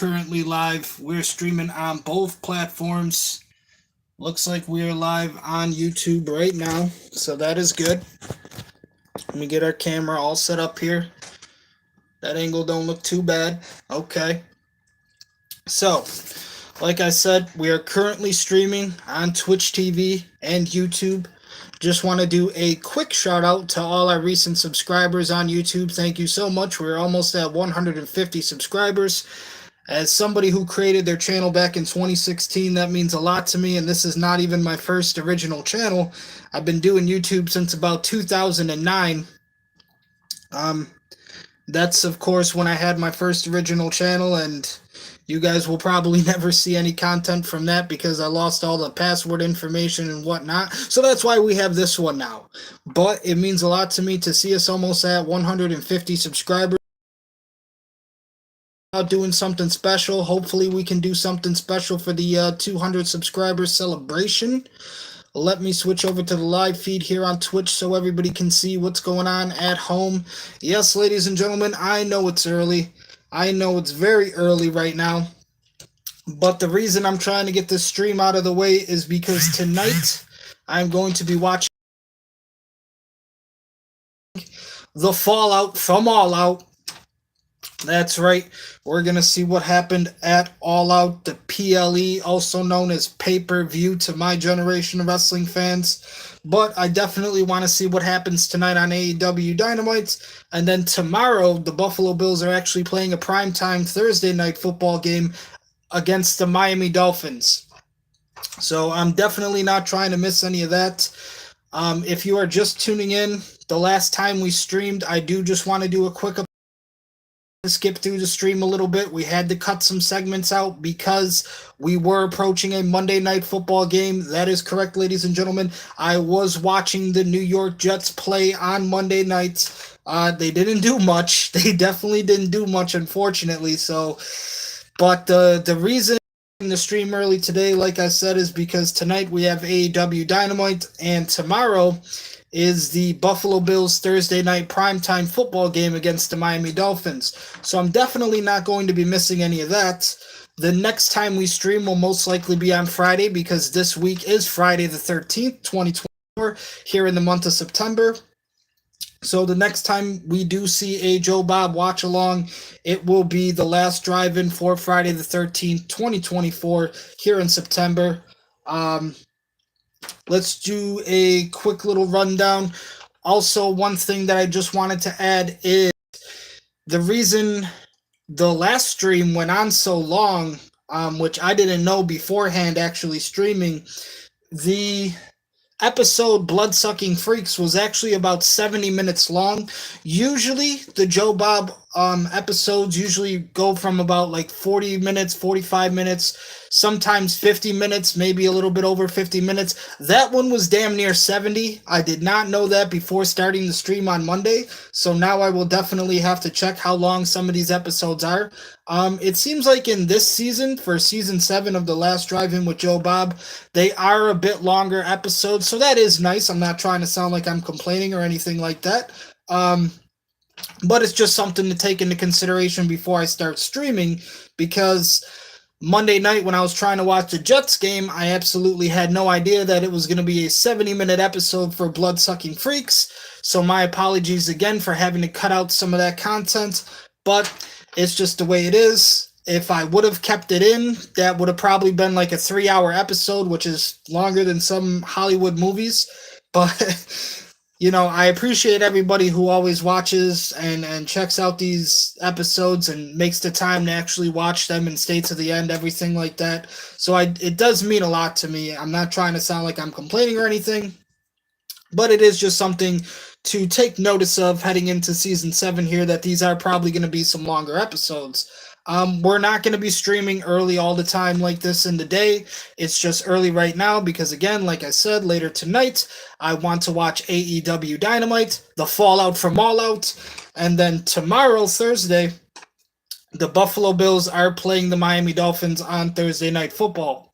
currently live. We're streaming on both platforms. Looks like we are live on YouTube right now, so that is good. Let me get our camera all set up here. That angle don't look too bad. Okay. So, like I said, we are currently streaming on Twitch TV and YouTube. Just want to do a quick shout out to all our recent subscribers on YouTube. Thank you so much. We're almost at 150 subscribers. As somebody who created their channel back in 2016, that means a lot to me, and this is not even my first original channel. I've been doing YouTube since about 2009. That's, of course, when I had my first original channel, and you guys will probably never see any content from that because I lost all the password information and whatnot. So that's why we have this one now. But it means a lot to me to see us almost at 150 subscribers. Doing something special. Hopefully we can do something special for the 200 subscribers celebration. Let me switch over to the live feed here on Twitch so everybody can see what's going on at home. Yes, ladies and gentlemen, I know it's early. I know it's very early right now. But the reason I'm trying to get this stream out of the way is because tonight I'm going to be watching the fallout from All Out. That's right. We're going to see what happened at All Out, the PLE, also known as pay-per-view to my generation of wrestling fans. But I definitely want to see what happens tonight on AEW Dynamite. And then tomorrow, the Buffalo Bills are actually playing a primetime Thursday night football game against the Miami Dolphins. So I'm definitely not trying to miss any of that. If you are just tuning in, the last time we streamed, I do just want to do a quick skip through the stream a little bit. We had to cut some segments out because we were approaching a Monday Night Football game. That is correct, ladies and gentlemen. I was watching the New York Jets play on Monday night. They didn't do much. They definitely didn't do much, unfortunately. But the reason the stream early today, like I said, is because tonight we have AEW Dynamite, and tomorrow is the Buffalo Bills Thursday night primetime football game against the Miami Dolphins. So I'm definitely not going to be missing any of that. The next time we stream will most likely be on Friday because this week is Friday the 13th, 2024, here in the month of September. So the next time we do see a Joe Bob watch-along, it will be the last drive-in for Friday the 13th, 2024, here in September. Let's do a quick little rundown. Also, one thing that I just wanted to add is the reason the last stream went on so long, which I didn't know beforehand actually streaming, the episode Blood-Sucking Freaks was actually about 70 minutes long. Usually, the Joe Bob episodes usually go from about like 40 minutes, 45 minutes, sometimes 50 minutes, maybe a little bit over 50 minutes. That one was damn near 70. I did not know that before starting the stream on Monday, so now I will definitely have to check how long some of these episodes are. It seems like in this season, for season 7 of The Last Drive-In with Joe Bob, they are a bit longer episodes, so that is nice. I'm not trying to sound like I'm complaining or anything like that. But it's just something to take into consideration before I start streaming, because Monday night when I was trying to watch the Jets game, I absolutely had no idea that it was going to be a 70-minute episode for Blood-Sucking Freaks. So my apologies again for having to cut out some of that content, but it's just the way it is. If I would have kept it in, that would have probably been like a 3-hour episode, which is longer than some Hollywood movies. But you know, I appreciate everybody who always watches and checks out these episodes and makes the time to actually watch them and stay to the end, everything like that. So it does mean a lot to me. I'm not trying to sound like I'm complaining or anything, but it is just something to take notice of heading into season 7 here, that these are probably going to be some longer episodes. We're not going to be streaming early all the time like this in the day. It's just early right now because, again, like I said, later tonight, I want to watch AEW Dynamite, the fallout from All Out, and then tomorrow, Thursday, the Buffalo Bills are playing the Miami Dolphins on Thursday Night Football.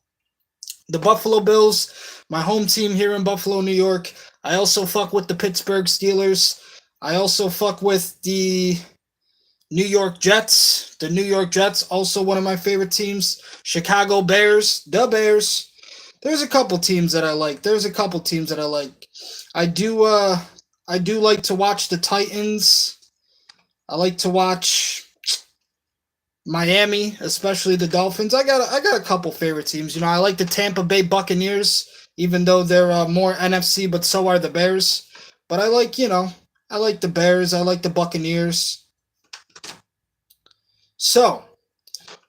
The Buffalo Bills, my home team here in Buffalo, New York. I also fuck with the Pittsburgh Steelers. I also fuck with the New York Jets. The New York Jets, also one of my favorite teams. Chicago Bears. The Bears. There's a couple teams that I like. I do like to watch the Titans. I like to watch Miami, especially the Dolphins. I got a couple favorite teams. You know, I like the Tampa Bay Buccaneers, even though they're more NFC, but so are the Bears. But I like the Bears. I like the Buccaneers. So,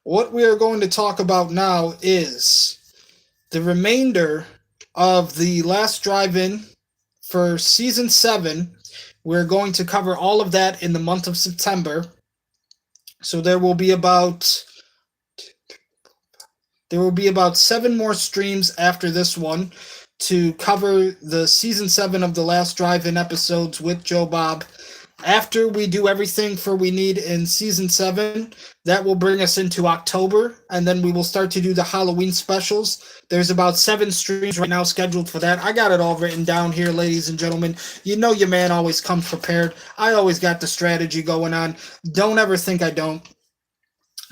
what we are going to talk about now is the remainder of the last drive-in for season 7. We're going to cover all of that in the month of September. So there will be about 7 more streams after this one to cover the season 7 of the last drive-in episodes with Joe Bob. After we do everything for We Need in season 7, that will bring us into October, and then we will start to do the Halloween specials. There's about 7 streams right now scheduled for that. I got it all written down here, ladies and gentlemen. You know your man always comes prepared. I always got the strategy going on. Don't ever think I don't.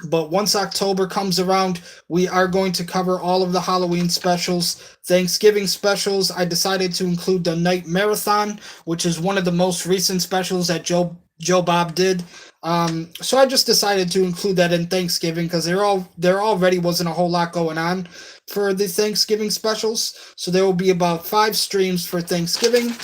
But once October comes around, we are going to cover all of the Halloween specials. Thanksgiving specials, I decided to include the Night Marathon, which is one of the most recent specials that Joe Bob did. So I just decided to include that in Thanksgiving because there already wasn't a whole lot going on for the Thanksgiving specials. So there will be about 5 streams for Thanksgiving.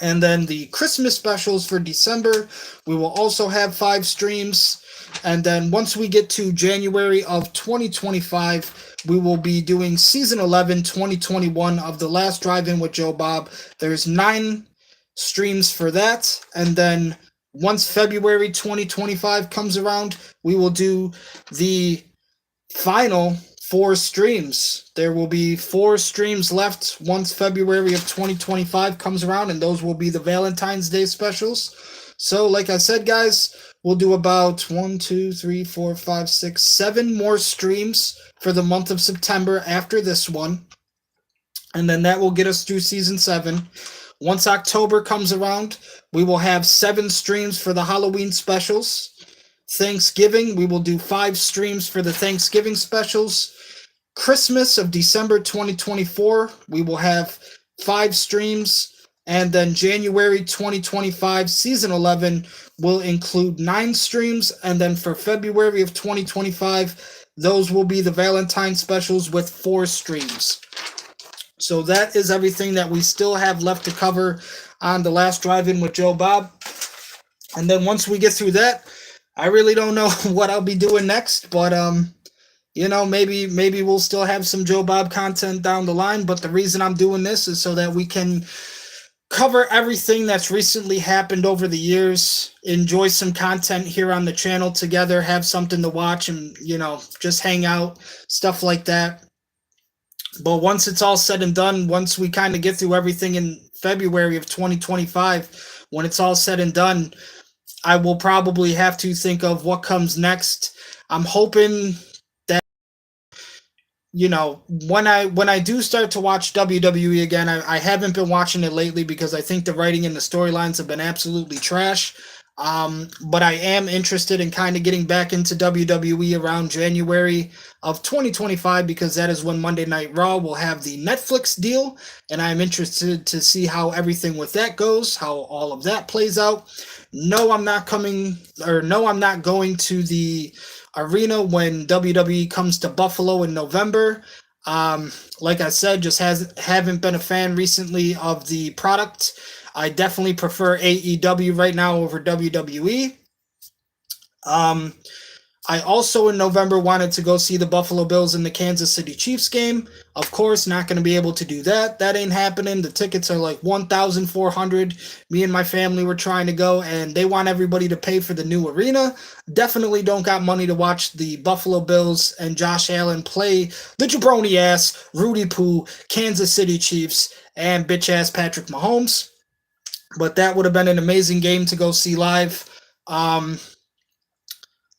And then the Christmas specials for December, we will also have 5 streams. And then once we get to January of 2025, we will be doing season 11, 2021 of The Last Drive-In with Joe Bob. There's 9 streams for that. And then once February 2025 comes around, we will do the final 4 streams. There will be 4 streams left once February of 2025 comes around, and those will be the Valentine's Day specials. So, like I said, guys, we'll do about 1, 2, 3, 4, 5, 6, 7 more streams for the month of September after this one. And then that will get us through season 7. Once October comes around, we will have 7 streams for the Halloween specials. Thanksgiving, we will do 5 streams for the Thanksgiving specials. Christmas of December 2024, we will have 5 streams. And then January 2025, season 11 will include 9 streams. And then for February of 2025, those will be the Valentine specials with 4 streams. So that is everything that we still have left to cover on The Last Drive-In with Joe Bob. And then once we get through that, I really don't know what I'll be doing next, but maybe we'll still have some Joe Bob content down the line. But the reason I'm doing this is so that we can cover everything that's recently happened over the years, enjoy some content here on the channel together, have something to watch, and just hang out, stuff like that. But once it's all said and done, once we kind of get through everything in February of 2025, when it's all said and done, I will probably have to think of what comes next. I'm hoping that when I do start to watch WWE again, I haven't been watching it lately because I think the writing and the storylines have been absolutely trash. But I am interested in kind of getting back into WWE around January of 2025 because that is when Monday Night Raw will have the Netflix deal, and I'm interested to see how everything with that goes, how all of that plays out. No, I'm not going to the arena when WWE comes to Buffalo in November. Like I said, just haven't been a fan recently of the product. I definitely prefer AEW right now over WWE. I also in November wanted to go see the Buffalo Bills and the Kansas City Chiefs game. Of course, not going to be able to do that. That ain't happening. The tickets are like $1,400. Me and my family were trying to go, and they want everybody to pay for the new arena. Definitely don't got money to watch the Buffalo Bills and Josh Allen play the jabroni-ass, Rudy Poo, Kansas City Chiefs, and bitch-ass Patrick Mahomes. But that would have been an amazing game to go see live.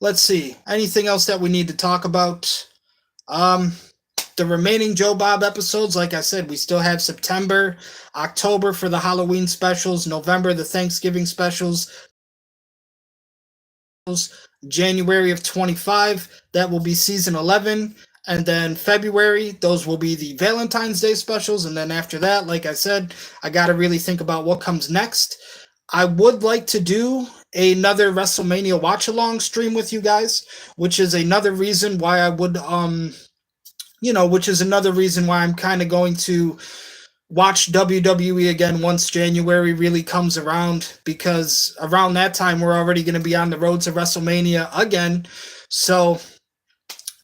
Let's see. Anything else that we need to talk about? The remaining Joe Bob episodes, like I said, we still have September, October for the Halloween specials, November the Thanksgiving specials, January of 25, that will be season 11. And then February, those will be the Valentine's Day specials. And then after that, like I said, I got to really think about what comes next. I would like to do another WrestleMania watch along stream with you guys, which is another reason why I would, which is another reason why I'm kind of going to watch WWE again once January really comes around, because around that time we're already going to be on the road to WrestleMania again. So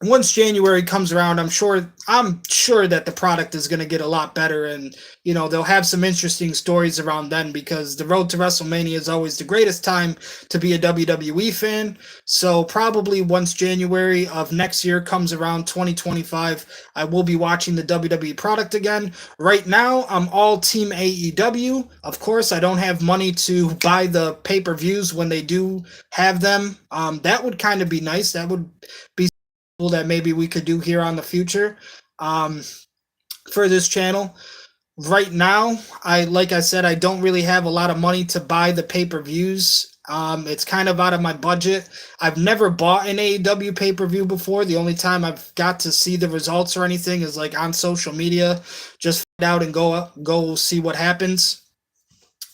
once January comes around, I'm sure that the product is going to get a lot better, and they'll have some interesting stories around then, because the road to WrestleMania is always the greatest time to be a WWE fan. So probably once January of next year comes around, 2025, I will be watching the WWE product again. Right now, I'm all team AEW. Of course, I don't have money to buy the pay-per-views when they do have them. That would kind of be nice. That would be that maybe we could do here on the future for this channel. Right now, like I said, I don't really have a lot of money to buy the pay-per-views. It's kind of out of my budget. I've never bought an AEW pay-per-view before. The only time I've got to see the results or anything is like on social media. Just find out and go see what happens,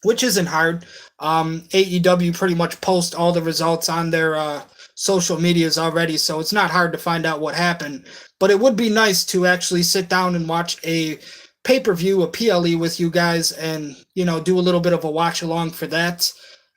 which isn't hard. AEW pretty much post all the results on their social medias already, so it's not hard to find out what happened. But it would be nice to actually sit down and watch a pay-per-view, a PLE with you guys, and do a little bit of a watch along for that.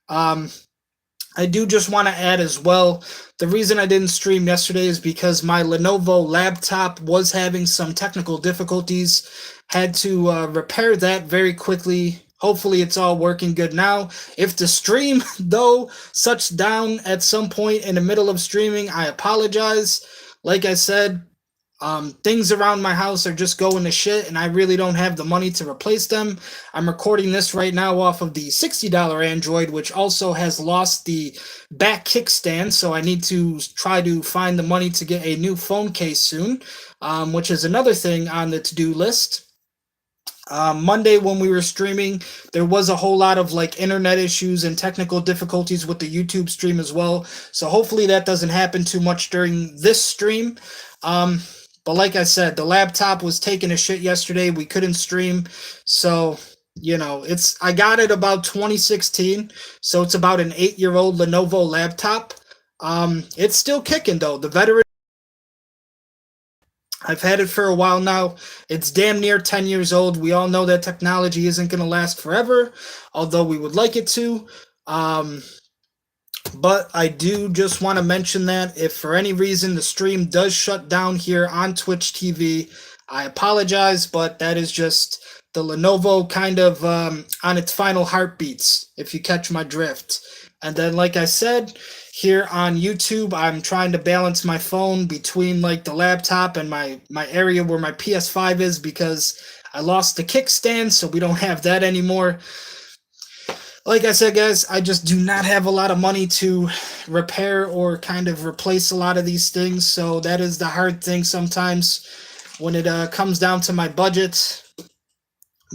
I do just want to add as well, the reason I didn't stream yesterday is because my Lenovo laptop was having some technical difficulties. Had to repair that very quickly. Hopefully it's all working good now. If the stream, though, shuts down at some point in the middle of streaming, I apologize. Like I said, things around my house are just going to shit, and I really don't have the money to replace them. I'm recording this right now off of the $60 Android, which also has lost the back kickstand, so I need to try to find the money to get a new phone case soon, which is another thing on the to-do list. Monday when we were streaming, there was a whole lot of like internet issues and technical difficulties with the YouTube stream as well. So hopefully that doesn't happen too much during this stream. But like I said, the laptop was taking a shit yesterday. We couldn't stream. So, I got it about 2016. So it's about an 8-year-old Lenovo laptop. It's still kicking though. The veteran, I've had it for a while now. It's damn near 10 years old. We all know that technology isn't going to last forever, although we would like it to. But I do just want to mention that if for any reason the stream does shut down here on Twitch TV, I apologize, but that is just the Lenovo kind of on its final heartbeats, if you catch my drift. And then, like I said, here on YouTube, I'm trying to balance my phone between like the laptop and my area where my PS5 is, because I lost the kickstand, so we don't have that anymore. Like I said, guys, I just do not have a lot of money to repair or kind of replace a lot of these things, so that is the hard thing sometimes when it comes down to my budget.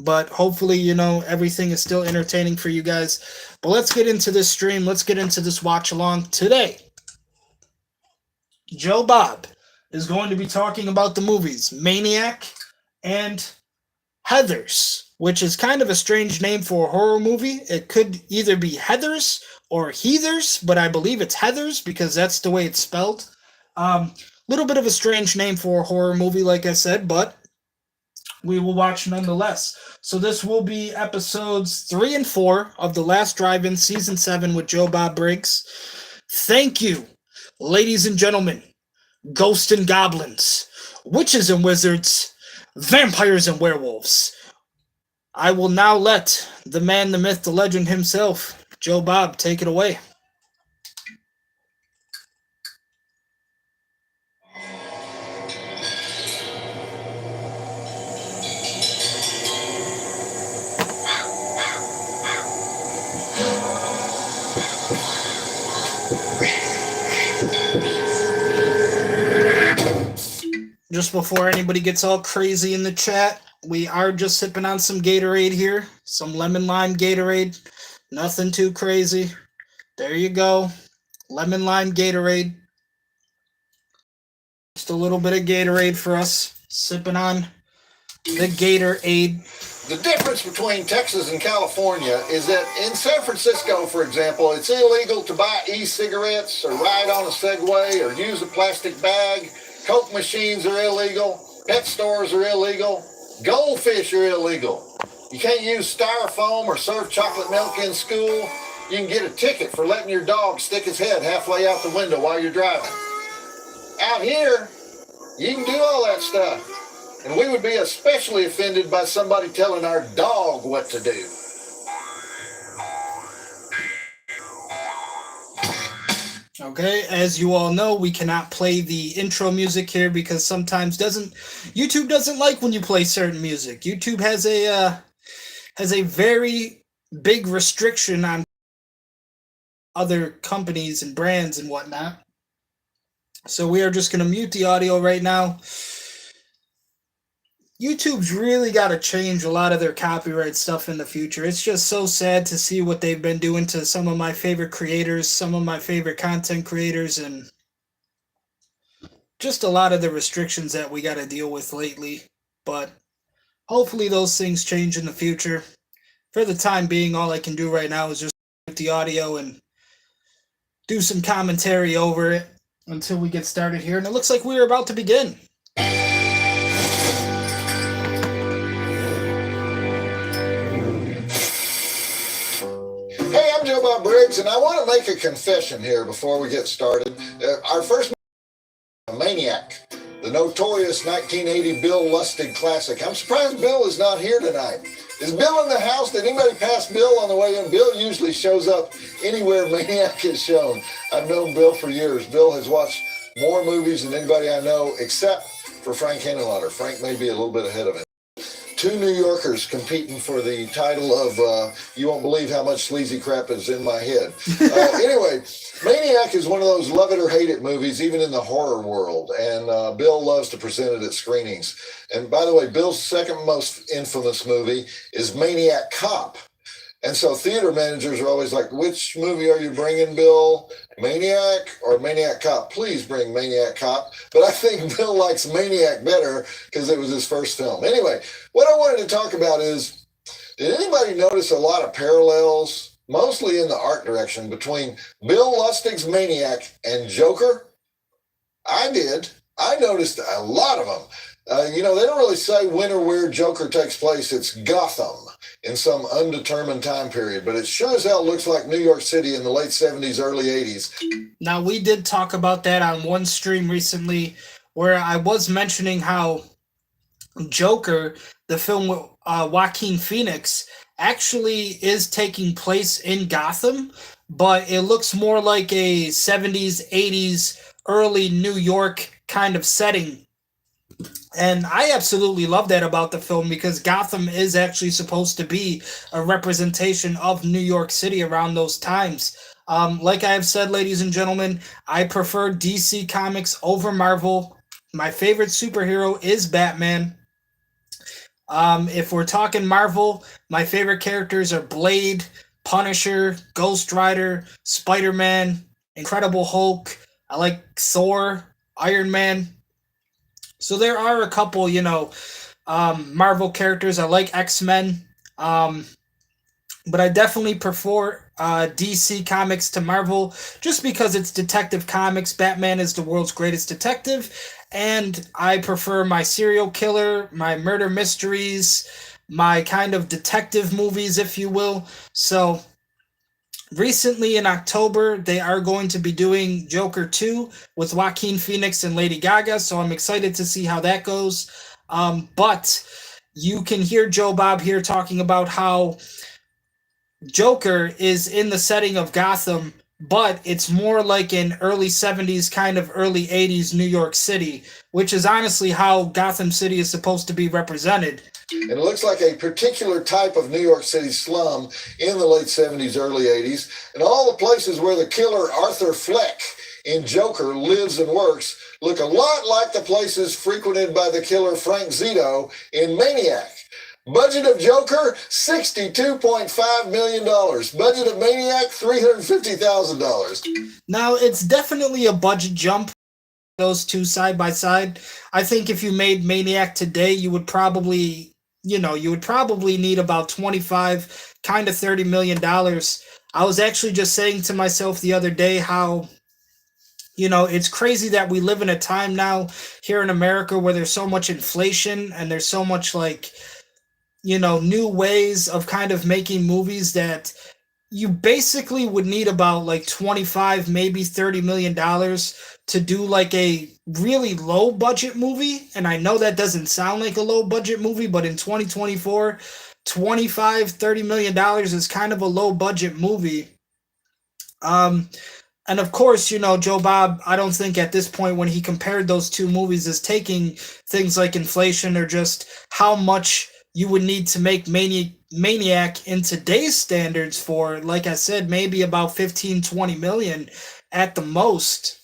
But hopefully, everything is still entertaining for you guys. But let's get into this stream. Let's get into this watch along today. Joe Bob is going to be talking about the movies Maniac and Heathers, which is kind of a strange name for a horror movie. It could either be Heathers or Heathers, but I believe it's Heathers because that's the way it's spelled. Little bit of a strange name for a horror movie, like I said, but we will watch nonetheless. So this will be episodes 3 and 4 of The Last Drive-In, Season 7 with Joe Bob Briggs. Thank you, ladies and gentlemen, ghosts and goblins, witches and wizards, vampires and werewolves. I will now let the man, the myth, the legend himself, Joe Bob, take it away. Just before anybody gets all crazy in the chat, we are just sipping on some Gatorade here. Some lemon lime Gatorade. Nothing too crazy. There you go. lemon lime Gatorade. Just a little bit of Gatorade for us, sipping on the Gatorade. The difference between Texas and California is that in San Francisco, for example, it's illegal to buy e-cigarettes or ride on a Segway or use a plastic bag. Coke machines are illegal. Pet stores are illegal. Goldfish are illegal. You can't use styrofoam or serve chocolate milk in school. You can get a ticket for letting your dog stick his head halfway out the window while you're driving. Out here, you can do all that stuff. And we would be especially offended by somebody telling our dog what to do. Okay, as you all know, we cannot play the intro music here because sometimes YouTube doesn't like when you play certain music. YouTube has a very big restriction on other companies and brands and whatnot. So we are just going to mute the audio right now. YouTube's really got to change a lot of their copyright stuff in the future. It's just so sad to see what they've been doing to some of my favorite creators, some of my favorite content creators, and just a lot of the restrictions that we got to deal with lately. But hopefully those things change in the future. For the time being, all I can do right now is just mute the audio and do some commentary over it until we get started here. And it looks like we're about to begin. Hey, I'm Joe Bob Briggs, and I want to make a confession here before we get started. Our first Maniac, the notorious 1980 Bill Lustig classic. I'm surprised Bill is not here tonight. Is Bill in the house? Did anybody pass Bill on the way in? Bill usually shows up anywhere Maniac is shown. I've known Bill for years. Bill has watched more movies than anybody I know, except for Frank Henenlotter. Frank may be a little bit ahead of him. Two New Yorkers competing for the title of You Won't Believe How Much Sleazy Crap Is in My Head. Anyway, Maniac is one of those love it or hate it movies, even in the horror world. And Bill loves to present it at screenings. And by the way, Bill's second most infamous movie is Maniac Cop. And so theater managers are always like, which movie are you bringing, Bill? Maniac or Maniac Cop? Please bring Maniac Cop. But I think Bill likes Maniac better because it was his first film. Anyway, what I wanted to talk about is, did anybody notice a lot of parallels, mostly in the art direction, between Bill Lustig's Maniac and Joker? I did. I noticed a lot of them. They don't really say when or where Joker takes place. It's Gotham in some undetermined time period, but it sure as hell looks like New York City in the late 70s, early 80s. Now, we did talk about that on one stream recently where I was mentioning how Joker, the film with Joaquin Phoenix, actually is taking place in Gotham, but it looks more like a 70s, 80s, early New York kind of setting. And I absolutely love that about the film because Gotham is actually supposed to be a representation of New York City around those times. Like I have said, ladies and gentlemen, I prefer DC Comics over Marvel. My favorite superhero is Batman. If we're talking Marvel, my favorite characters are Blade, Punisher, Ghost Rider, Spider-Man, Incredible Hulk. I like Thor, Iron Man. So there are a couple, Marvel characters. I like X-Men, but I definitely prefer DC Comics to Marvel just because it's Detective Comics. Batman is the world's greatest detective, and I prefer my serial killer, my murder mysteries, my kind of detective movies, if you will. So recently in October, they are going to be doing Joker 2 with Joaquin Phoenix and Lady Gaga, so I'm excited to see how that goes. But you can hear Joe Bob here talking about how Joker is in the setting of Gotham, but it's more like an early 70s, kind of early 80s New York City, which is honestly how Gotham City is supposed to be represented. And it looks like a particular type of New York City slum in the late 70s, early 80s. And all the places where the killer Arthur Fleck in Joker lives and works look a lot like the places frequented by the killer Frank Zito in Maniac. Budget of Joker, $62.5 million. Budget of Maniac, $350,000. Now, it's definitely a budget jump, those two side by side. I think if you made Maniac today, you would probably, need about 25, kind of $30 million. I was actually just saying to myself the other day how, it's crazy that we live in a time now here in America where there's so much inflation and there's so much like, new ways of kind of making movies that you basically would need about like 25, maybe $30 million to do like a really low budget movie. And I know that doesn't sound like a low budget movie, but in 2024, 25, $30 million is kind of a low budget movie. Um, and of course, Joe Bob, I don't think at this point when he compared those two movies is taking things like inflation or just how much you would need to make Maniac in today's standards for, like I said, maybe about 15, 20 million at the most.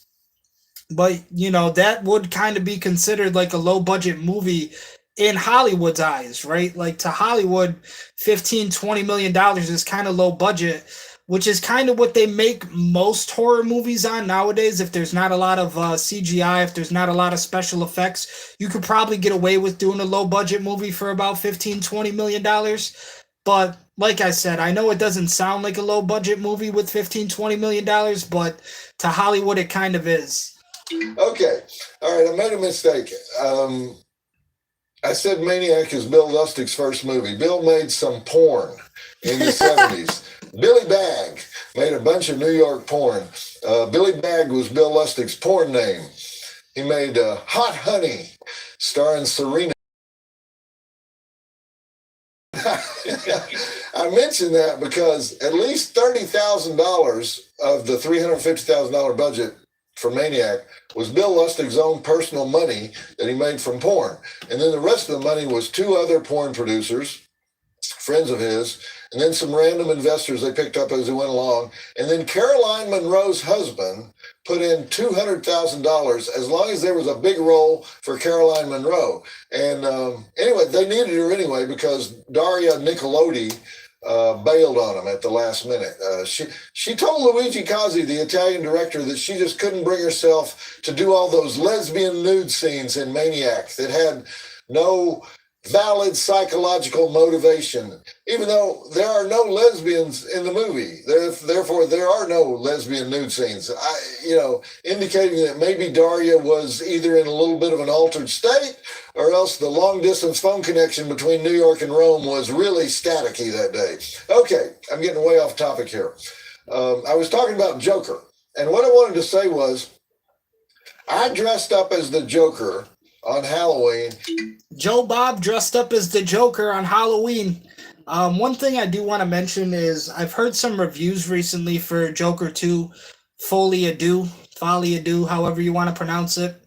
But, that would kind of be considered like a low budget movie in Hollywood's eyes, right? Like to Hollywood, 15, $20 million is kind of low budget, which is kind of what they make most horror movies on nowadays. If there's not a lot of CGI, if there's not a lot of special effects, you could probably get away with doing a low budget movie for about 15, $20 million. But like I said, I know it doesn't sound like a low budget movie with 15, $20 million, but to Hollywood, it kind of is. Okay. All right. I made a mistake. I said Maniac is Bill Lustig's first movie. Bill made some porn in the 70s. Billy Bag made a bunch of New York porn. Billy Bag was Bill Lustig's porn name. He made Hot Honey, starring Serena. I mentioned that because at least $30,000 of the $350,000 budget for Maniac was Bill Lustig's own personal money that he made from porn. And then the rest of the money was two other porn producers, friends of his, and then some random investors they picked up as they went along. And then Caroline Munro's husband put in $200,000 as long as there was a big role for Caroline Munro. And anyway, they needed her anyway because Daria Nicolodi bailed on him at the last minute. She told Luigi Cozzi, the Italian director, that she just couldn't bring herself to do all those lesbian nude scenes in Maniac that had no valid psychological motivation, even though there are no lesbians in the movie. Therefore, there are no lesbian nude scenes. Indicating that maybe Daria was either in a little bit of an altered state, or else the long distance phone connection between New York and Rome was really staticky that day. Okay, I'm getting way off topic here. I was talking about Joker, and what I wanted to say was, I dressed up as the Joker on Halloween. Joe Bob dressed up as the Joker on Halloween. One thing I do want to mention is I've heard some reviews recently for Joker 2, Folie à Deux, however you want to pronounce it.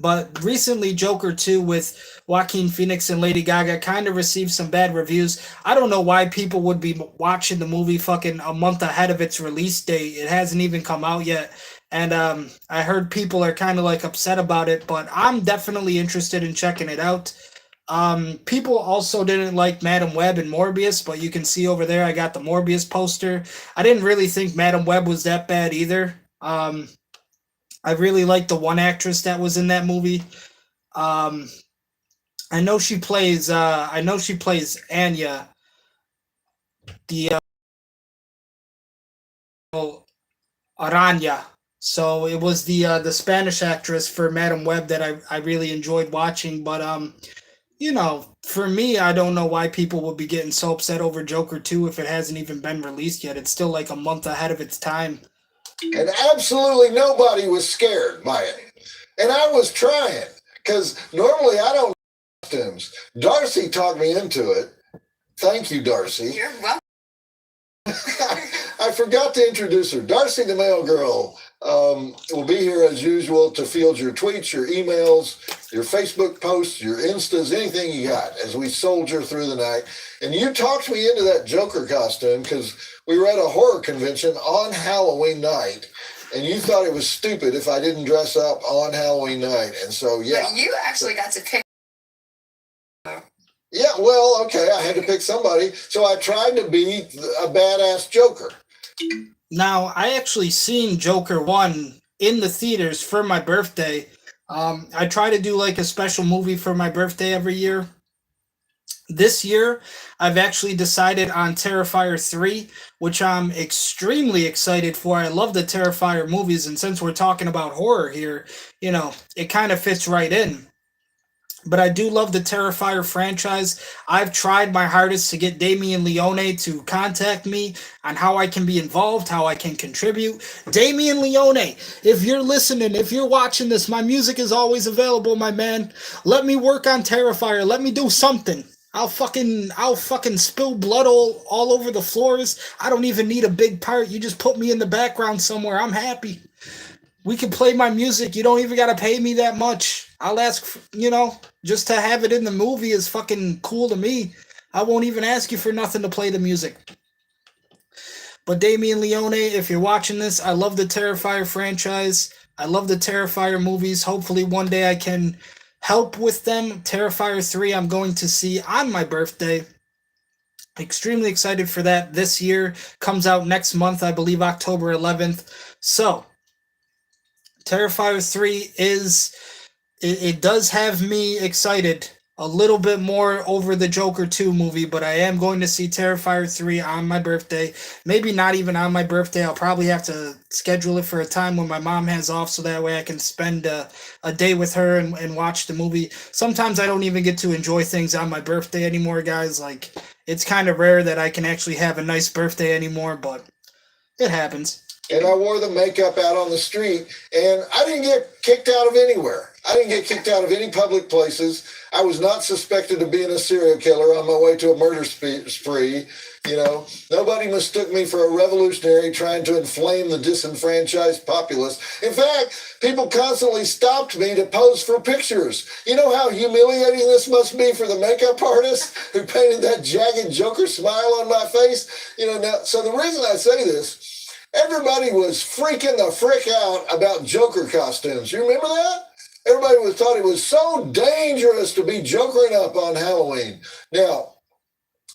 But recently, Joker 2 with Joaquin Phoenix and Lady Gaga kind of received some bad reviews. I don't know why people would be watching the movie fucking a month ahead of its release date. It hasn't even come out yet. And I heard people are kind of like upset about it, but I'm definitely interested in checking it out. People also didn't like Madam Web and Morbius, but you can see over there I got the Morbius poster. I didn't really think Madam Web was that bad either. I really liked the one actress that was in that movie. I know she plays Anya, the Aranya. So it was the Spanish actress for Madam Web that I really enjoyed watching. But for me, I don't know why people would be getting so upset over Joker 2 if it hasn't even been released yet. It's still like a month ahead of its time. And absolutely nobody was scared by it. And I was trying, because normally I don't costumes. Darcy talked me into it. Thank you, Darcy. You're welcome. I forgot to introduce her. Darcy, the mail girl, will be here as usual to field your tweets, your emails, your Facebook posts, your Instas, anything you got as we soldier through the night. And you talked me into that Joker costume because we were at a horror convention on Halloween night, and you thought it was stupid if I didn't dress up on Halloween night. And so, yeah. But you actually got to pick. Yeah, well, okay, I had to pick somebody, so I tried to be a badass Joker. Now, I actually seen Joker 1 in the theaters for my birthday. I try to do like a special movie for my birthday every year. This year, I've actually decided on Terrifier 3, which I'm extremely excited for. I love the Terrifier movies, and since we're talking about horror here, it kind of fits right in. But I do love the Terrifier franchise. I've tried my hardest to get Damien Leone to contact me on how I can be involved, how I can contribute. Damien Leone, if you're listening, if you're watching this, my music is always available, my man. Let me work on Terrifier. Let me do something. I'll fucking spill blood all over the floors. I don't even need a big part. You just put me in the background somewhere. I'm happy. We can play my music. You don't even gotta pay me that much. I'll ask, just to have it in the movie is fucking cool to me. I won't even ask you for nothing to play the music. But Damien Leone, if you're watching this, I love the Terrifier franchise. I love the Terrifier movies. Hopefully one day I can help with them. Terrifier 3 I'm going to see on my birthday. Extremely excited for that this year. Comes out next month, I believe October 11th. So, Terrifier 3 it does have me excited a little bit more over the Joker 2 movie, but I am going to see Terrifier 3 on my birthday. Maybe not even on my birthday. I'll probably have to schedule it for a time when my mom has off so that way I can spend a day with her and watch the movie. Sometimes I don't even get to enjoy things on my birthday anymore, guys. Like, it's kind of rare that I can actually have a nice birthday anymore, but it happens. And I wore the makeup out on the street, and I didn't get kicked out of anywhere. I didn't get kicked out of any public places. I was not suspected of being a serial killer on my way to a murder spree. Nobody mistook me for a revolutionary trying to inflame the disenfranchised populace. In fact, people constantly stopped me to pose for pictures. You know how humiliating this must be for the makeup artist who painted that jagged Joker smile on my face? So the reason I say this, everybody was freaking the frick out about Joker costumes. You remember that? Everybody thought it was so dangerous to be jokering up on Halloween. Now,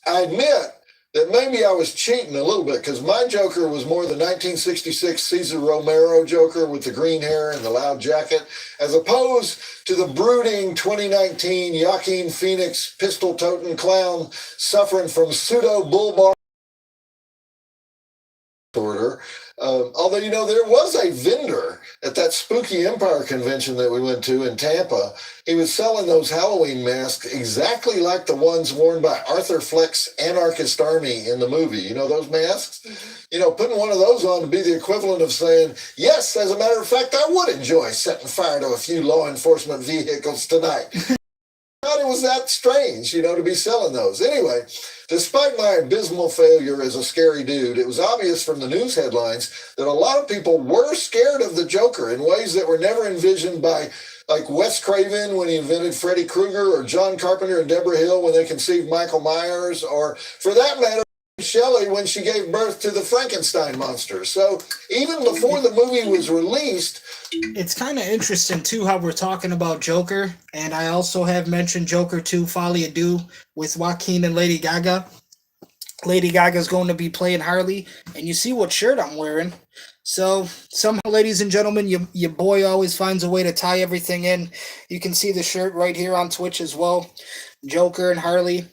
I admit that maybe I was cheating a little bit because my Joker was more the 1966 Cesar Romero Joker with the green hair and the loud jacket, as opposed to the brooding 2019 Joaquin Phoenix pistol-toting clown suffering from pseudo-bull disorder. Although, there was a vendor at that Spooky Empire convention that we went to in Tampa. He was selling those Halloween masks exactly like the ones worn by Arthur Fleck's anarchist army in the movie. You know those masks? Mm-hmm. Putting one of those on would be the equivalent of saying, yes, as a matter of fact, I would enjoy setting fire to a few law enforcement vehicles tonight. Thought it was that strange, to be selling those. Anyway, despite my abysmal failure as a scary dude, it was obvious from the news headlines that a lot of people were scared of the Joker in ways that were never envisioned by, like, Wes Craven when he invented Freddy Krueger, or John Carpenter and Deborah Hill when they conceived Michael Myers, or, for that matter, Shelley when she gave birth to the Frankenstein monster. So even before the movie was released, it's kind of interesting too how we're talking about Joker, and I also have mentioned Joker 2 Folie à Deux with Joaquin and Lady Gaga. Lady Gaga's going to be playing Harley, and you see what shirt I'm wearing. So somehow, ladies and gentlemen, your boy always finds a way to tie everything in. You can see the shirt right here on Twitch as well. Joker and Harley.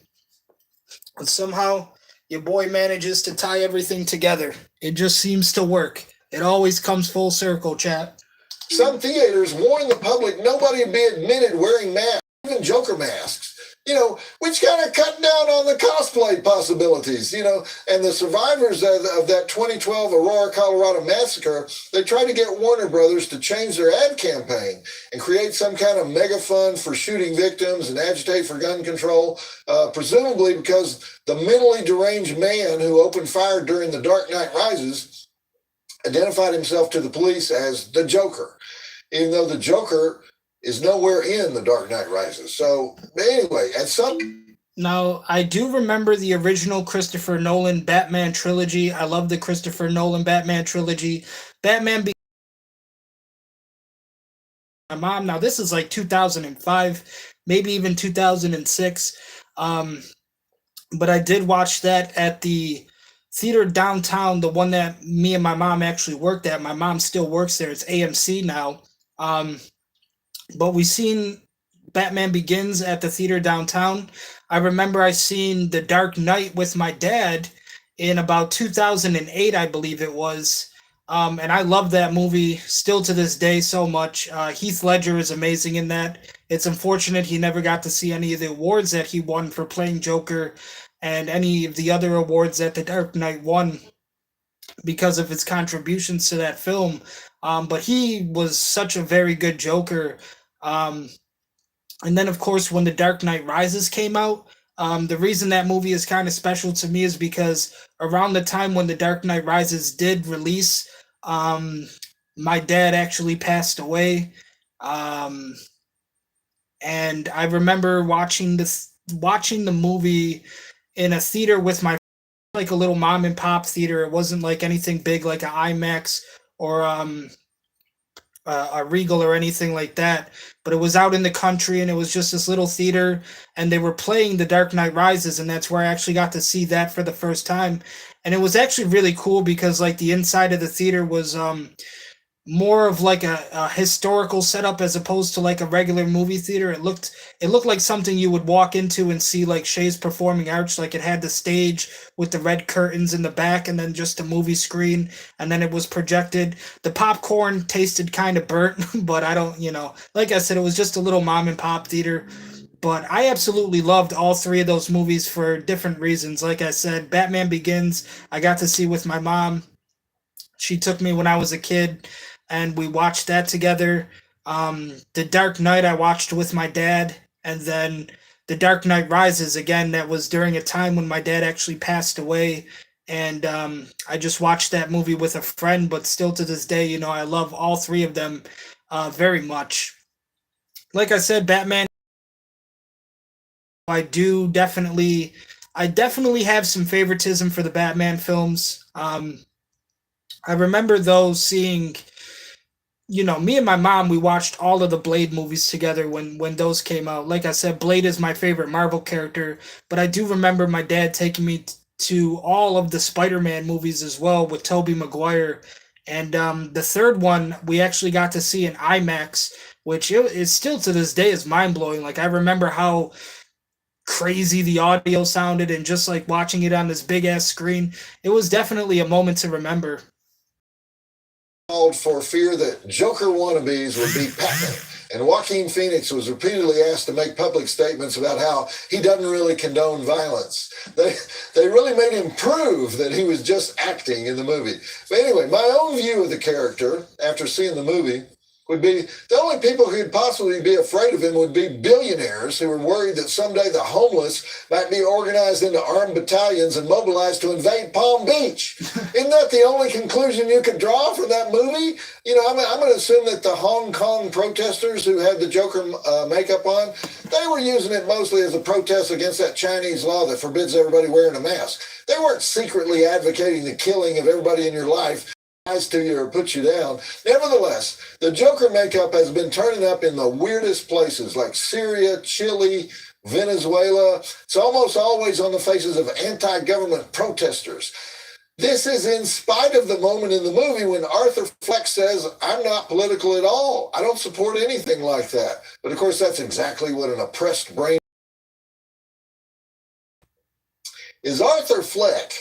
And somehow your boy manages to tie everything together. It just seems to work. It always comes full circle, chat. Some theaters warn the public nobody would be admitted wearing masks, even Joker masks, which kind of cut down on the cosplay possibilities, and the survivors of that 2012 Aurora, Colorado massacre, they tried to get Warner Brothers to change their ad campaign and create some kind of mega fund for shooting victims and agitate for gun control, presumably because the mentally deranged man who opened fire during The Dark Knight Rises identified himself to the police as the Joker, even though the Joker is nowhere in The Dark Knight Rises. So anyway, Now, I do remember the original Christopher Nolan Batman trilogy. I love the Christopher Nolan Batman trilogy. Batman my mom. Now this is like 2005, maybe even 2006. Um, but I did watch that at the theater downtown, the one that me and my mom actually worked at. My mom still works there. It's AMC now. Um, but we seen Batman Begins at the theater downtown. I remember I seen The Dark Knight with my dad in about 2008, I believe it was. And I love that movie still to this day so much. Heath Ledger is amazing in that. It's unfortunate he never got to see any of the awards that he won for playing Joker and any of the other awards that The Dark Knight won because of his contributions to that film. But he was such a very good Joker. Um, and then, of course, when The Dark Knight Rises came out, the reason that movie is kind of special to me is because around the time when The Dark Knight Rises did release, um, my dad actually passed away. Um, and I remember watching the movie in a theater with my like a little mom and pop theater. It wasn't like anything big like an IMAX or a Regal or anything like that. But it was out in the country, and it was just this little theater, and they were playing The Dark Knight Rises, and that's where I actually got to see that for the first time. And it was actually really cool because like the inside of the theater was more of like a historical setup as opposed to like a regular movie theater. It looked like something you would walk into and see like Shay's Performing Arts. Like it had the stage with the red curtains in the back and then just a movie screen and then it was projected. The popcorn tasted kind of burnt, but I don't, like I said, it was just a little mom and pop theater. But I absolutely loved all three of those movies for different reasons. Like I said, Batman Begins, I got to see with my mom. She took me when I was a kid, and we watched that together. The Dark Knight I watched with my dad, and then The Dark Knight Rises again. That was during a time when my dad actually passed away, and I just watched that movie with a friend. But still to this day, I love all three of them very much. Like I said, Batman. I do definitely, I definitely have some favoritism for the Batman films. I remember though seeing, me and my mom, we watched all of the Blade movies together when those came out. Like I said, Blade is my favorite Marvel character, but I do remember my dad taking me to all of the Spider-Man movies as well with Tobey Maguire. And the third one we actually got to see in IMAX, which is still to this day is mind blowing. Like I remember how crazy the audio sounded, and just like watching it on this big ass screen, it was definitely a moment to remember. Called for fear that Joker wannabes would beat Batman. And Joaquin Phoenix was repeatedly asked to make public statements about how he doesn't really condone violence. They really made him prove that he was just acting in the movie. But anyway, my own view of the character after seeing the movie would be the only people who could possibly be afraid of him would be billionaires who were worried that someday the homeless might be organized into armed battalions and mobilized to invade Palm Beach. Isn't that the only conclusion you could draw from that movie? I'm going to assume that the Hong Kong protesters who had the Joker makeup on, they were using it mostly as a protest against that Chinese law that forbids everybody wearing a mask. They weren't secretly advocating the killing of everybody in your life to you or put you down. Nevertheless, the Joker makeup has been turning up in the weirdest places like Syria, Chile, Venezuela. It's almost always on the faces of anti-government protesters. This is in spite of the moment in the movie when Arthur Fleck says, "I'm not political at all. I don't support anything like that." But of course, that's exactly what an oppressed brain is. Arthur Fleck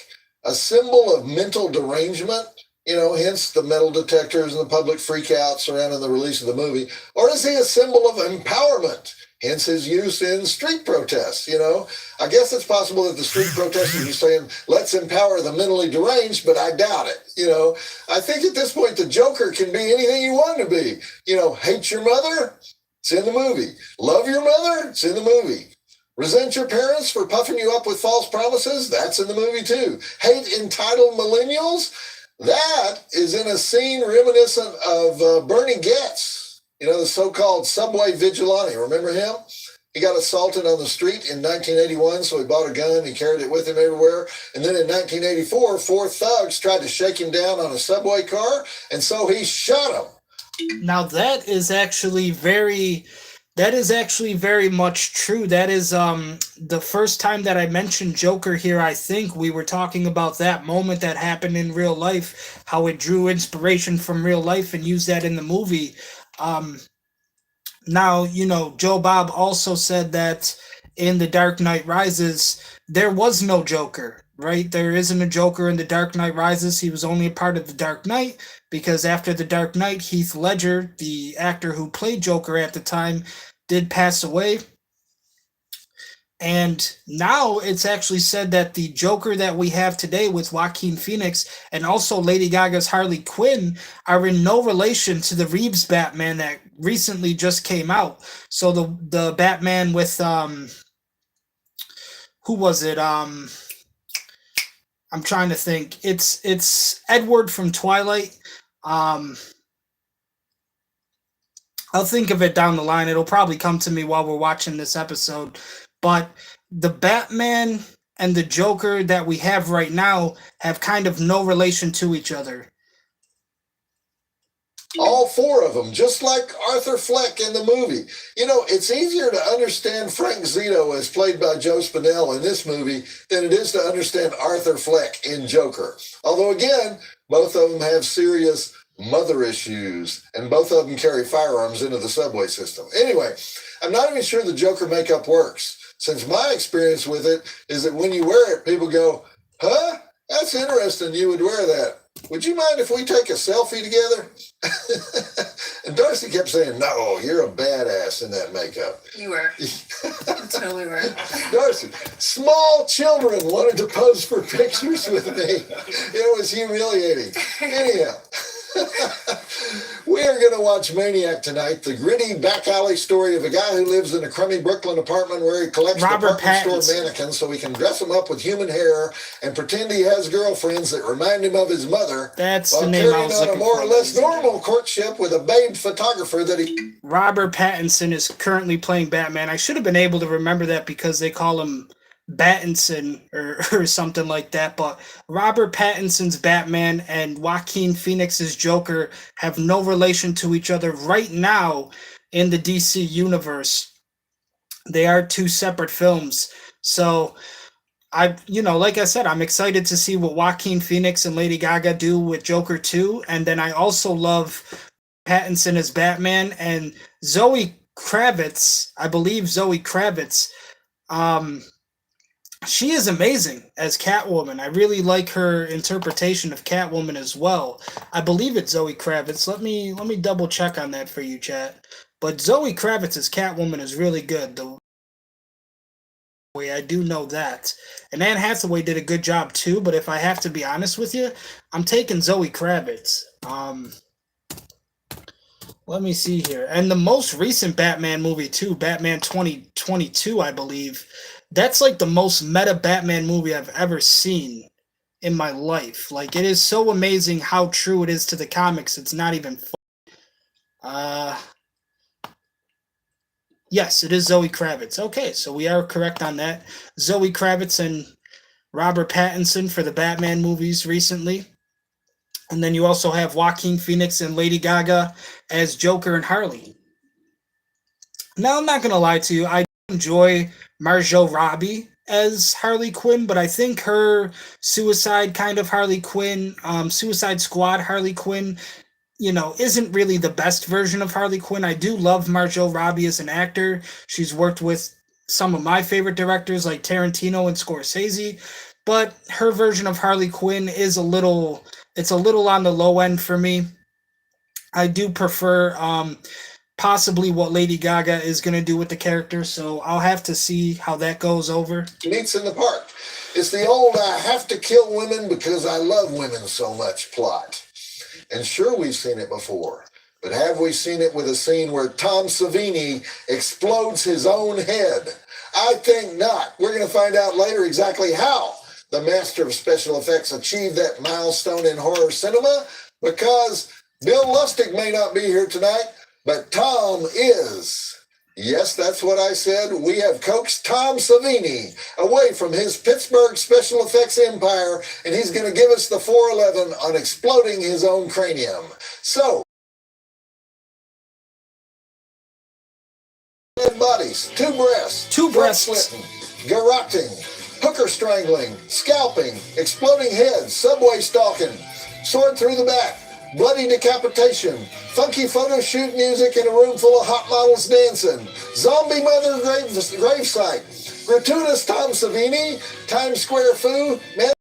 a symbol of mental derangement? Hence the metal detectors and the public freakouts surrounding the release of the movie? Or is he a symbol of empowerment? Hence his use in street protests, I guess it's possible that the street protesters are saying, let's empower the mentally deranged, but I doubt it, I think at this point, the Joker can be anything you want to be. Hate your mother? It's in the movie. Love your mother? It's in the movie. Resent your parents for puffing you up with false promises? That's in the movie too. Hate entitled millennials? That is in a scene reminiscent of Bernie Getz, the so-called subway vigilante. Remember him? He got assaulted on the street in 1981, so he bought a gun. He carried it with him everywhere. And then in 1984, four thugs tried to shake him down on a subway car, and so he shot him. Now that is actually very much true. That is the first time that I mentioned Joker here. I think we were talking about that moment that happened in real life, how it drew inspiration from real life and used that in the movie. Um Now, Joe Bob also said that in The Dark Knight Rises, there was no Joker, right? There isn't a Joker in The Dark Knight Rises. He was only a part of The Dark Knight because after The Dark Knight, Heath Ledger, the actor who played Joker at the time, did pass away. And now it's actually said that the Joker that we have today with Joaquin Phoenix and also Lady Gaga's Harley Quinn are in no relation to the Reeves Batman that recently just came out. So the Batman with who was it? I'm trying to think. It's Edward from Twilight. Um I'll think of it down the line. It'll probably come to me while we're watching this episode. But the Batman and the Joker that we have right now have kind of no relation to each other. All four of them, just like Arthur Fleck in the movie. It's easier to understand Frank Zito as played by Joe Spinell in this movie than it is to understand Arthur Fleck in Joker. Although, again, both of them have serious mother issues, and both of them carry firearms into the subway system. Anyway, I'm not even sure the Joker makeup works, since my experience with it is that when you wear it, people go, huh? That's interesting you would wear that. Would you mind if we take a selfie together? And Darcy kept saying, no, you're a badass in that makeup. You were. You totally were. Darcy, small children wanted to pose for pictures with me. It was humiliating. Anyhow. We are going to watch Maniac tonight, the gritty back alley story of a guy who lives in a crummy Brooklyn apartment where he collects department store mannequins so he can dress them up with human hair and pretend he has girlfriends that remind him of his mother. That's while the name I was carrying on a looking more for, or less ladies and normal courtship with a babe photographer that he... Robert Pattinson is currently playing Batman. I should have been able to remember that because they call him Battinson or something like that, but Robert Pattinson's Batman and Joaquin Phoenix's Joker have no relation to each other right now in the DC universe. They are two separate films. So like I said, I'm excited to see what Joaquin Phoenix and Lady Gaga do with Joker 2, and then I also love Pattinson as Batman and Zoe Kravitz. I believe Zoe Kravitz she is amazing as Catwoman. I really like her interpretation of Catwoman as well. I believe it's Zoe Kravitz. Let me double check on that for you, chat. But Zoe Kravitz as Catwoman is really good. The way I do know that. And Anne Hathaway did a good job too, but if I have to be honest with you, I'm taking Zoe Kravitz. Let me see here. And the most recent Batman movie too, Batman 2022, I believe. That's like the most meta Batman movie I've ever seen in my life. Like, it is so amazing how true it is to the comics. It's not even fun. Yes, it is Zoe Kravitz. Okay, so we are correct on that. Zoe Kravitz and Robert Pattinson for the Batman movies recently. And then you also have Joaquin Phoenix and Lady Gaga as Joker and Harley. Now, I'm not going to lie to you. I enjoy Margot Robbie as Harley Quinn, but I think her Suicide Squad Harley Quinn, isn't really the best version of Harley Quinn. I do love Margot Robbie as an actor. She's worked with some of my favorite directors like Tarantino and Scorsese, but her version of Harley Quinn is a little on the low end for me. I do prefer possibly what Lady Gaga is going to do with the character, so I'll have to see how that goes over. Meets in the park. It's the old I have to kill women because I love women so much plot. And sure, we've seen it before, but have we seen it with a scene where Tom Savini explodes his own head? I think not. We're going to find out later exactly how the master of special effects achieved that milestone in horror cinema, because Bill Lustig may not be here tonight, but Tom is. Yes, that's what I said. We have coaxed Tom Savini away from his Pittsburgh special effects empire, and he's going to give us the 411 on exploding his own cranium. So, dead bodies, two breasts, Two throat breasts. slitting, garroting, hooker strangling, scalping, exploding heads, subway stalking, sword through the back, bloody decapitation, funky photo shoot music in a room full of hot models dancing, zombie mother gravesite, gratuitous Tom Savini, Times Square foo, man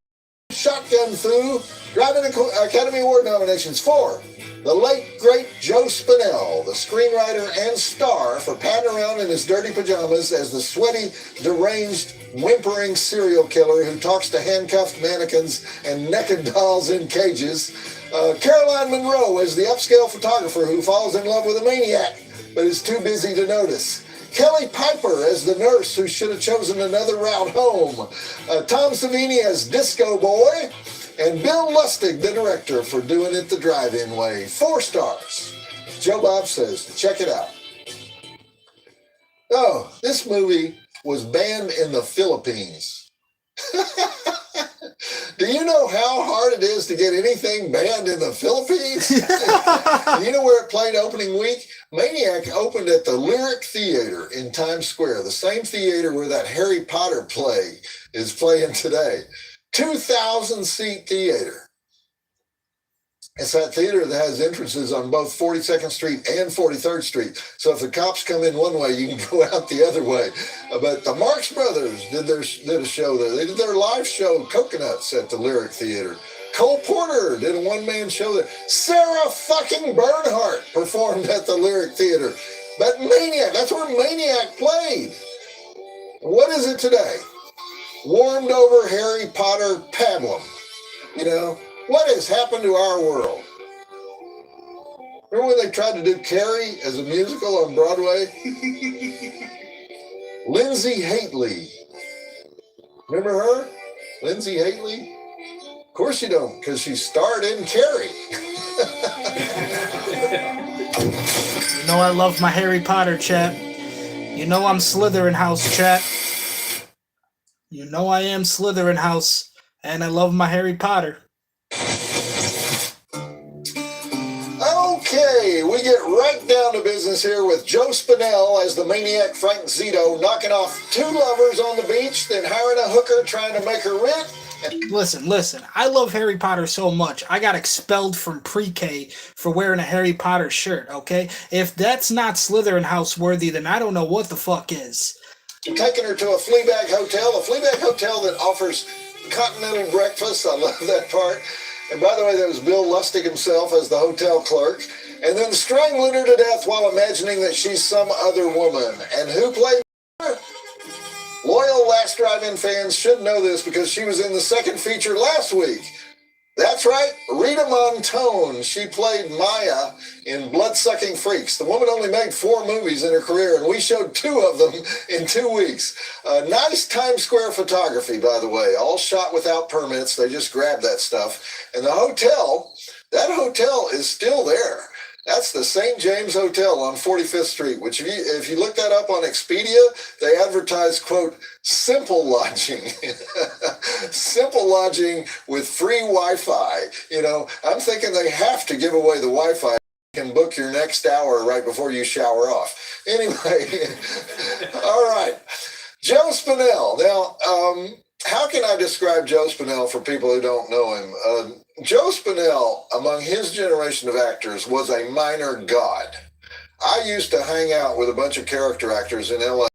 shotgun foo, driving Academy Award nominations for the late, great Joe Spinell, the screenwriter and star for patting around in his dirty pajamas as the sweaty, deranged, whimpering serial killer who talks to handcuffed mannequins and naked dolls in cages. Caroline Monroe as the upscale photographer who falls in love with a maniac but is too busy to notice. Kelly Piper as the nurse who should have chosen another route home. Tom Savini as Disco Boy. And Bill Lustig, the director, for doing it the drive-in way. 4 stars. Joe Bob says, check it out. Oh, this movie was banned in the Philippines. Do you know how hard it is to get anything banned in the Philippines? You know where it played opening week? Maniac opened at the Lyric Theater in Times Square, the same theater where that Harry Potter play is playing today. 2,000-seat theater. It's that theater that has entrances on both 42nd Street and 43rd Street. So if the cops come in one way, you can go out the other way. But the Marx Brothers did a show there. They did their live show, Coconuts, at the Lyric Theater. Cole Porter did a one-man show there. Sarah fucking Bernhardt performed at the Lyric Theater. But Maniac, that's where Maniac played. What is it today? Warmed over Harry Potter pablum. You know, what has happened to our world? Remember when they tried to do Carrie as a musical on Broadway? Lindsay Haitley. Remember her? Lindsay Haitley? Of course you don't, because she starred in Carrie. You know I love my Harry Potter, chat. You know I'm Slytherin house, chat. You know I am Slytherin house, and I love my Harry Potter. Okay, we get right down to business here with Joe Spinell as the maniac Frank Zito, knocking off 2 lovers on the beach, then hiring a hooker trying to make her rent. Listen. I love Harry Potter so much. I got expelled from pre-K for wearing a Harry Potter shirt, okay? If that's not Slytherin house worthy, then I don't know what the fuck is. Taking her to a Fleabag hotel that offers continental breakfast. I love that part. And by the way, that was Bill Lustig himself as the hotel clerk. And then strangling her to death while imagining that she's some other woman. And who played her? Loyal Last Drive-In fans should know this because she was in the second feature last week. That's right, Rita Montone. She played Maya in Blood-Sucking Freaks. The woman only made 4 movies in her career, and we showed 2 of them in 2 weeks. Nice Times Square photography, by the way, all shot without permits. They just grabbed that stuff. And the hotel, that hotel is still there. That's the St. James Hotel on 45th Street, which if you look that up on Expedia, they advertise, quote, simple lodging. Simple lodging with free Wi-Fi. You know, I'm thinking they have to give away the Wi-Fi. You can book your next hour right before you shower off. Anyway, all right. Joe Spinell. Now, how can I describe Joe Spinell for people who don't know him? Joe Spinell, among his generation of actors, was a minor god. I used to hang out with a bunch of character actors in LA,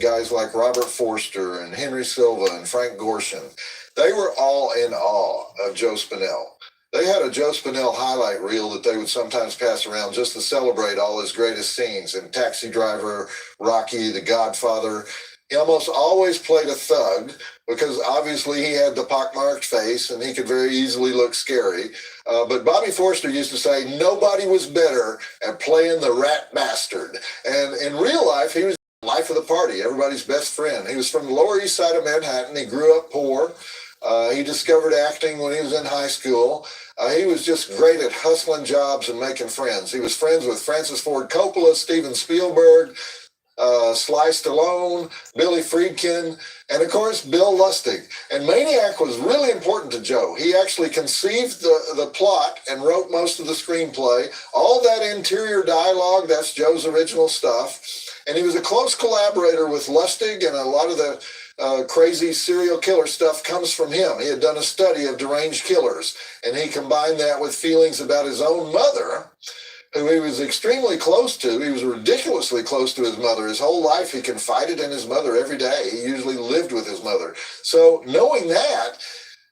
guys like Robert Forster and Henry Silva and Frank Gorshin. They were all in awe of Joe Spinell. They had a Joe Spinell highlight reel that they would sometimes pass around just to celebrate all his greatest scenes in Taxi Driver, Rocky, The Godfather. He almost always played a thug because obviously he had the pockmarked face and he could very easily look scary. But Bobby Forster used to say nobody was better at playing the rat bastard. And in real life, he was the life of the party, everybody's best friend. He was from the Lower East Side of Manhattan. He grew up poor. He discovered acting when he was in high school. He was just great at hustling jobs and making friends. He was friends with Francis Ford Coppola, Steven Spielberg, Sly Stallone, Billy Friedkin, and of course, Bill Lustig. And Maniac was really important to Joe. He actually conceived the plot and wrote most of the screenplay. All that interior dialogue, that's Joe's original stuff. And he was a close collaborator with Lustig, and a lot of the crazy serial killer stuff comes from him. He had done a study of deranged killers, and he combined that with feelings about his own mother, who he was extremely close to. He was ridiculously close to his mother. His whole life, he confided in his mother every day. He usually lived with his mother. So knowing that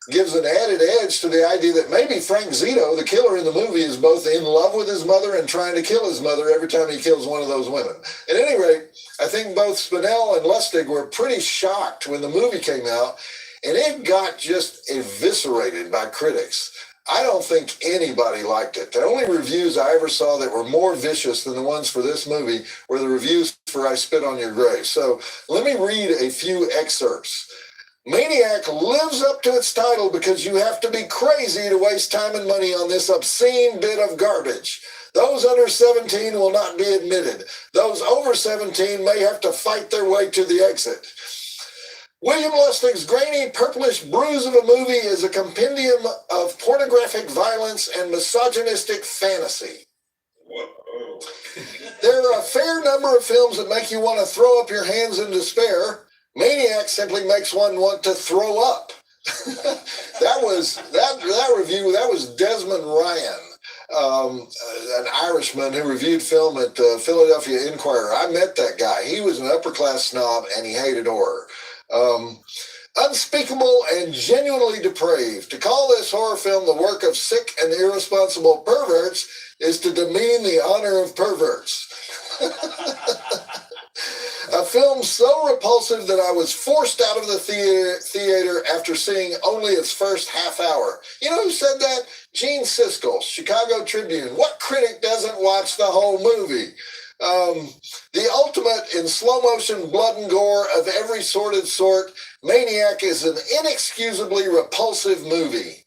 gives an added edge to the idea that maybe Frank Zito, the killer in the movie, is both in love with his mother and trying to kill his mother every time he kills one of those women. At any rate, I think both Spinell and Lustig were pretty shocked when the movie came out, and it got just eviscerated by critics. I don't think anybody liked it. The only reviews I ever saw that were more vicious than the ones for this movie were the reviews for I Spit on Your Grave. So let me read a few excerpts. Maniac lives up to its title because you have to be crazy to waste time and money on this obscene bit of garbage. Those under 17 will not be admitted. Those over 17 may have to fight their way to the exit. William Lustig's grainy, purplish bruise of a movie is a compendium of pornographic violence and misogynistic fantasy. Whoa. There are a fair number of films that make you want to throw up your hands in despair. Maniac simply makes one want to throw up. that review. That was Desmond Ryan, an Irishman who reviewed film at the Philadelphia Inquirer. I met that guy. He was an upper-class snob, and he hated horror. Unspeakable and genuinely depraved. To call this horror film the work of sick and irresponsible perverts is to demean the honor of perverts. A film so repulsive that I was forced out of the theater after seeing only its first half hour. You know who said that? Gene Siskel, Chicago Tribune. What critic doesn't watch the whole movie? The ultimate in slow motion blood and gore of every sordid sort, Maniac is an inexcusably repulsive movie.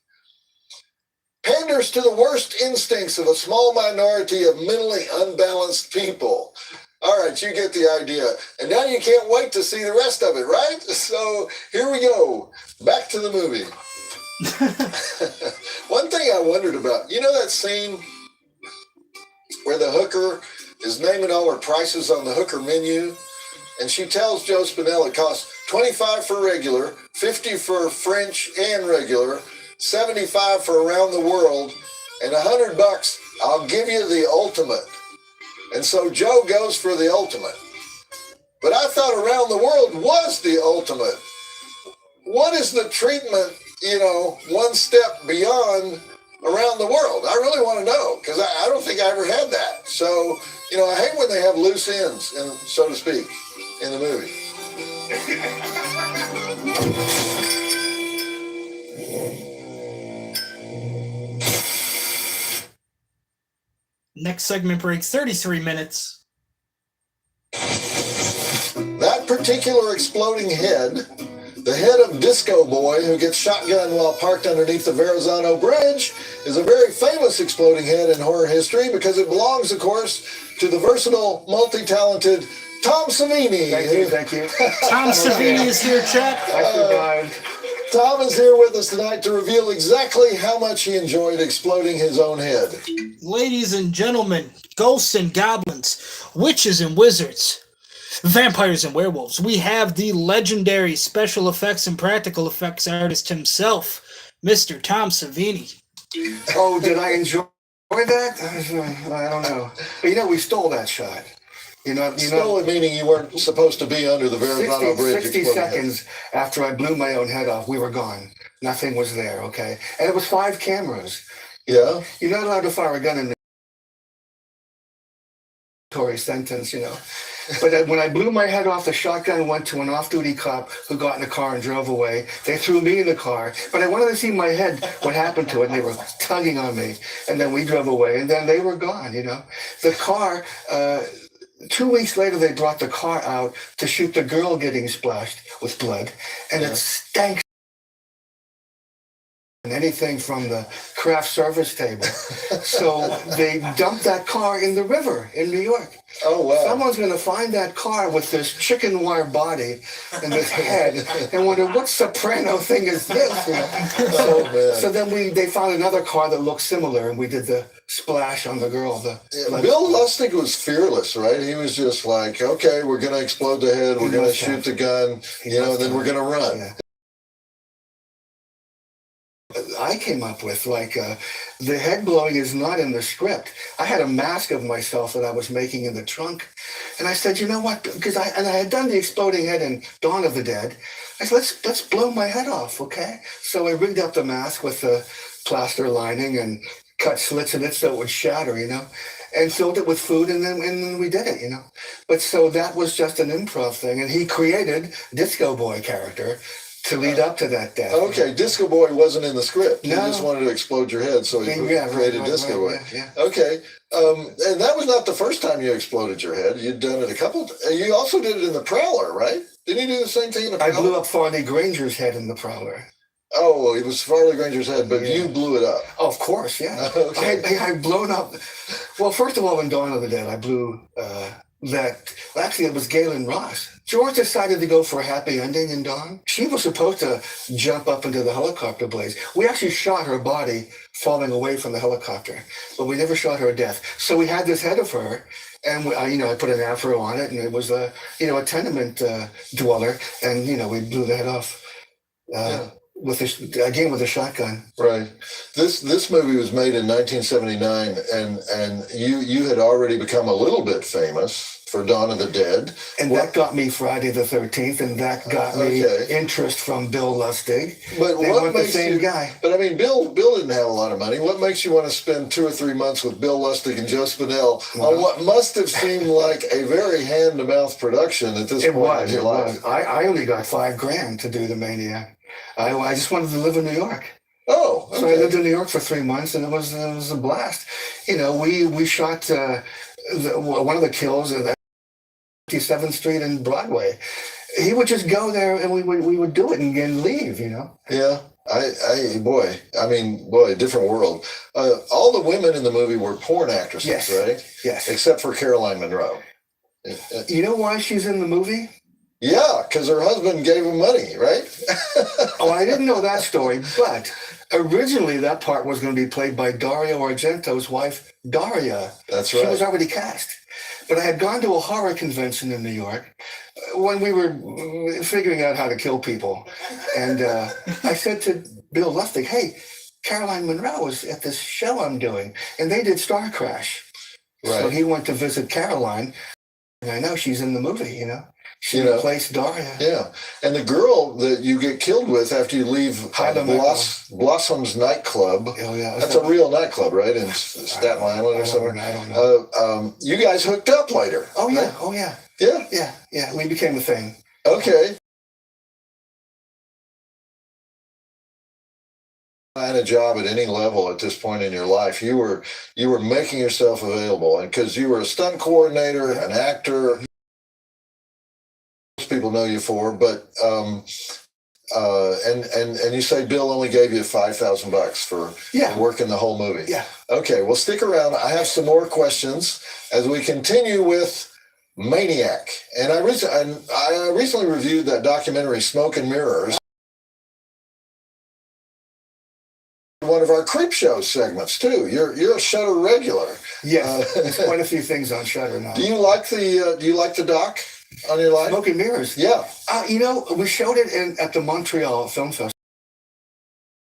Panders to the worst instincts of a small minority of mentally unbalanced people. All right, you get the idea. And now you can't wait to see the rest of it, right? So here we go. Back to the movie. One thing I wondered about, you know that scene where the hooker is naming all her prices on the hooker menu? And she tells Joe Spinell it costs $25 for regular, $50 for French and regular, $75 for around the world, and $100, I'll give you the ultimate. And so Joe goes for the ultimate. But I thought around the world was the ultimate. What is the treatment, one step beyond around the world? I really want to know, because I don't think I ever had that. So, I hate when they have loose ends, so to speak, in the movie. Next segment breaks 33 minutes. That particular exploding head, the head of Disco Boy, who gets shotgunned while parked underneath the Verrazano Bridge, is a very famous exploding head in horror history because it belongs, of course, to the versatile, multi-talented Tom Savini. Thank you. Tom Savini is here, chat. I survived. Tom is here with us tonight to reveal exactly how much he enjoyed exploding his own head. Ladies and gentlemen, ghosts and goblins, witches and wizards, vampires and werewolves, we have the legendary special effects and practical effects artist himself, Mr. Tom Savini. Oh, did I enjoy that? I don't know. But we stole that shot. Stole it, meaning you weren't supposed to be under the Verrazano Bridge. 60 seconds after I blew my own head off, we were gone. Nothing was there, okay? And it was 5 cameras. Yeah. You're not allowed to fire a gun in the Tory sentence, But when I blew my head off, the shotgun went to an off-duty cop who got in the car and drove away. They threw me in the car, but I wanted to see my head, what happened to it, and they were tugging on me. And then we drove away, and then they were gone, The car... 2 weeks later, they brought the car out to shoot the girl getting splashed with blood, and it stank. anything from the craft service table. So they dumped that car in the river in New York. Oh, wow. Someone's going to find that car with this chicken wire body and this head and wonder, what soprano thing is this? You know? So then they found another car that looked similar, and we did the splash on the girl. Bill Lustig was fearless, right? He was just like, okay, we're going to explode the head, we're going to shoot the gun, and then we're going to run. Yeah. I came up with, the head blowing is not in the script. I had a mask of myself that I was making in the trunk. And I said, you know what? Because I had done the exploding head in Dawn of the Dead. I said, let's blow my head off, okay? So I rigged up the mask with the plaster lining and cut slits in it so it would shatter, and filled it with food, and then we did it, But so that was just an improv thing. And he created Disco Boy character to lead up to that death. Okay, Disco Boy wasn't in the script. No. He just wanted to explode your head, so he created Disco Boy. Yeah. Okay, and that was not the first time you exploded your head. You'd done it a couple. You also did it in the Prowler, right? Didn't you do the same thing in the Prowler? I blew up Farley Granger's head in the Prowler. Oh, it was Farley Granger's head, but you blew it up. Oh, of course, yeah. Okay. I've blown up. Well, first of all, in Dawn of the Dead, I blew that. Actually, it was Galen Ross. George decided to go for a happy ending in Dawn. She was supposed to jump up into the helicopter blaze. We actually shot her body falling away from the helicopter, but we never shot her to death. So we had this head of her, and I put an afro on it, and it was a tenement dweller, and we blew the head off. With a shotgun. Right. This movie was made in 1979, and you had already become a little bit famous for Dawn of the Dead. And that got me Friday the 13th, and that got me interest from Bill Lustig. But they what want makes the same you, guy. But I mean, Bill didn't have a lot of money. What makes you want to spend 2 or 3 months with Bill Lustig and Joe Spinell on what must have seemed like a very hand-to-mouth production at this point in your life? I only got $5,000 to do The Maniac. I just wanted to live in New York. Oh, okay. So I lived in New York for 3 months, and it was a blast. We shot one of the kills at 57th Street and Broadway. He would just go there, and we would do it and leave. Yeah. Boy, different world. All the women in the movie were porn actresses, right? Yes. Except for Caroline Monroe. You know why she's in the movie? Yeah, because her husband gave him money, right? Oh, I didn't know that story, but originally that part was going to be played by Dario Argento's wife, Daria. That's right. She was already cast. But I had gone to a horror convention in New York when we were figuring out how to kill people. And I said to Bill Lustig, hey, Caroline Monroe is at this show I'm doing. And they did Star Crash. Right. So he went to visit Caroline. And I know she's in the movie, She replaced Daria. Yeah. And the girl that you get killed with after you leave Blossom's nightclub. Oh, yeah. That's a real nightclub, right? In Staten Island or somewhere. I don't know. You guys hooked up later. Oh, yeah. Right? Oh, yeah. Yeah? Yeah. We became a thing. Okay. Find a job at any level at this point in your life, you were making yourself available, and because you were a stunt coordinator, an actor, people know you for, but and you say Bill only gave you $5,000 for working the whole movie. Yeah. Okay, well, stick around. I have some more questions as we continue with Maniac, and I recently reviewed that documentary Smoke and Mirrors, one of our Creep Show segments too. You're a Shudder regular. Yeah, there's quite a few things on Shudder now. Do you like the doc on your life? Smoke and Mirrors. Yeah. We showed it at the Montreal Film Festival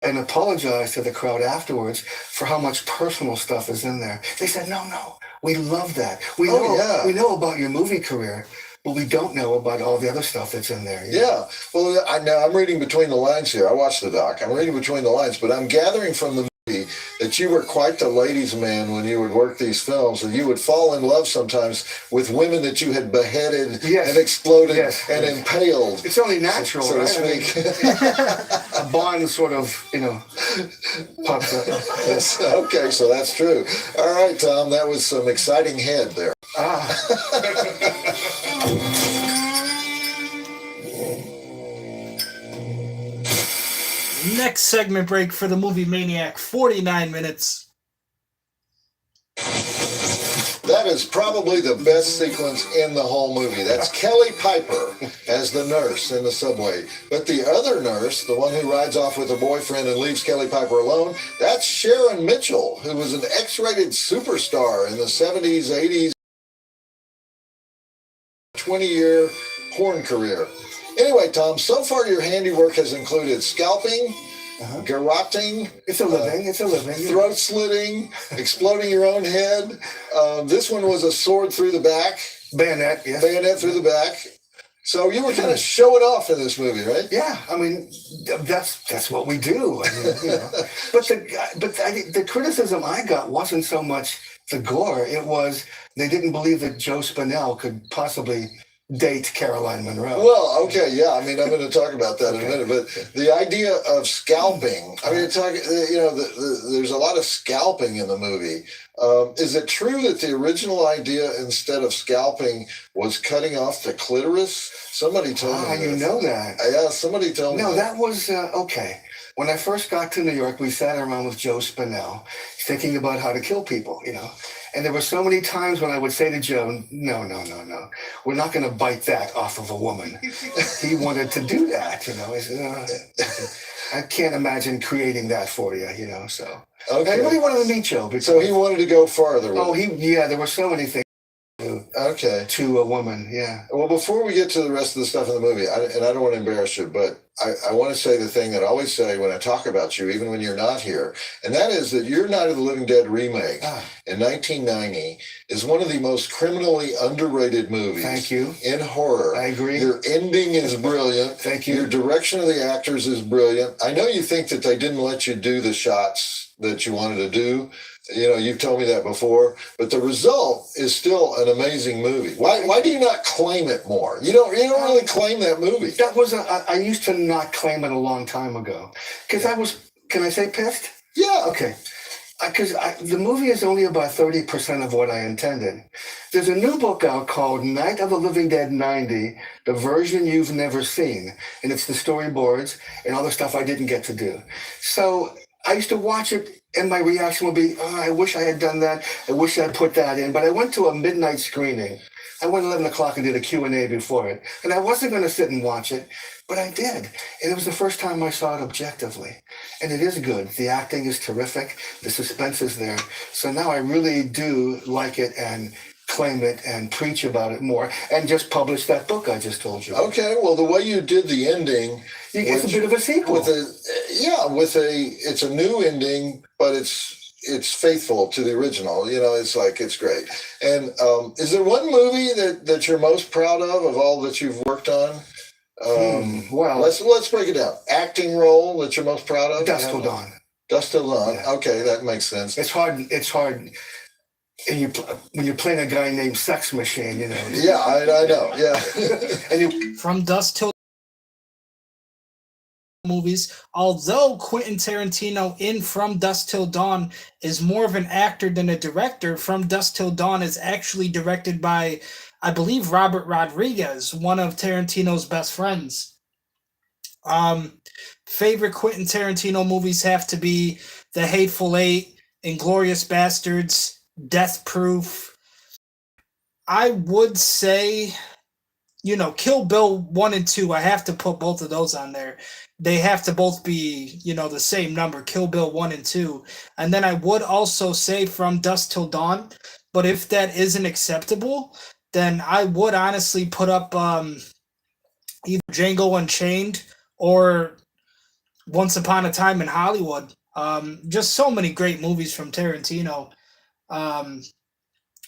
and apologized to the crowd afterwards for how much personal stuff is in there. They said, no, we love that. We know about your movie career, but we don't know about all the other stuff that's in there. Yeah. Well, now I'm reading between the lines here. I watched the doc. I'm reading between the lines, but I'm gathering from the movie that you were quite the ladies' man when you would work these films, and you would fall in love sometimes with women that you had beheaded and exploded and impaled. It's only natural, so right? to speak. A bond sort of, pops up. Yes. Okay, so that's true. All right, Tom, that was some exciting head there. Next segment break for the movie Maniac, 49 minutes. That is probably the best sequence in the whole movie. That's Kelly Piper as the nurse in the subway. But the other nurse, the one who rides off with her boyfriend and leaves Kelly Piper alone, that's Sharon Mitchell, who was an X-rated superstar in the 70s, 80s, 20-year porn career. Anyway, Tom, so far your handiwork has included scalping, garroting, It's a living. throat slitting, exploding your own head. This one was a sword through the back. Bayonet, yes. Bayonet through the back. So you were kind of showing off in this movie, right? Yeah, I mean, that's what we do. I mean, you know. But the criticism I got wasn't so much the gore. It was they didn't believe that Joe Spinell could possibly date Caroline Monroe. Well, okay, yeah. I mean, I'm going to talk about that in a minute. But the idea of scalping, I mean, there's a lot of scalping in the movie. Is it true that the original idea, instead of scalping, was cutting off the clitoris? Somebody told me you know that. Yeah, somebody told me. No, that was, okay. When I first got to New York, we sat around with Joe Spinell thinking about how to kill people, you know. And there were so many times when I would say to Joe, no, we're not going to bite that off of a woman. He wanted to do that, you know. I said, I can't imagine creating that for you, you know, so. Okay. I really wanted to meet Joe. So he wanted to go farther with yeah, there were so many things to a woman, yeah. Well, before we get to the rest of the stuff in the movie, and I don't want to embarrass you, but I want to say the thing that I always say when I talk about you, even when you're not here, and that is that your Night of the Living Dead remake in 1990 is one of the most criminally underrated movies. Thank you. In horror. I agree. Your ending is brilliant. Thank you. Your direction of the actors is brilliant. I know you think that they didn't let you do the shots that you wanted to do. You know, you've told me that before, but the result is still an amazing movie. Why do you not claim it more? You don't really claim that movie. That was I used to not claim it a long time ago because I was. Can I say pissed? Yeah. Okay. Because the movie is only about 30% of what I intended. There's a new book out called Night of the Living Dead 90, the version you've never seen, and it's the storyboards and all the stuff I didn't get to do. So I used to watch it. And my reaction would be, I wish I had done that. I wish I'd put that in. But I went to a midnight screening. I went 11 o'clock and did a Q&A before it. And I wasn't going to sit and watch it, but I did. And it was the first time I saw it objectively. And it is good. The acting is terrific. The suspense is there. So now I really do like it and claim it and preach about it more and just publish that book I just told you. Okay, well, the way you did the ending... It's a bit of a sequel. It's a new ending, but it's faithful to the original. You know, it's great. And is there one movie that you're most proud of all that you've worked on? Well, let's break it down. Acting role that you're most proud of? Dusk Till Dawn. Dusk Till Dawn. Yeah. Okay, that makes sense. It's hard. And when you're playing a guy named Sex Machine, you know. Yeah, I know. Yeah. And From Dusk Till movies, although Quentin Tarantino in From Dusk Till Dawn is more of an actor than a director, From Dusk Till Dawn is actually directed by, I believe, Robert Rodriguez, one of Tarantino's best friends. Favorite Quentin Tarantino movies have to be The Hateful Eight, Inglourious Bastards, Death Proof. I would say, Kill Bill 1 and 2, I have to put both of those on there. They have to both be, the same number, Kill Bill 1 and 2. And then I would also say From Dusk Till Dawn. But if that isn't acceptable, then I would honestly put up either Django Unchained or Once Upon a Time in Hollywood. Just so many great movies from Tarantino.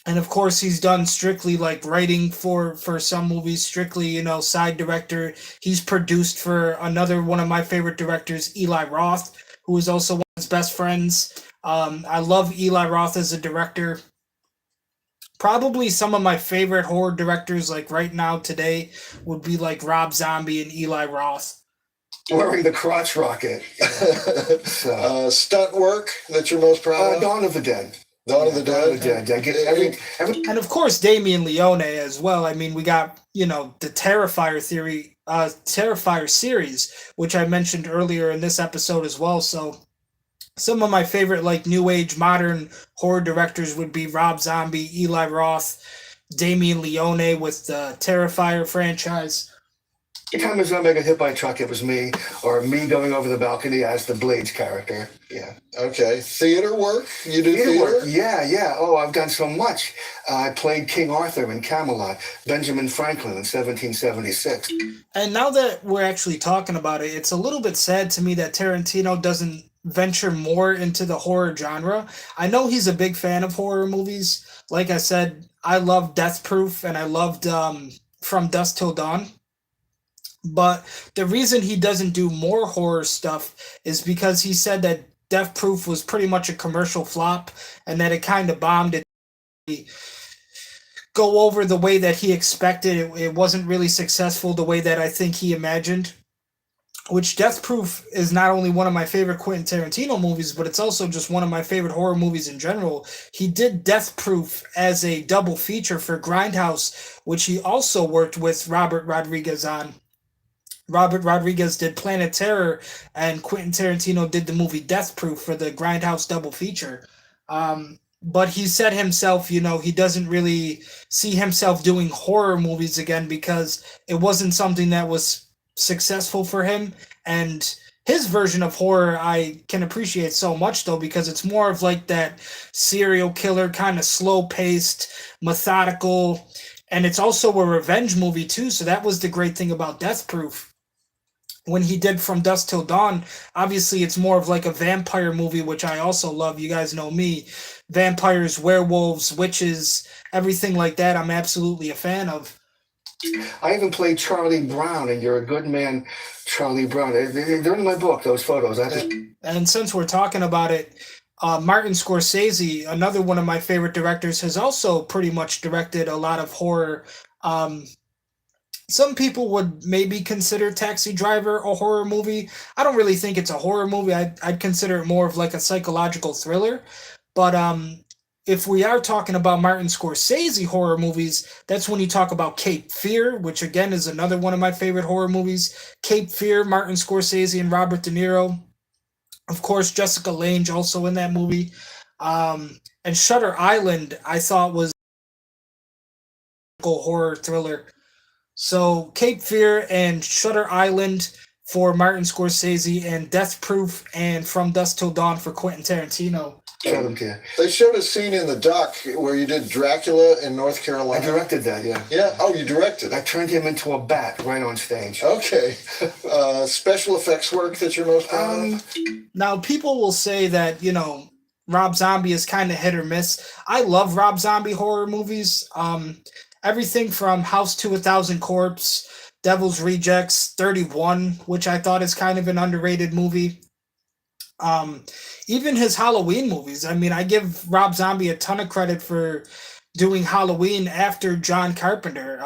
And of course, he's done strictly like writing for some movies, strictly, side director. He's produced for another one of my favorite directors, Eli Roth, who is also one of his best friends. I love Eli Roth as a director. Probably some of my favorite horror directors, like right now today, would be like Rob Zombie and Eli Roth. Wearing the crotch rocket. Stunt work that you're most proud of? Dawn of the Dead. Dawn of the Dawn of Dead. the Dead. I get every And of course, Damien Leone as well. I mean, we got, you know, the Terrifier series, which I mentioned earlier in this episode as well. So some of my favorite, like, new age modern horror directors would be Rob Zombie, Eli Roth, Damien Leone with the Terrifier franchise. every time a zombie got hit by a truck, it was me, or me going over the balcony as the Blades character. Yeah. Okay. Theater work? You do theater? Work. Yeah. Oh, I've done so much. I played King Arthur in Camelot, Benjamin Franklin in 1776. And now that we're actually talking about it, it's a little bit sad to me that Tarantino doesn't venture more into the horror genre. I know he's a big fan of horror movies. Like I said, I love Death Proof and I loved From Dusk Till Dawn. But the reason he doesn't do more horror stuff is because he said that Death Proof was pretty much a commercial flop and that it kind of bombed. It go over the way that he expected. It wasn't really successful the way that I think he imagined. Which Death Proof is not only one of my favorite Quentin Tarantino movies, but it's also just one of my favorite horror movies in general. He did Death Proof as a double feature for Grindhouse, which he also worked with Robert Rodriguez on. Robert Rodriguez did Planet Terror, and Quentin Tarantino did the movie Death Proof for the Grindhouse double feature. But he said himself, you know, he doesn't really see himself doing horror movies again because it wasn't something that was successful for him. And his version of horror I can appreciate so much, though, because it's more of like that serial killer, kind of slow paced, methodical, and it's also a revenge movie too. So that was the great thing about Death Proof. When he did From Dusk Till Dawn, obviously it's more of like a vampire movie, which I also love. You guys know me. Vampires, werewolves, witches, everything like that, I'm absolutely a fan of. I even played Charlie Brown, and You're a Good Man, Charlie Brown. They're in my book, those photos. And since we're talking about it, Martin Scorsese, another one of my favorite directors, has also pretty much directed a lot of horror. Some people would maybe consider Taxi Driver a horror movie. I don't really think it's a horror movie. I'd consider it more of like a psychological thriller. But if we are talking about Martin Scorsese horror movies, that's when you talk about Cape Fear, which again is another one of my favorite horror movies. Cape Fear, Martin Scorsese and Robert De Niro. Of course, Jessica Lange also in that movie. And Shutter Island, I thought was a horror thriller. So Cape Fear and Shutter Island for Martin Scorsese, and Death Proof and From Dusk Till Dawn for Quentin Tarantino. Show them to you. They showed a scene in the doc where you did Dracula in North Carolina. I directed that, yeah. Yeah? Oh, you directed. I turned him into a bat right on stage. Okay. Special effects work that you're most proud of? Now, people will say that, you know, Rob Zombie is kind of hit or miss. I love Rob Zombie horror movies. Everything from House to a Thousand Corpse, Devil's Rejects, 31, which I thought is kind of an underrated movie. Even his Halloween movies. I mean, I give Rob Zombie a ton of credit for doing Halloween after John Carpenter.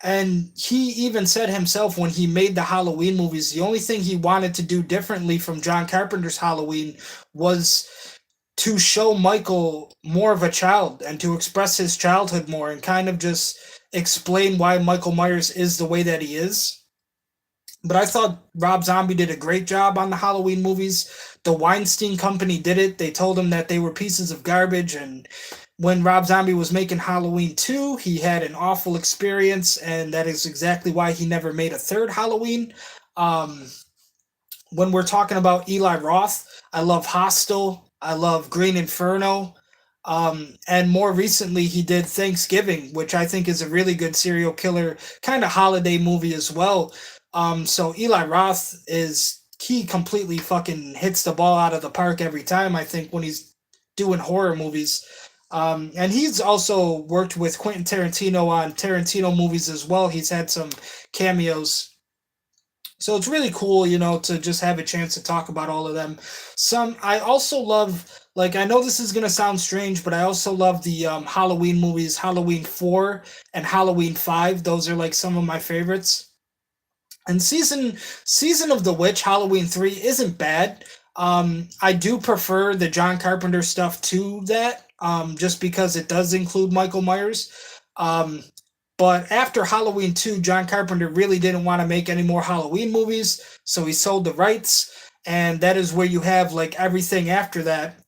And he even said himself when he made the Halloween movies, the only thing he wanted to do differently from John Carpenter's Halloween was to show Michael more of a child and to express his childhood more and kind of just explain why Michael Myers is the way that he is. But I thought Rob Zombie did a great job on the Halloween movies. The Weinstein Company did it. They told him that they were pieces of garbage. And when Rob Zombie was making Halloween 2, he had an awful experience. And that is exactly why he never made a third Halloween. When we're talking about Eli Roth, I love Hostel. I love Green Inferno. And more recently, he did Thanksgiving, which I think is a really good serial killer kind of holiday movie as well. So Eli Roth he completely fucking hits the ball out of the park every time, I think, when he's doing horror movies. And he's also worked with Quentin Tarantino on Tarantino movies as well. He's had some cameos. So it's really cool, you know, to just have a chance to talk about all of them. I also love, like, I know this is going to sound strange, but I also love the Halloween movies, Halloween 4 and Halloween 5. Those are like some of my favorites. And Season of the Witch, Halloween 3, isn't bad. I do prefer the John Carpenter stuff to that, just because it does include Michael Myers. Um, but after Halloween 2, John Carpenter really didn't want to make any more Halloween movies, so he sold the rights, and that is where you have like everything after that.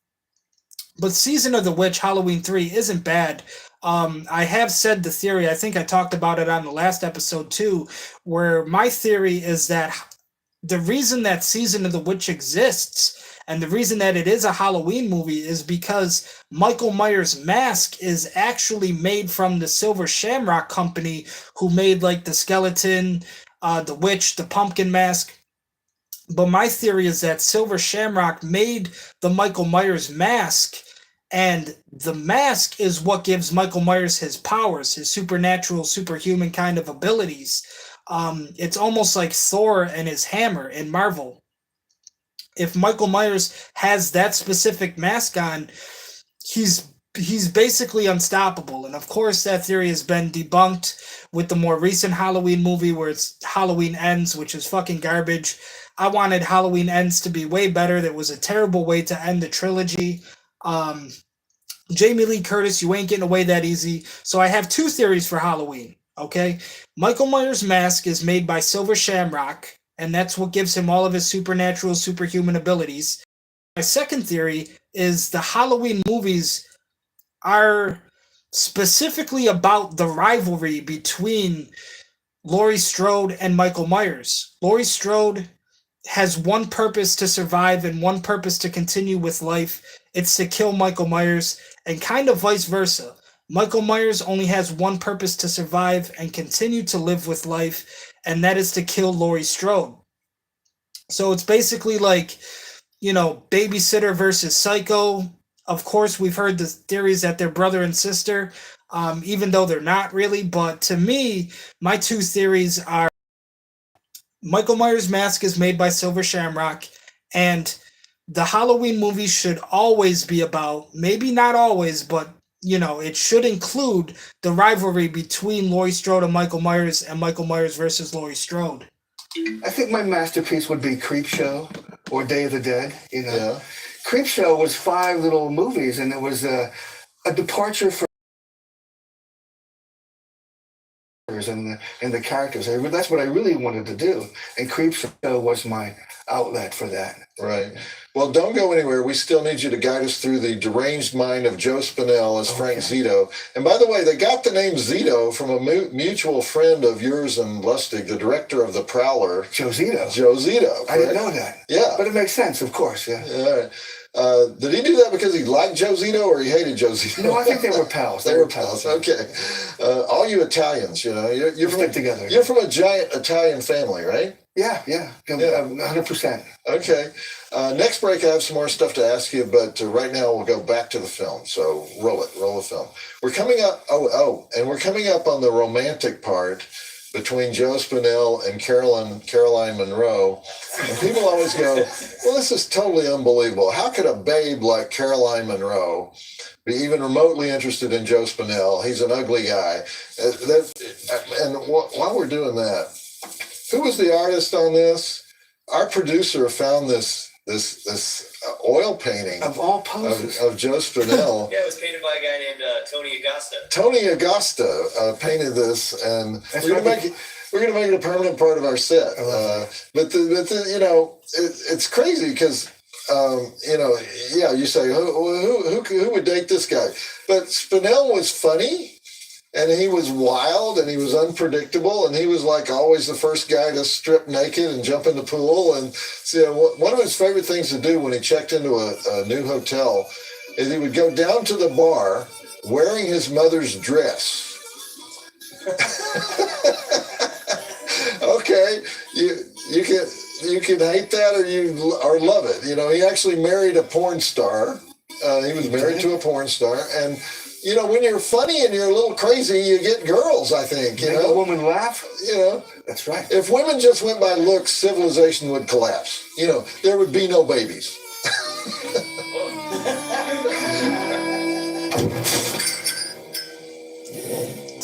But Season of the Witch, Halloween 3, isn't bad. I have said the theory, I think I talked about it on the last episode too, where my theory is that the reason that Season of the Witch exists and the reason that it is a Halloween movie is because Michael Myers' mask is actually made from the Silver Shamrock Company, who made like the skeleton, the witch, the pumpkin mask. But my theory is that Silver Shamrock made the Michael Myers mask, and the mask is what gives Michael Myers his powers, his supernatural, superhuman kind of abilities. It's almost like Thor and his hammer in Marvel. If Michael Myers has that specific mask on, he's basically unstoppable. And of course, that theory has been debunked with the more recent Halloween movie where it's Halloween Ends, which is fucking garbage. I wanted Halloween Ends to be way better. That was a terrible way to end the trilogy. Um, Jamie Lee Curtis, you ain't getting away that easy. So I have two theories for Halloween. Okay, Michael Myers' mask is made by Silver Shamrock, and that's what gives him all of his supernatural, superhuman abilities. My second theory is the Halloween movies are specifically about the rivalry between Laurie Strode and Michael Myers. Laurie Strode has one purpose to survive and one purpose to continue with life. It's to kill Michael Myers, and kind of vice versa. Michael Myers only has one purpose to survive and continue to live with life, and that is to kill Laurie Strode. So it's basically like, babysitter versus psycho. Of course, we've heard the theories that they're brother and sister, even though they're not really. But to me, my two theories are Michael Myers' mask is made by Silver Shamrock, and the Halloween movies should always be about, maybe not always, but it should include the rivalry between Laurie Strode and Michael Myers versus Laurie Strode. I think my masterpiece would be Creepshow or Day of the Dead. Yeah. Creepshow was 5 little movies, and it was a departure from and the characters. That's what I really wanted to do, and Creepshow was my outlet for that. Right. Well, don't go anywhere. We still need you to guide us through the deranged mind of Joe Spinell as Frank Zito. And by the way, they got the name Zito from a mutual friend of yours and Lustig, the director of The Prowler. Joe Zito. Joe Zito. Correct? I didn't know that. Yeah. But it makes sense, of course, yeah. All right. Did he do that because he liked Joe Zito or he hated Joe Zito? No, I think they were pals. They were pals. Okay. All you Italians, you're from together. You're from a giant Italian family, right? Yeah, 100%. Okay. Next break, I have some more stuff to ask you, but right now we'll go back to the film. So roll the film. We're coming up. And we're coming up on the romantic part between Joe Spinell and Caroline Monroe. And people always go, well, this is totally unbelievable. How could a babe like Caroline Monroe be even remotely interested in Joe Spinell? He's an ugly guy. And while we're doing that, who was the artist on this? Our producer found this oil painting of all poses of Joe Spinell. Yeah, it was painted by a guy named Tony Agosta. Tony Agosta painted this, and we're gonna make it a permanent part of our set. But it's crazy because you say who would date this guy? But Spinell was funny. And he was wild and he was unpredictable and he was like always the first guy to strip naked and jump in the pool. And one of his favorite things to do when he checked into a new hotel is he would go down to the bar wearing his mother's dress. Okay, you can hate that or love it. He actually married a porn star. He was married to a porn star, and when you're funny and you're a little crazy, you get girls, I think. Make a woman laugh? That's right. If women just went by looks, civilization would collapse. There would be no babies.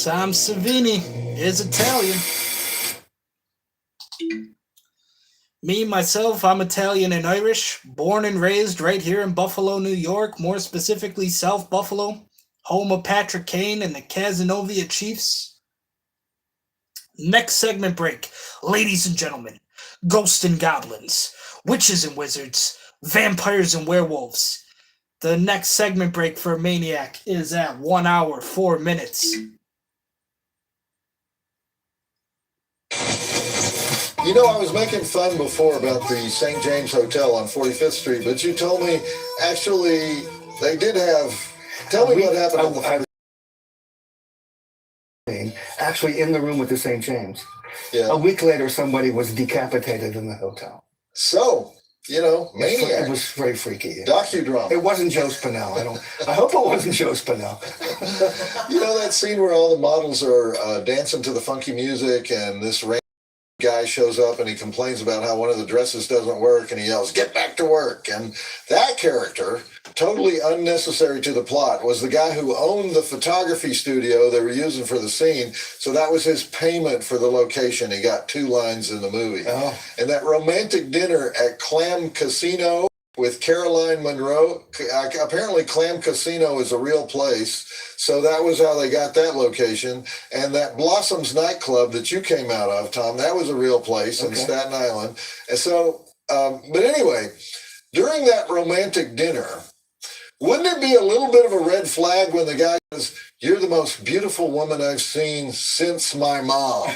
Tom Savini is Italian. Me, myself, I'm Italian and Irish, born and raised right here in Buffalo, New York, more specifically South Buffalo, home of Patrick Kane and the Cazenovia Chiefs. Next segment break. Ladies and gentlemen, ghosts and goblins, witches and wizards, vampires and werewolves. The next segment break for Maniac is at 1 hour, 4 minutes. You know, I was making fun before about the St. James Hotel on 45th Street, but you told me actually they did have. Tell me what happened on the actually in the room with the St. James. Yeah. A week later, somebody was decapitated in the hotel. So, you know, Maniac. It was very freaky. Yeah. Docudrama. It wasn't Joe Spinell. I hope it wasn't Joe Spinell. You know that scene where all the models are dancing to the funky music and this guy shows up and he complains about how one of the dresses doesn't work and he yells, "Get back to work." And that character, totally unnecessary to the plot, was the guy who owned the photography studio they were using for the scene. So that was his payment for the location. He got 2 lines in the movie. Oh. And that romantic dinner at Clam Casino with Caroline Munro, apparently Clam Casino is a real place. So that was how they got that location. And that Blossoms nightclub that you came out of, Tom, that was a real place in Staten Island. And so, but anyway, during that romantic dinner, wouldn't it be a little bit of a red flag when the guy says, "You're the most beautiful woman I've seen since my mom"?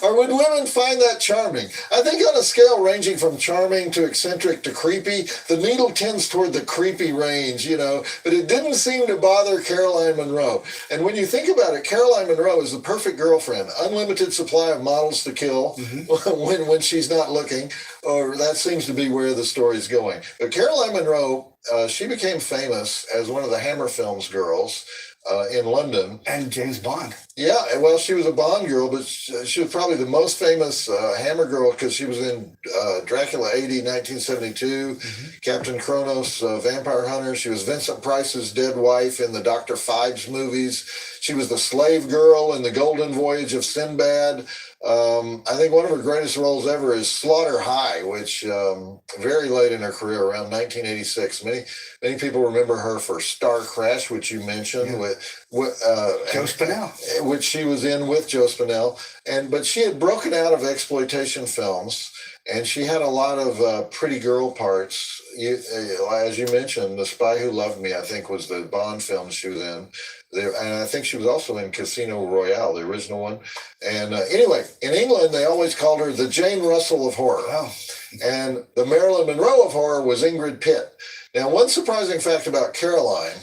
Or would women find that charming? I think on a scale ranging from charming to eccentric to creepy, the needle tends toward the creepy range, you know, but it didn't seem to bother Caroline Munro. And when you think about it, Caroline Munro is the perfect girlfriend. Unlimited supply of models to kill when she's not looking, or that seems to be where the story's going. But Caroline Munro, she became famous as one of the Hammer Films girls in London. And James Bond. Yeah, well, she was a Bond girl, but she was probably the most famous Hammer girl because she was in Dracula 80, 1972, Captain Kronos, Vampire Hunter. She was Vincent Price's dead wife in the Dr. Phibes movies. She was the slave girl in the Golden Voyage of Sinbad. I think one of her greatest roles ever is Slaughter High, which very late in her career, around 1986. Many people remember her for Star Crash, which you mentioned, with Joe Spinell, which she was in with Joe Spinell. But she had broken out of exploitation films, and she had a lot of pretty girl parts. As you mentioned, The Spy Who Loved Me, I think, was the Bond film she was in. And I think she was also in Casino Royale, the original one. And anyway, in England, they always called her the Jane Russell of horror. Wow. And the Marilyn Monroe of horror was Ingrid Pitt. Now, one surprising fact about Caroline,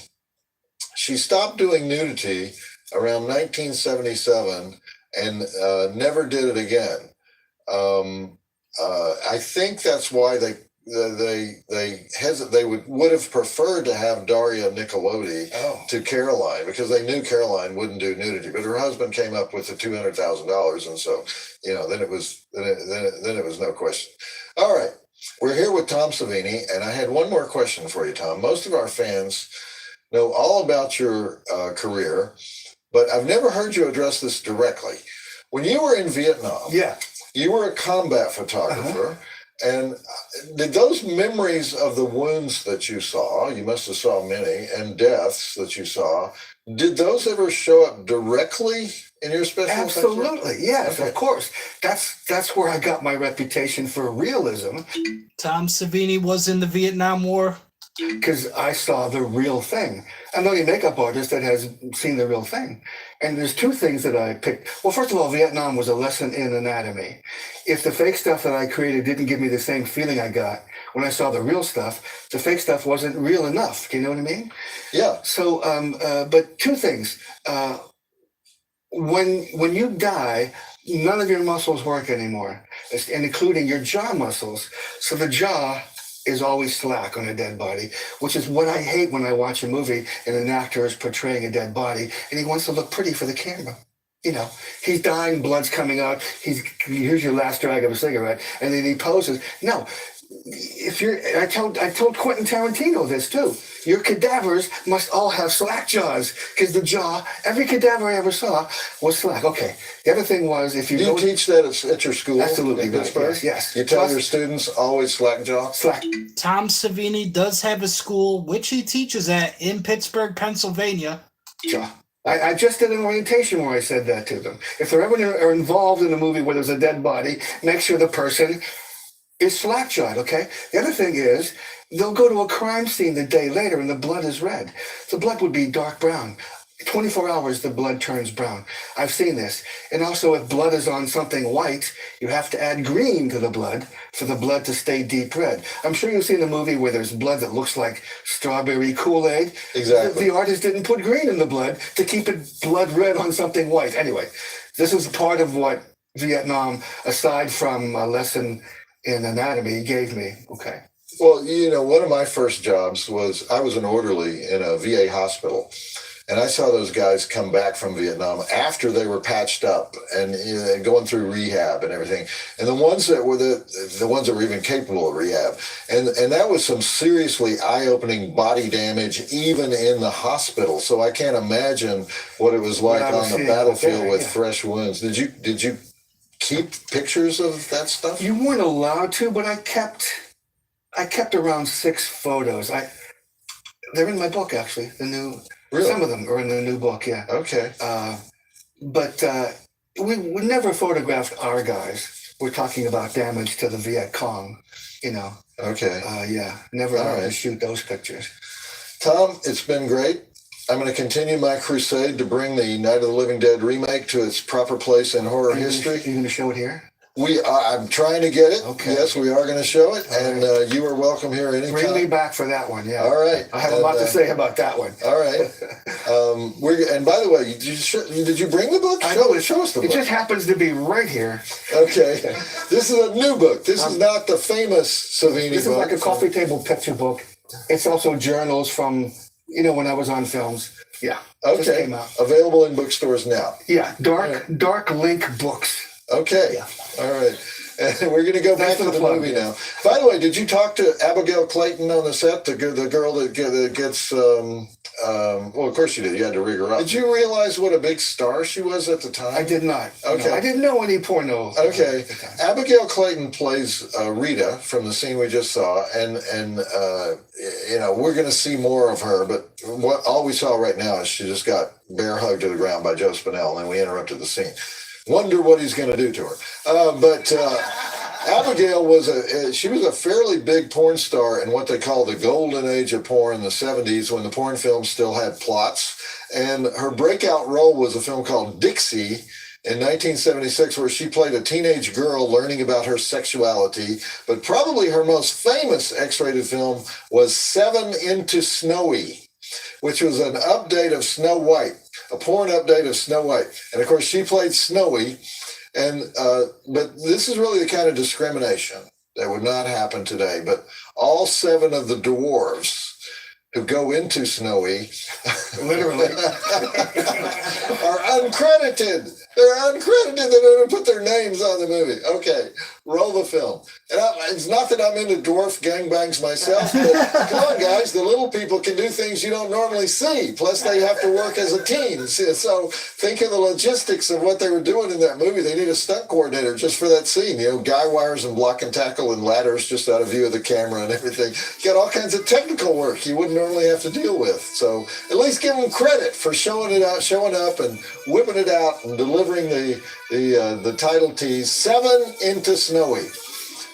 she stopped doing nudity around 1977 and never did it again. I think that's why they would have preferred to have Daria Nicolodi to Caroline, because they knew Caroline wouldn't do nudity, but her husband came up with the $200,000, and so then it was no question. All right, we're here with Tom Savini, and I had one more question for you, Tom. Most of our fans know all about your career, but I've never heard you address this directly. When you were in Vietnam, you were a combat photographer. And did those memories of the wounds that you saw, you must have saw many, and deaths that you saw, did those ever show up directly in your special effects? Absolutely, yes, of course. That's where I got my reputation for realism. Tom Savini was in the Vietnam War. Because I saw the real thing. I'm the only makeup artist that has seen the real thing. And there's 2 things that I picked. Well, first of all, Vietnam was a lesson in anatomy. If the fake stuff that I created didn't give me the same feeling I got when I saw the real stuff, the fake stuff wasn't real enough. Do you know what I mean? Yeah. So, but 2 things. When you die, none of your muscles work anymore, and including your jaw muscles. So the jaw is always slack on a dead body, which is what I hate when I watch a movie and an actor is portraying a dead body and he wants to look pretty for the camera. You know, he's dying, blood's coming out, here's your last drag of a cigarette, and then he poses. No, I told Quentin Tarantino this too. Your cadavers must all have slack jaws because every cadaver I ever saw was slack. Okay. The other thing was if you Do you teach that at your school? Absolutely, in right, Pittsburgh? yes. You tell your students always slack jaw? Slack. Tom Savini does have a school, which he teaches at in Pittsburgh, Pennsylvania. Jaw. I just did an orientation where I said that to them. If they're ever are involved in a movie where there's a dead body, make sure the person is slack-jawed, okay? The other thing is, they'll go to a crime scene the day later and the blood is red. The blood would be dark brown. 24 hours, the blood turns brown. I've seen this. And also, if blood is on something white, you have to add green to the blood for the blood to stay deep red. I'm sure you've seen a movie where there's blood that looks like strawberry Kool-Aid. Exactly. The artist didn't put green in the blood to keep it blood red on something white. Anyway, this is part of what Vietnam, aside from a lesson in anatomy, gave me. Okay. Well, one of my first jobs was I was an orderly in a VA hospital. And I saw those guys come back from Vietnam after they were patched up and going through rehab and everything. And the ones that were the ones that were even capable of rehab. And that was some seriously eye-opening body damage even in the hospital. So I can't imagine what it was like on the battlefield with fresh wounds. Did you keep pictures of that stuff? You weren't allowed to, but I kept around 6 photos. They're in my book, actually. Really? Some of them are in the new book, yeah. Okay. But we never photographed our guys. We're talking about damage to the Viet Cong, Okay. Yeah, never All allowed to right. shoot those pictures. Tom, it's been great. I'm going to continue my crusade to bring the Night of the Living Dead remake to its proper place in horror history. Are you going to show it here? I'm trying to get it. Okay. Yes, we are going to show it, All and you are welcome here anytime. Bring me back for that one, yeah. All right. I have a lot to say about that one. All right. And by the way, did you bring the book? Show us the book. It just happens to be right here. Okay. This is a new book. This is not the famous Savini book. This is like a coffee table picture book. It's also journals from, when I was on films. Yeah. Just Okay. came out. Available in bookstores now. Yeah. Dark Link Books. Okay. Yeah. All right. And we're going to go back to the movie now. By the way, did you talk to Abigail Clayton on the set, the girl that gets, well, of course you did. You had to rig her up. Did you realize what a big star she was at the time? I did not. Okay. No, I didn't know any porno. Okay. Abigail Clayton plays Rita from the scene we just saw, and we're going to see more of her, but all we saw right now is she just got bear hugged to the ground by Joe Spinell, and then we interrupted the scene. Wonder what he's going to do to her. But Abigail was a fairly big porn star in what they call the golden age of porn in the 70s, when the porn films still had plots. And her breakout role was a film called Dixie in 1976, where she played a teenage girl learning about her sexuality. But probably her most famous X-rated film was 7 into Snowy, which was an update of Snow White, a porn update of Snow White. And of course, she played Snowy. And but this is really the kind of discrimination that would not happen today. But all 7 of the dwarves who go into Snowy Literally. are uncredited. They're uncredited. They don't even put their names on the movie. Okay, roll the film. And it's not that I'm into dwarf gangbangs myself, but come on, guys. The little people can do things you don't normally see. Plus, they have to work as a team. So think of the logistics of what they were doing in that movie. They need a stunt coordinator just for that scene. Guy wires and block and tackle and ladders just out of view of the camera and everything. You got all kinds of technical work you wouldn't normally have to deal with. So at least give them credit for showing up and whipping it out and delivering the title tease, 7 into Snowy.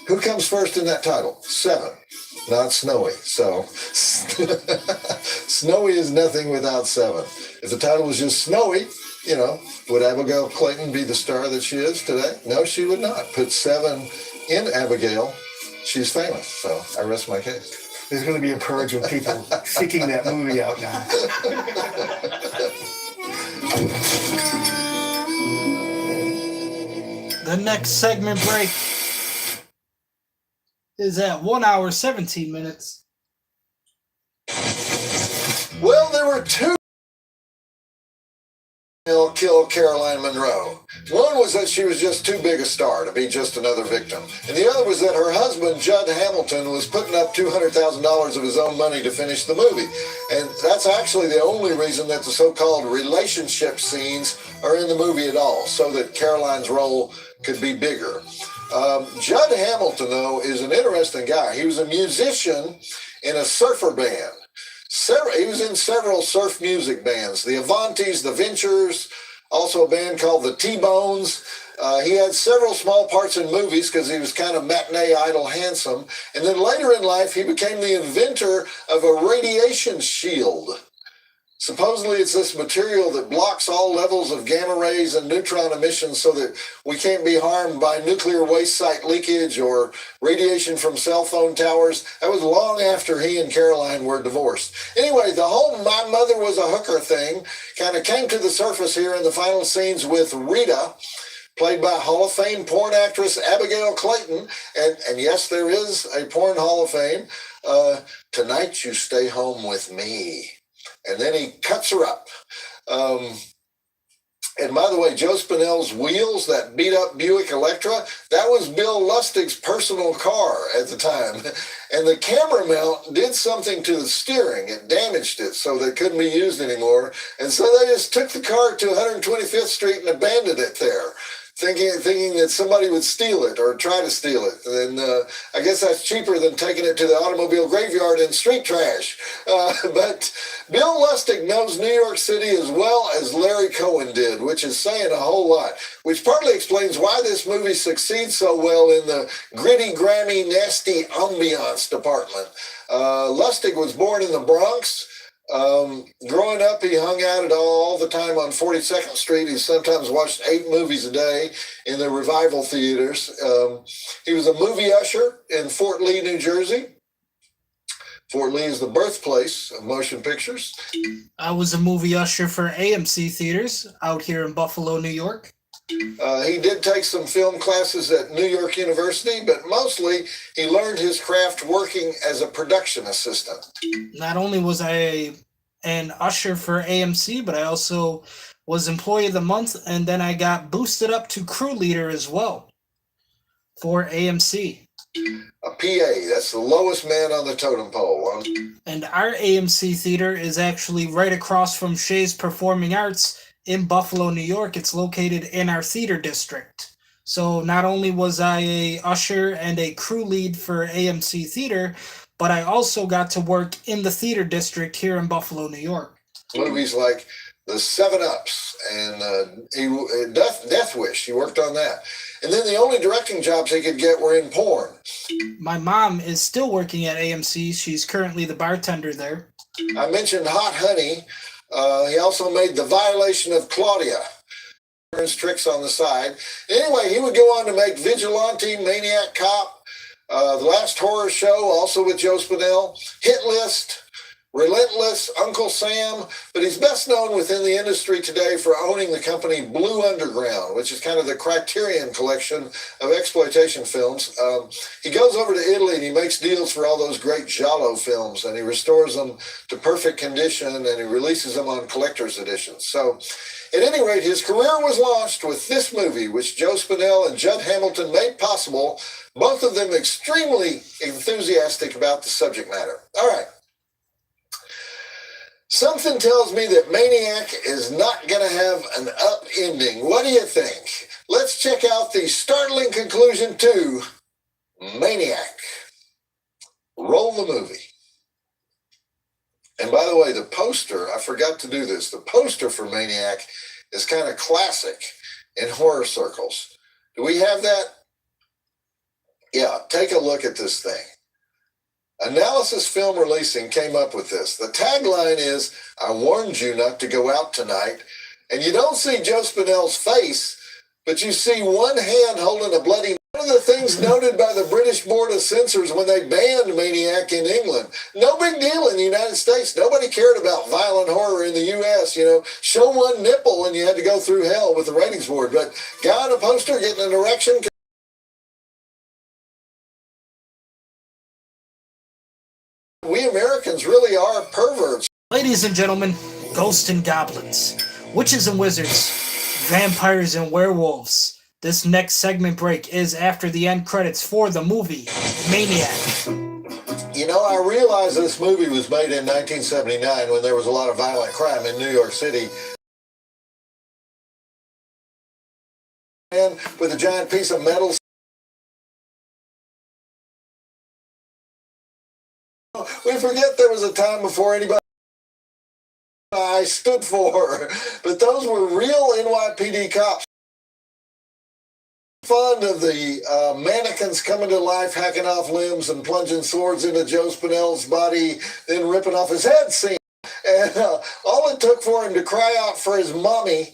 Who comes first in that title? 7, not Snowy. So Snowy is nothing without 7. If the title was just Snowy, would Abigail Clayton be the star that she is today? No, she would not. Put 7 in Abigail, she's famous. So I rest my case. There's going to be a purge of people seeking that movie out now. The next segment break is at 1 hour 17 minutes. Well, there were 2 kill Caroline Monroe. One was that she was just too big a star to be just another victim. And the other was that her husband, Judd Hamilton, was putting up $200,000 of his own money to finish the movie. And that's actually the only reason that the so-called relationship scenes are in the movie at all, so that Caroline's role could be bigger. Judd Hamilton, though, is an interesting guy. He was a musician in a surfer band. He was in several surf music bands, the Avantis, the Ventures, also a band called the T-Bones. He had several small parts in movies because he was kind of matinee idol handsome. And then later in life, he became the inventor of a radiation shield. Supposedly, it's this material that blocks all levels of gamma rays and neutron emissions so that we can't be harmed by nuclear waste site leakage or radiation from cell phone towers. That was long after he and Caroline were divorced. Anyway, the whole "my mother was a hooker" thing kind of came to the surface here in the final scenes with Rita, played by Hall of Fame porn actress Abigail Clayton. And yes, there is a porn Hall of Fame. Tonight you stay home with me. And then he cuts her up. And by the way, Joe Spinell's wheels, that beat up Buick Electra, that was Bill Lustig's personal car at the time. And the camera mount did something to the steering. It damaged it so that it couldn't be used anymore. And so they just took the car to 125th Street and abandoned it there, thinking that somebody would steal it or try to steal it. And I guess that's cheaper than taking it to the automobile graveyard in street trash. But Bill Lustig knows New York City as well as Larry Cohen did, which is saying a whole lot, which partly explains why this movie succeeds so well in the gritty, grimy, nasty ambiance department. Lustig was born in the Bronx. Growing up, he hung out at all the time on 42nd Street. He sometimes watched 8 movies a day in the revival theaters. He was a movie usher in Fort Lee, New Jersey. Fort Lee is the birthplace of motion pictures. I was a movie usher for AMC theaters out here in Buffalo, New York. He did take some film classes at New York University, but mostly he learned his craft working as a production assistant. Not only was I an usher for AMC, but I also was Employee of the Month, and then I got boosted up to crew leader as well for AMC. A PA, that's the lowest man on the totem pole. And our AMC theater is actually right across from Shea's Performing Arts in Buffalo, New York. It's located in our theater district. So not only was I a usher and a crew lead for AMC Theater, but I also got to work in the theater district here in Buffalo, New York. Movies like The 7-Ups and Death Wish, he worked on that. And then the only directing jobs he could get were in porn. My mom is still working at AMC. She's currently the bartender there. I mentioned Hot Honey. He also made The Violation of Claudia. Tricks on the side. Anyway, he would go on to make Vigilante, Maniac Cop, The Last Horror Show, also with Joe Spinell, Hit List, Relentless, Uncle Sam, but he's best known within the industry today for owning the company Blue Underground, which is kind of the Criterion collection of exploitation films. He goes over to Italy and he makes deals for all those great Giallo films, and he restores them to perfect condition and he releases them on collector's editions. So, at any rate, his career was launched with this movie, which Joe Spinell and Judd Hamilton made possible, both of them extremely enthusiastic about the subject matter. All right. Something tells me that Maniac is not going to have an up ending. What do you think? Let's check out the startling conclusion to Maniac. Roll the movie. And by the way, the poster, I forgot to do this, the poster for Maniac is kind of classic in horror circles. Do we have that? Yeah, take a look at this thing. Analysis Film Releasing came up with this. The tagline is, "I warned you not to go out tonight." And you don't see Joe Spinell's face, but you see one hand holding a bloody... One of the things noted by the British Board of Censors when they banned Maniac in England. No big deal in the United States. Nobody cared about violent horror in the U.S. You know, show one nipple and you had to go through hell with the ratings board. But guy on a poster getting an erection... We Americans really are perverts. Ladies and gentlemen, ghosts and goblins, Witches and wizards, vampires and werewolves. This next segment break is after the end credits for the movie Maniac. You know, I realize this movie was made in 1979 when there was a lot of violent crime in New York City. And with a giant piece of metal. We forget there was a time before anybody I stood for, but those were real NYPD cops. Fond of the mannequins coming to life, hacking off limbs and plunging swords into Joe Spinell's body, then ripping off his head scene. And all it took for him to cry out for his mommy,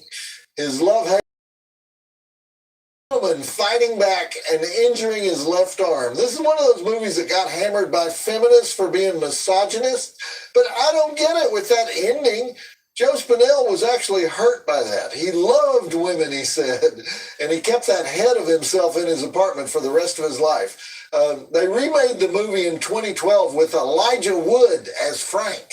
his love woman fighting back and injuring his left arm. This is one of those movies that got hammered by feminists for being misogynist, but I don't get it with that ending. Joe Spinell was actually hurt by that. He loved women, he said, and he kept that head of himself in his apartment for the rest of his life. They remade the movie in 2012 with Elijah Wood as Frank.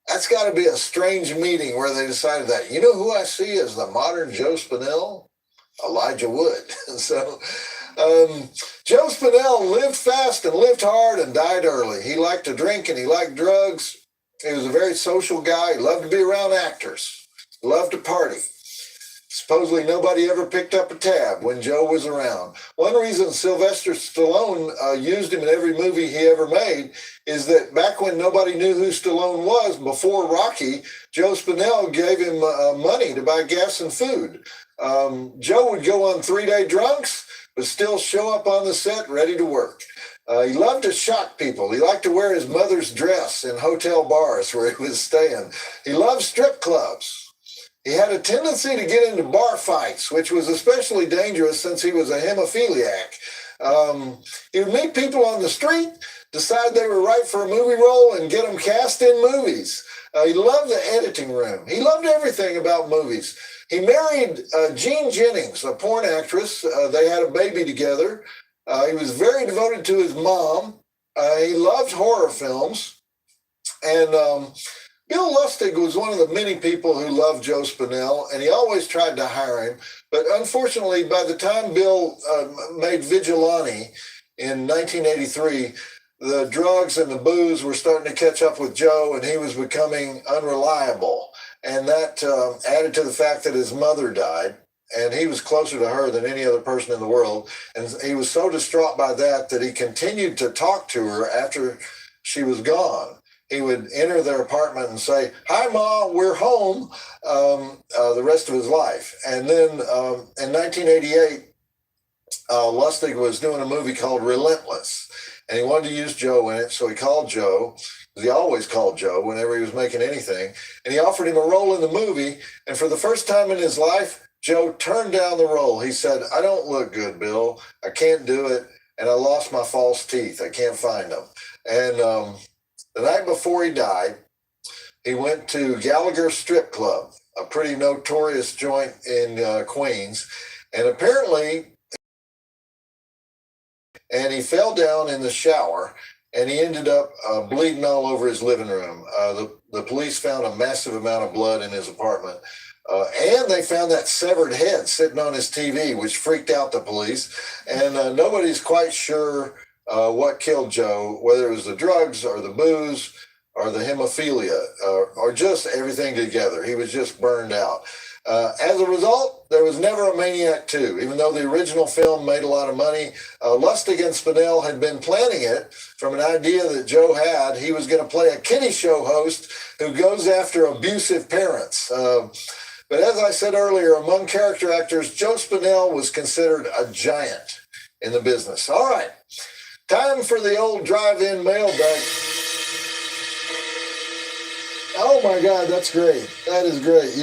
That's got to be a strange meeting where they decided that. You know who I see as the modern Joe Spinell? Elijah Wood. So Joe Spinell lived fast and lived hard and died early. He liked to drink and he liked drugs. He was a very social guy. He loved to be around actors. He loved to party. Supposedly nobody ever picked up a tab when Joe was around. One reason Sylvester Stallone used him in every movie he ever made is that back when nobody knew who Stallone was, before Rocky, Joe Spinell gave him money to buy gas and food. Joe would go on 3-day drunks, but still show up on the set ready to work. He loved to shock people. He liked to wear his mother's dress in hotel bars where he was staying. He loved strip clubs. He had a tendency to get into bar fights, which was especially dangerous since he was a hemophiliac. He would meet people on the street, decide they were right for a movie role, and get them cast in movies. He loved the editing room. He loved everything about movies. He married Jean Jennings, a porn actress. They had a baby together. He was very devoted to his mom. He loved horror films. And Bill Lustig was one of the many people who loved Joe Spinell, and he always tried to hire him. But unfortunately, by the time Bill made Vigilante in 1983, the drugs and the booze were starting to catch up with Joe, and he was becoming unreliable. And that added to the fact that his mother died, and he was closer to her than any other person in the world. And he was so distraught by that he continued to talk to her after she was gone. He would enter their apartment and say, "Hi, Ma, we're home," the rest of his life. And then in 1988, Lustig was doing a movie called Relentless, and he wanted to use Joe in it, so he called Joe. He always called Joe whenever he was making anything, and he offered him a role in the movie. And for the first time in his life, Joe turned down the role. He said, "I don't look good, Bill. I can't do it, and I lost my false teeth. I can't find them." And the night before he died, he went to Gallagher's Strip Club, a pretty notorious joint in Queens, and apparently, and he fell down in the shower, and he ended up bleeding all over his living room. The police found a massive amount of blood in his apartment. And they found that severed head sitting on his TV, which freaked out the police. And nobody's quite sure what killed Joe, whether it was the drugs or the booze or the hemophilia or just everything together. He was just burned out. As a result, there was never a Maniac 2, even though the original film made a lot of money. Lustig and Spinell had been planning it from an idea that Joe had. He was going to play a kiddie show host who goes after abusive parents. But as I said earlier, among character actors, Joe Spinell was considered a giant in the business. All right, time for the old drive-in mailbag. Oh my God, that's great. That is great.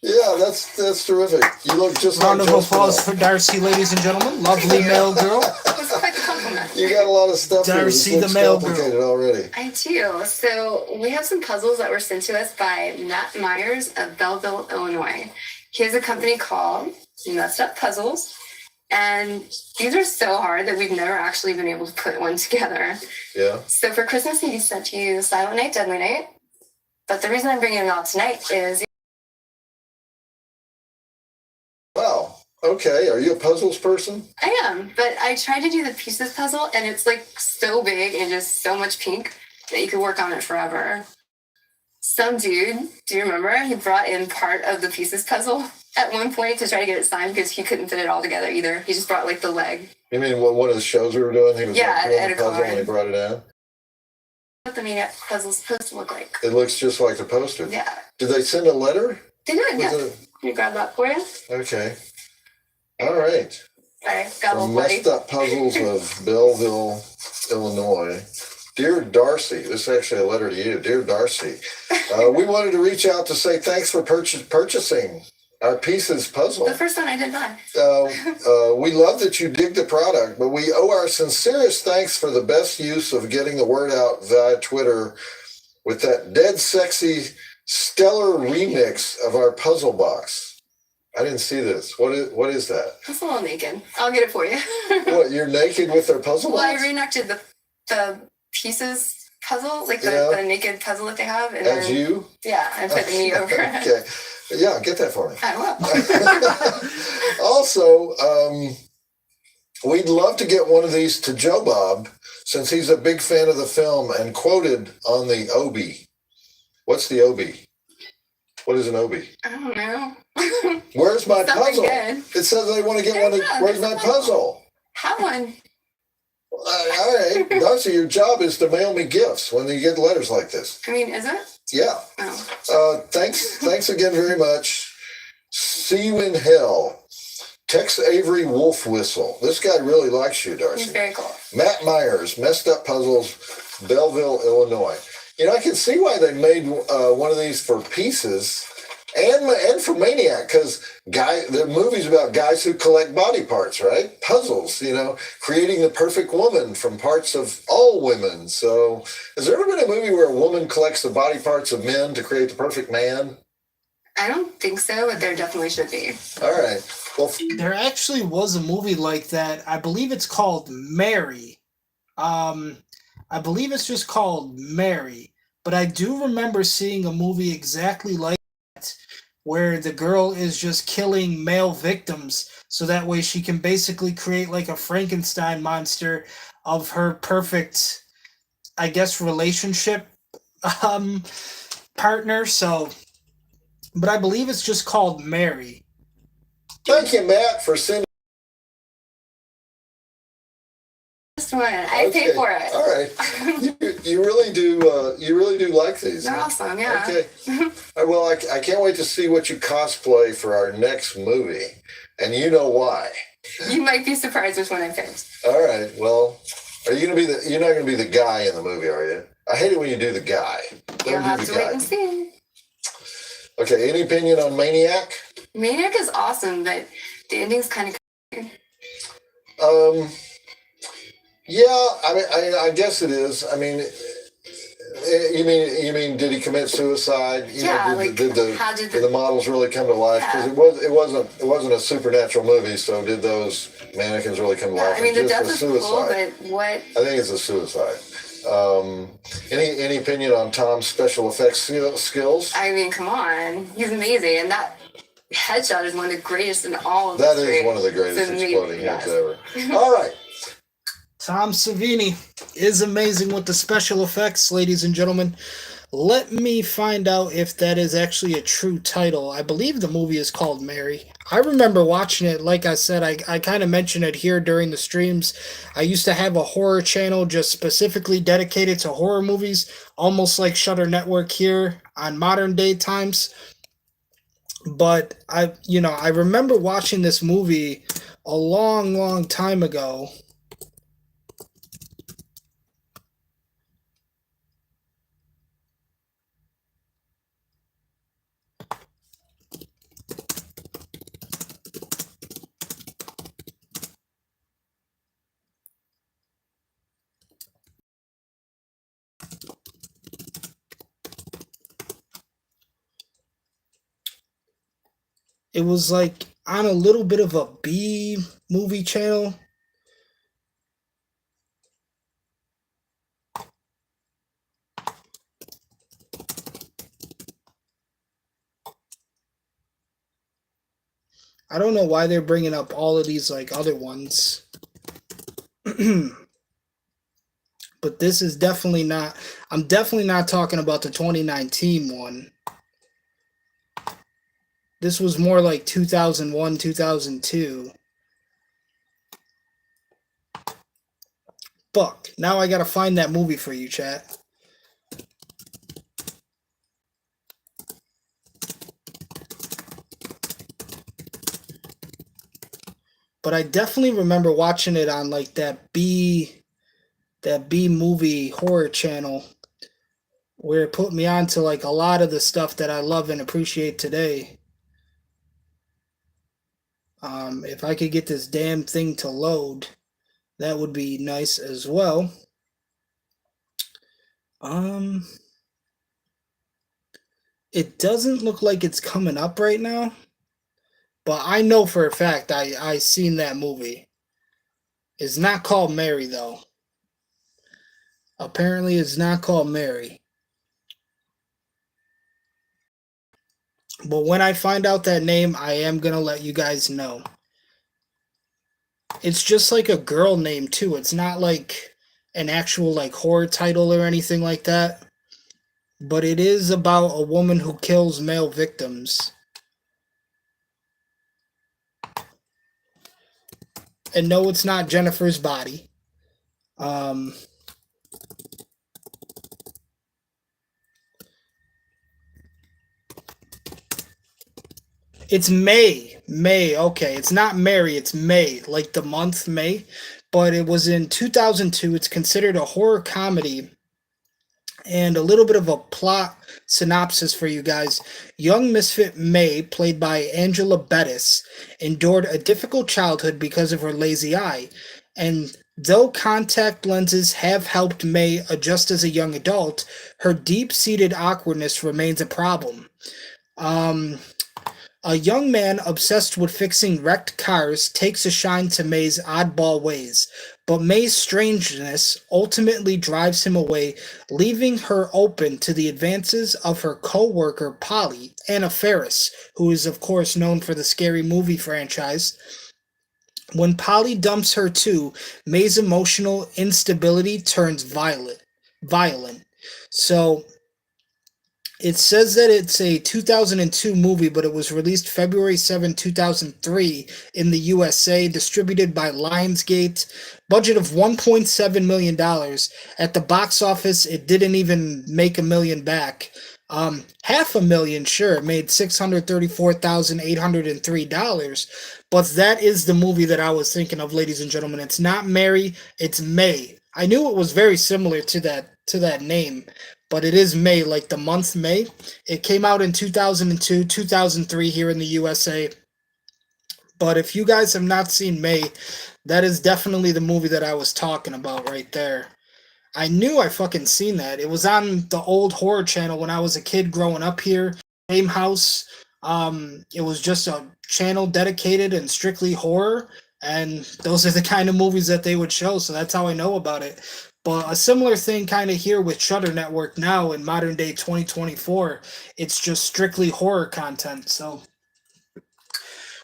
Yeah, that's terrific. You look just Round like of Joe applause Spinell. for Darcy, ladies and gentlemen. Lovely mail girl. That's quite the compliment. You got a lot of stuff here. Darcy, This the looks mail complicated girl. already. I do. So we have some puzzles that were sent to us by Matt Myers of Belleville, Illinois. He has a company called Messed Up Puzzles. And these are so hard that we've never actually been able to put one together. Yeah. So for Christmas, he sent to you Silent Night, Deadly Night. But the reason I'm bringing them out tonight is Okay, are you a puzzles person? I am, but I tried to do the pieces puzzle, and it's like so big and just so much pink that you could work on it forever. Some dude, do you remember? He brought in part of the pieces puzzle at one point to try to get it signed because he couldn't fit it all together either. He just brought like the leg. You mean one of the shows we were doing? He was Yeah, doing at the a puzzle con. and he brought it in. What the Maniac puzzle's supposed to look like. It looks just like the poster. Yeah. Did they send a letter? They did, yeah. Can you grab that for you? Okay. All right. Sorry, got a little From bloody. Messed Up Puzzles of Belleville, Illinois. Dear Darcy, this is actually a letter to you. Dear Darcy, we wanted to reach out to say thanks for purchasing our pieces puzzle. The first one I did buy. We love that you dig the product, but we owe our sincerest thanks for the best use of getting the word out via Twitter with that dead sexy stellar remix of our puzzle box. I didn't see this. What is that? It's a little naked. I'll get it for you. What, you're naked with their puzzle Well, box? I reenacted the pieces puzzle, like the naked puzzle that they have. And As then, you? Yeah, I put me over it. Okay. Yeah, get that for me. I will. Also, we'd love to get one of these to Joe Bob since he's a big fan of the film and quoted on the Obi. What's the Obi? What is an Obi? I don't know. Where's my Something puzzle? good. It says they want to get one. Where's my puzzle? Have one. All right, Darcy, your job is to mail me gifts when you get letters like this. I mean, is it? Yeah. Oh. Thanks again very much. See you in hell. Tex Avery Wolf Whistle. This guy really likes you, Darcy. He's very cool. Matt Myers, Messed Up Puzzles, Belleville, Illinois. You know, I can see why they made one of these for pieces and for Maniac, because the movie's about guys who collect body parts, right? Puzzles, you know, creating the perfect woman from parts of all women. So has there ever been a movie where a woman collects the body parts of men to create the perfect man? I don't think so, but there definitely should be. All right. Well, There actually was a movie like that. I believe it's called Mary. I believe it's just called Mary. But I do remember seeing a movie exactly like that, where the girl is just killing male victims so that way she can basically create like a Frankenstein monster of her perfect, I guess, relationship partner. So, but I believe it's just called Mary. thank you, Matt, for sending. Just one. I paid for it. All right. You really do like these. They're huh? awesome, yeah. Okay. Well, I can't wait to see what you cosplay for our next movie, and you know why. You might be surprised which one I picked. All right. Well, you're not gonna be the guy in the movie, are you? I hate it when you do the guy. Don't You'll do have the to guy. wait and see. Okay. Any opinion on Maniac? Maniac is awesome, but the ending's kind of. Yeah. I mean, I guess it is. I mean. You mean did he commit suicide? Yeah, did the models really come to life? Because Yeah. it wasn't a supernatural movie. So did those mannequins really come to life? I mean, the Just death a is cool, suicide. but what? I think it's a suicide. Any opinion on Tom's special effects skills? I mean, come on, he's amazing, and that headshot is one of the greatest in all of. That history. is one of the greatest It's amazing, exploding yes. hits ever. All right. Tom Savini is amazing with the special effects, ladies and gentlemen. Let me find out if that is actually a true title. I believe the movie is called Mary. I remember watching it. Like I said, I kind of mentioned it here during the streams. I used to have a horror channel just specifically dedicated to horror movies, almost like Shutter Network here on modern day times. But I remember watching this movie a long, long time ago. It was like on a little bit of a B movie channel. I don't know why they're bringing up all of these like other ones. But this is definitely not, I'm definitely not talking about the 2019 one. This was more like 2001, 2002. Fuck. Now I gotta find that movie for you, chat. But I definitely remember watching it on like that B movie horror channel where it put me on to like a lot of the stuff that I love and appreciate today. If I could get this damn thing to load, that would be nice as well. Um, it doesn't look like it's coming up right now, but I know for a fact I seen that movie. It's not called Mary though. Apparently, it's not called Mary. But when I find out that name, I am gonna let you guys know. It's just like a girl name too. It's not like an actual like horror title or anything like that. But it is about a woman who kills male victims. And no, it's not Jennifer's Body. Um, it's May. May. Okay, it's not Mary. It's May, like the month May. But it was in 2002. It's considered a horror comedy. And a little bit of a plot synopsis for you guys. Young misfit May, played by Angela Bettis, endured a difficult childhood because of her lazy eye. And though contact lenses have helped May adjust as a young adult, her deep seated awkwardness remains a problem. Um, a young man obsessed with fixing wrecked cars takes a shine to May's oddball ways, but May's strangeness ultimately drives him away, leaving her open to the advances of her co-worker Polly, Anna Faris, who is of course known for the Scary Movie franchise. When Polly dumps her too, May's emotional instability turns violent. So it says that it's a 2002 movie, but it was released February 7, 2003 in the USA, distributed by Lionsgate. Budget of $1.7 million. At the box office, it didn't even make a million back. Half a million, sure, it made $634,803. But that is the movie that I was thinking of, ladies and gentlemen. It's not Mary, it's May. I knew it was very similar to that name, but it is May, like the month May. It came out in 2002, 2003 here in the USA. But if you guys have not seen May, that is definitely the movie that I was talking about right there. I knew I fucking seen that. It was on the old horror channel when I was a kid growing up here. Same house. It was just a channel dedicated and strictly horror, and those are the kind of movies that they would show. So that's how I know about it. But a similar thing kind of here with Shutter Network now in modern day 2024. It's just strictly horror content. So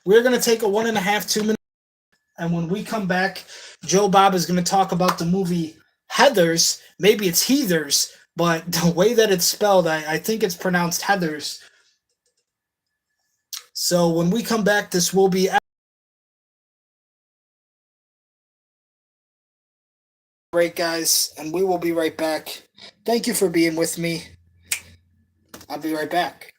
we're gonna take a 1.5, 2 minute, and when we come back, Joe Bob is gonna talk about the movie Heathers. Maybe it's Heathers, but the way that it's spelled, I think it's pronounced Heathers. So when we come back, this will be great, guys, and we will be right back. Thank you for being with me. I'll be right back.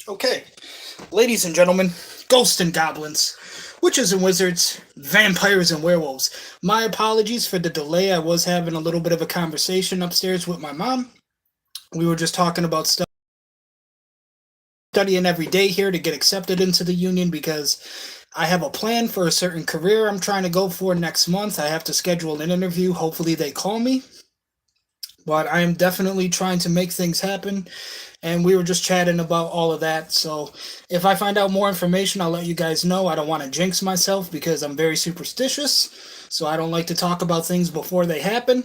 Okay, ladies and gentlemen, ghosts and goblins, witches and wizards, vampires and werewolves. My apologies for the delay. I was having a little bit of a conversation upstairs with my mom. We were just talking about studying every day here to get accepted into the union because I have a plan for a certain career I'm trying to go for next month. I have to schedule an interview. Hopefully, they call me. But I am definitely trying to make things happen. And we were just chatting about all of that. So if I find out more information, I'll let you guys know. I don't want to jinx myself because I'm very superstitious. So I don't like to talk about things before they happen.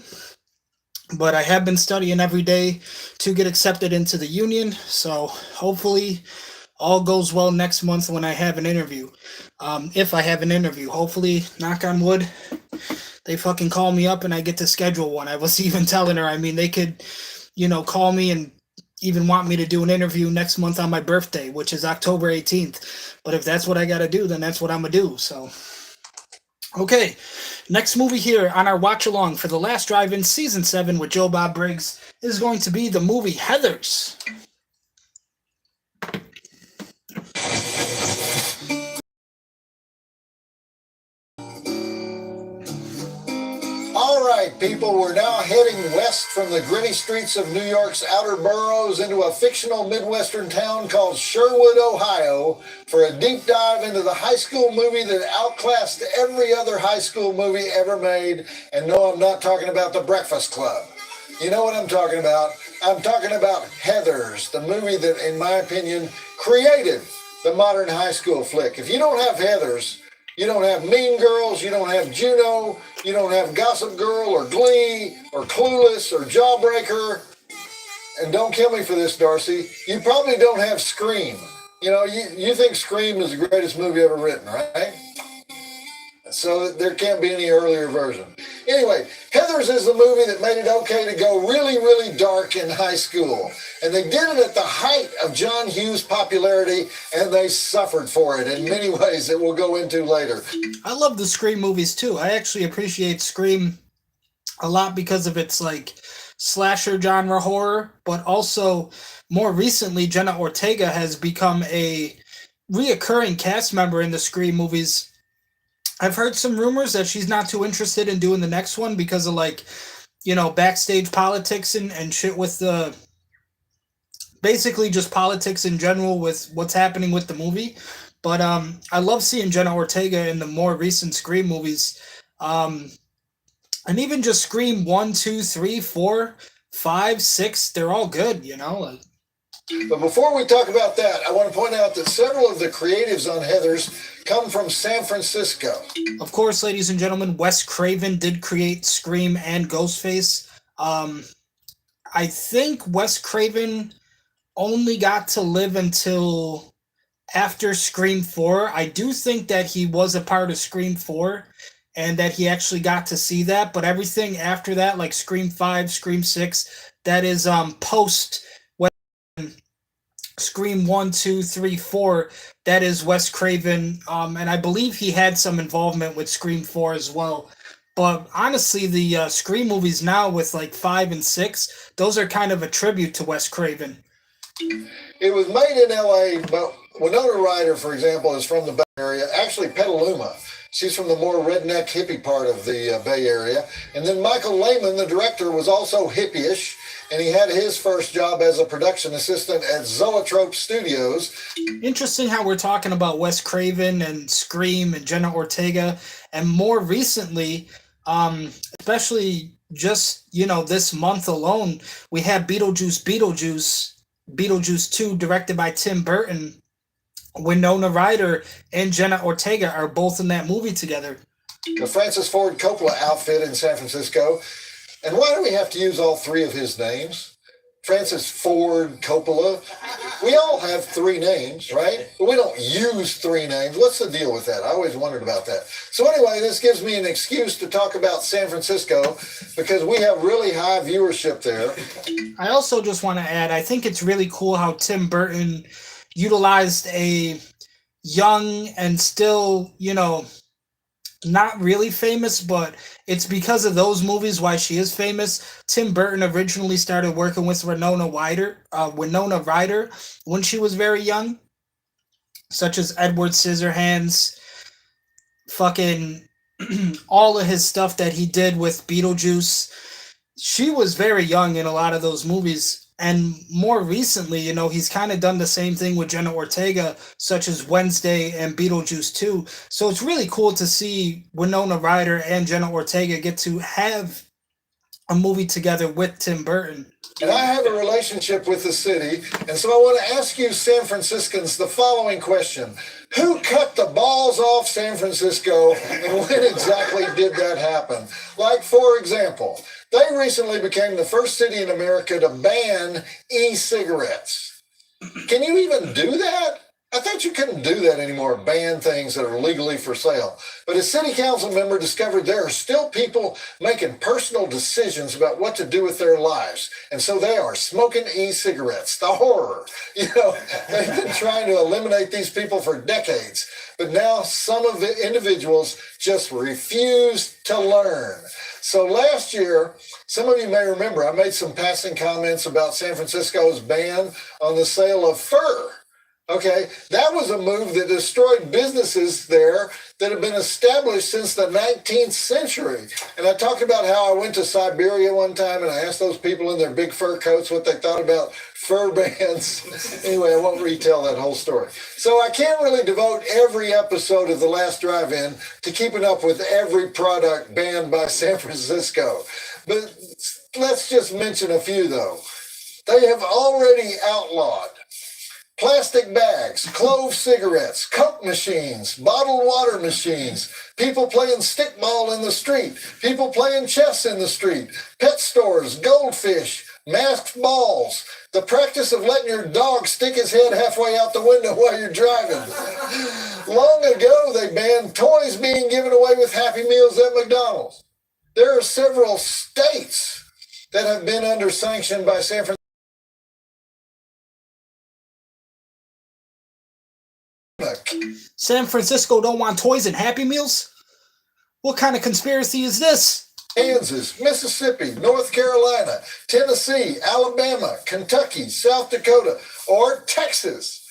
But I have been studying every day to get accepted into the union. So hopefully all goes well next month when I have an interview. If I have an interview, hopefully, knock on wood, they fucking call me up and I get to schedule one. I was even telling her, I mean, they could, call me and even want me to do an interview next month on my birthday, which is October 18th. But if that's what I got to do, then that's what I'm going to do. So, okay. Next movie here on our watch along for The Last Drive-In Season 7 with Joe Bob Briggs is going to be the movie Heathers. All right, people, we're now heading west from the gritty streets of New York's outer boroughs into a fictional Midwestern town called Sherwood, Ohio, for a deep dive into the high school movie that outclassed every other high school movie ever made. And no, I'm not talking about The Breakfast Club. You know what I'm talking about? I'm talking about Heathers, the movie that, in my opinion, created the modern high school flick. If you don't have Heathers, you don't have Mean Girls, you don't have Juno, you don't have Gossip Girl or Glee or Clueless or Jawbreaker. And don't kill me for this, Darcy. You probably don't have Scream. You think Scream is the greatest movie ever written, right? So there can't be any earlier version. Anyway, Heathers is the movie that made it okay to go really, really dark in high school. And they did it at the height of John Hughes' popularity, and they suffered for it in many ways that we'll go into later. I love the Scream movies too. I actually appreciate Scream a lot because of its slasher genre horror, but also more recently Jenna Ortega has become a reoccurring cast member in the Scream movies. I've heard some rumors that she's not too interested in doing the next one because of backstage politics and shit with the basically just politics in general with what's happening with the movie. But I love seeing Jenna Ortega in the more recent Scream movies. And even just Scream 1, 2, 3, 4, 5, 6, they're all good, But before we talk about that, I want to point out that several of the creatives on Heathers come from San Francisco. Of course, ladies and gentlemen, Wes Craven did create Scream and Ghostface. I think Wes Craven only got to live until after Scream 4. I do think that he was a part of Scream 4 and that he actually got to see that, but everything after that, like Scream 5, Scream 6, that is post Scream 1, 2, 3, 4, that is Wes Craven, and I believe he had some involvement with Scream 4 as well. But honestly, the Scream movies now with 5 and 6, those are kind of a tribute to Wes Craven. It was made in L.A., but Winona Ryder, for example, is from the Bay Area, actually Petaluma. She's from the more redneck hippie part of the Bay Area. And then Michael Lehman, the director, was also hippie-ish, and he had his first job as a production assistant at Zoetrope Studios. Interesting how we're talking about Wes Craven and Scream and Jenna Ortega, and more recently, especially just, this month alone, we had Beetlejuice 2, directed by Tim Burton. Winona Ryder and Jenna Ortega are both in that movie together. The Francis Ford Coppola outfit in San Francisco. And why do we have to use all three of his names? Francis Ford Coppola. We all have three names, right? But we don't use three names. What's the deal with that? I always wondered about that. So anyway, this gives me an excuse to talk about San Francisco because we have really high viewership there. I also just want to add, I think it's really cool how Tim Burton utilized a young and still, not really famous, but it's because of those movies why she is famous. Tim Burton originally started working with Winona Ryder when she was very young, such as Edward Scissorhands, fucking all of his stuff that he did with Beetlejuice. She was very young in a lot of those movies. And more recently, he's kind of done the same thing with Jenna Ortega, such as Wednesday and Beetlejuice 2. So it's really cool to see Winona Ryder and Jenna Ortega get to have a movie together with Tim Burton. And I have a relationship with the city, and so I want to ask you San Franciscans the following question. Who cut the balls off San Francisco, and when exactly did that happen? Like, for example, they recently became the first city in America to ban e-cigarettes. Can you even do that? I thought you couldn't do that anymore, ban things that are legally for sale. But a city council member discovered there are still people making personal decisions about what to do with their lives. And so they are smoking e-cigarettes. The horror. They've been trying to eliminate these people for decades. But now some of the individuals just refuse to learn. So last year, some of you may remember, I made some passing comments about San Francisco's ban on the sale of fur. Okay, that was a move that destroyed businesses there that have been established since the 19th century. And I talked about how I went to Siberia one time and I asked those people in their big fur coats what they thought about fur bans. Anyway, I won't retell that whole story. So I can't really devote every episode of The Last Drive-In to keeping up with every product banned by San Francisco. But let's just mention a few, though. They have already outlawed plastic bags, clove cigarettes, Coke machines, bottled water machines, people playing stickball in the street, people playing chess in the street, pet stores, goldfish, masked balls, the practice of letting your dog stick his head halfway out the window while you're driving. Long ago, they banned toys being given away with Happy Meals at McDonald's. There are several states that have been under sanction by San Francisco. San Francisco don't want toys and Happy Meals? What kind of conspiracy is this? Kansas, Mississippi, North Carolina, Tennessee, Alabama, Kentucky, South Dakota, or Texas.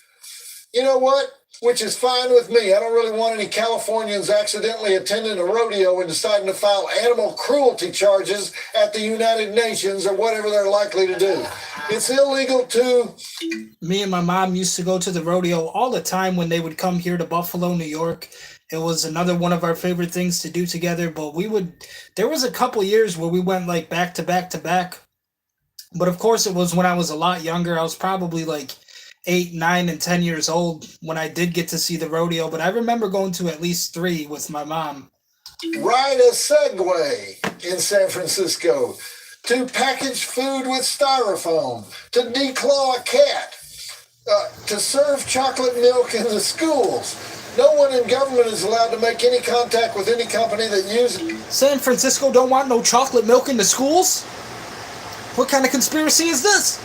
You know what? Which is fine with me. I don't really want any Californians accidentally attending a rodeo and deciding to file animal cruelty charges at the United Nations or whatever they're likely to do. It's illegal to... Me and my mom used to go to the rodeo all the time when they would come here to Buffalo, New York. It was another one of our favorite things to do together, but there was a couple years where we went like back to back to back. But of course it was when I was a lot younger. I was probably like 8, 9, and 10 years old when I did get to see the rodeo, but I remember going to at least 3 with my mom. Ride a Segway in San Francisco, to package food with styrofoam, to declaw a cat, to serve chocolate milk in the schools. No one in government is allowed to make any contact with any company that uses... San Francisco don't want no chocolate milk in the schools? What kind of conspiracy is this?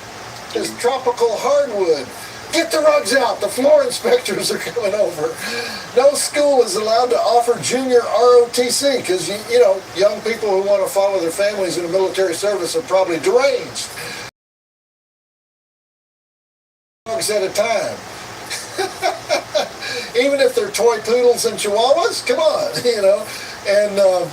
Is tropical hardwood. Get the rugs out. The floor inspectors are coming over. No school is allowed to offer junior ROTC because, young people who want to follow their families in the military service are probably deranged. Rugs at a time. Even if they're toy poodles and chihuahuas, come on, And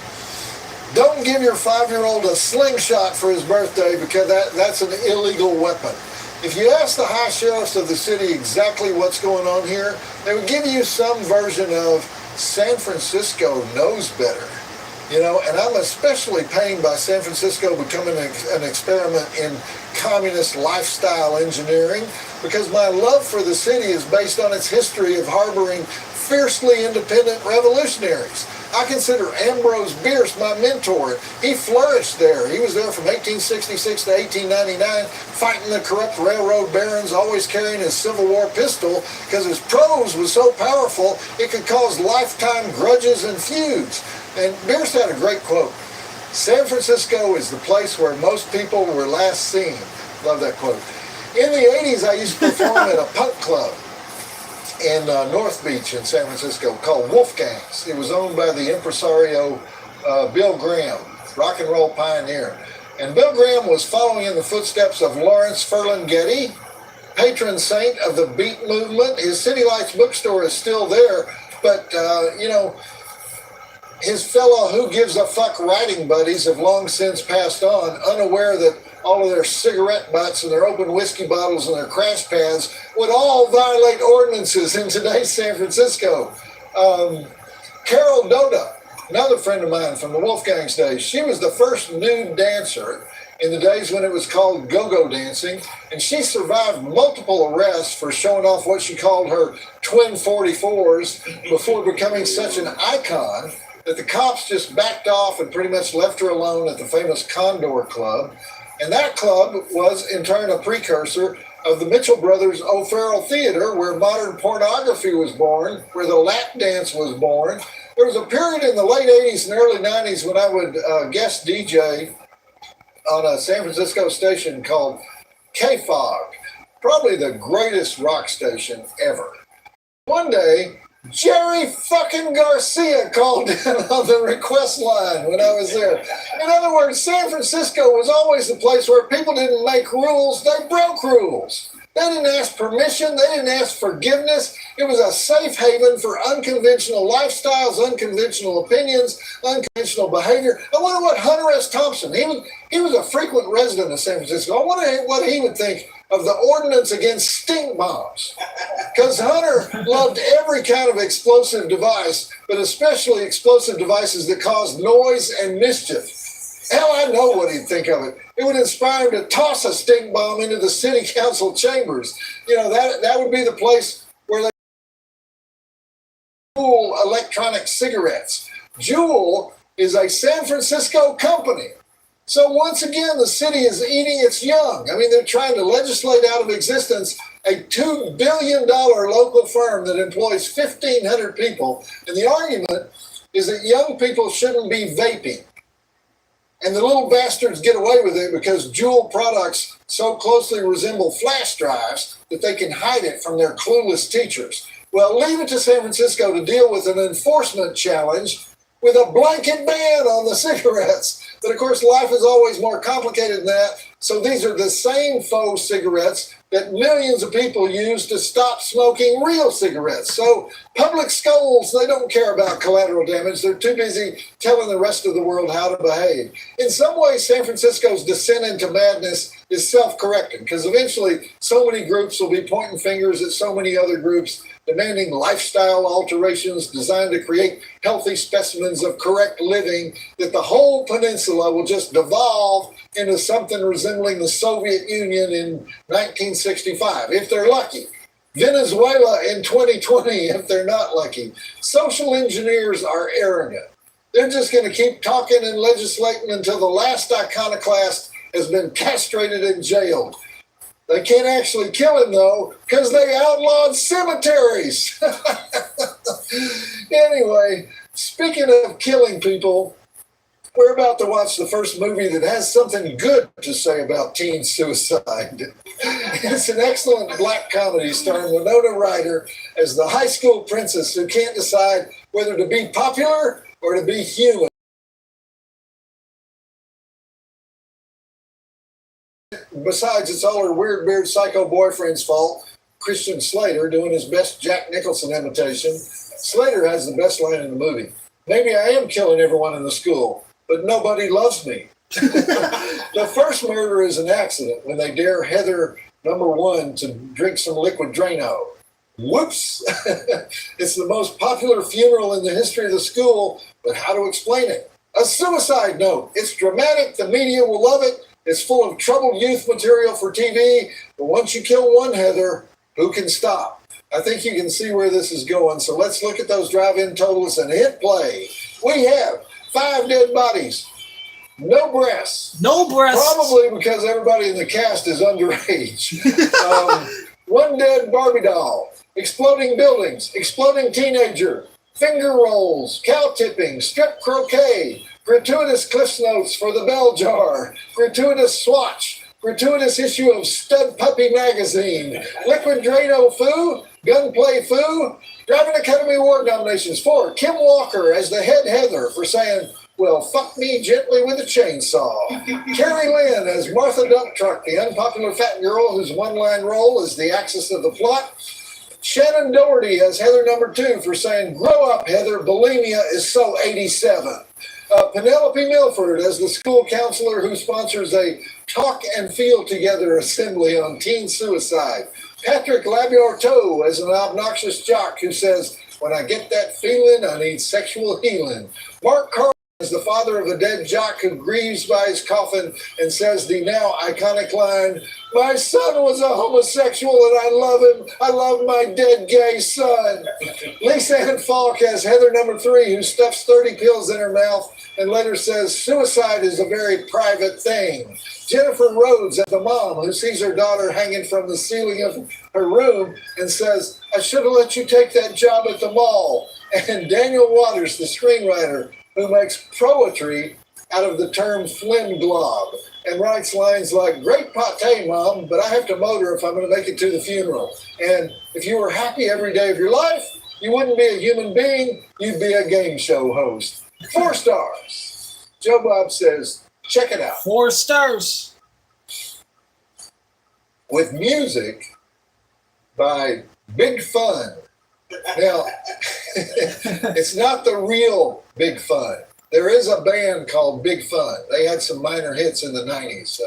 don't give your 5-year-old a slingshot for his birthday because that's an illegal weapon. If you ask the high sheriffs of the city exactly what's going on here, they would give you some version of San Francisco knows better. And I'm especially pained by San Francisco becoming an experiment in communist lifestyle engineering because my love for the city is based on its history of harboring fiercely independent revolutionaries. I consider Ambrose Bierce my mentor. He flourished there. He was there from 1866 to 1899, fighting the corrupt railroad barons, always carrying his Civil War pistol because his prose was so powerful it could cause lifetime grudges and feuds. And Bierce had a great quote. San Francisco is the place where most people were last seen. Love that quote. In the 80s, I used to perform at a punk club in North Beach in San Francisco called Wolfgangs. It was owned by the impresario Bill Graham, rock and roll pioneer. And Bill Graham was following in the footsteps of Lawrence Ferlinghetti, patron saint of the Beat movement. His City Lights bookstore is still there, but, his fellow Who Gives a Fuck writing buddies have long since passed on, unaware that all of their cigarette butts and their open whiskey bottles and their crash pads would all violate ordinances in today's San Francisco. Carol Doda, another friend of mine from the Wolfgangs days, she was the first nude dancer in the days when it was called go-go dancing, and she survived multiple arrests for showing off what she called her twin 44s before becoming such an icon that the cops just backed off and pretty much left her alone at the famous Condor Club. And that club was, in turn, a precursor of the Mitchell Brothers' O'Farrell Theater, where modern pornography was born, where the lap dance was born. There was a period in the late 80s and early 90s when I would guest DJ on a San Francisco station called K-Fog, probably the greatest rock station ever. One day, Jerry fucking Garcia called in on the request line when I was there. In other words, San Francisco was always the place where people didn't make rules, they broke rules. They didn't ask permission, they didn't ask forgiveness. It was a safe haven for unconventional lifestyles, unconventional opinions, unconventional behavior. I wonder what Hunter S. Thompson, he was a frequent resident of San Francisco. I wonder what he would think of the ordinance against stink bombs. Because Hunter loved every kind of explosive device, but especially explosive devices that caused noise and mischief. Hell, I know what he'd think of it. It would inspire him to toss a stink bomb into the city council chambers. You know, that would be the place where they Juul electronic cigarettes. Juul is a San Francisco company. So once again, the city is eating its young. I mean, they're trying to legislate out of existence a $2 billion local firm that employs 1,500 people. And the argument is that young people shouldn't be vaping. And the little bastards get away with it because Juul products so closely resemble flash drives that they can hide it from their clueless teachers. Well, leave it to San Francisco to deal with an enforcement challenge with a blanket ban on the cigarettes. But of course, life is always more complicated than that. So these are the same faux cigarettes that millions of people use to stop smoking real cigarettes. So public schools, they don't care about collateral damage. They're too busy telling the rest of the world how to behave. In some ways, San Francisco's descent into madness is self-correcting because eventually so many groups will be pointing fingers at so many other groups, demanding lifestyle alterations designed to create healthy specimens of correct living, that the whole peninsula will just devolve into something resembling the Soviet Union in 1965, if they're lucky. Venezuela in 2020, if they're not lucky. Social engineers are arrogant. They're just going to keep talking and legislating until the last iconoclast has been castrated and jailed. They can't actually kill him, though, because they outlawed cemeteries. Anyway, speaking of killing people, we're about to watch the first movie that has something good to say about teen suicide. It's an excellent black comedy starring Winona Ryder as the high school princess who can't decide whether to be popular or to be human. Besides, it's all her weird beard psycho boyfriend's fault. Christian Slater doing his best Jack Nicholson imitation. Slater has the best line in the movie. Maybe I am killing everyone in the school, but nobody loves me. The first murder is an accident when they dare Heather #1 to drink some liquid Drano. Whoops! It's the most popular funeral in the history of the school, but how to explain it? A suicide note. It's dramatic. The media will love it. It's full of troubled youth material for TV, but once you kill one Heather, who can stop? I think you can see where this is going, so let's look at those drive-in totals and hit play. We have 5 dead bodies, no breasts. No breasts. Probably because everybody in the cast is underage. 1 dead Barbie doll, exploding buildings, exploding teenager, finger rolls, cow tipping, strip croquet, gratuitous Cliff's Notes for the bell jar, gratuitous swatch, gratuitous issue of Stud Puppy magazine, liquid Drano foo, Gunplay Foo, driving Academy Award nominations for Kim Walker as the head Heather for saying, well, fuck me gently with a chainsaw. Carrie Lynn as Martha Dump Truck, the unpopular fat girl whose one-line role is the axis of the plot. Shannon Doherty as Heather number 2 for saying, grow up, Heather, bulimia is so 87. Penelope Milford as the school counselor who sponsors a Talk and Feel Together assembly on teen suicide. Patrick Labiorteau as an obnoxious jock who says, when I get that feeling, I need sexual healing. Mark Carl is the father of a dead jock who grieves by his coffin and says the now iconic line, my son was a homosexual and I love him. I love my dead gay son. Lisa Ann Falk as Heather number 3 who stuffs 30 pills in her mouth and later says suicide is a very private thing. Jennifer Rhodes as the mom who sees her daughter hanging from the ceiling of her room and says, I should have let you take that job at the mall. And Daniel Waters, the screenwriter, who makes poetry out of the term flim glob and writes lines like, great pate, Mom, but I have to motor if I'm going to make it to the funeral. And if you were happy every day of your life, you wouldn't be a human being, you'd be a game show host. 4 stars. Joe Bob says, check it out. 4 stars. With music by Big Fun. Now, it's not the real Big Fun. There is a band called Big Fun. They had some minor hits in the 90s.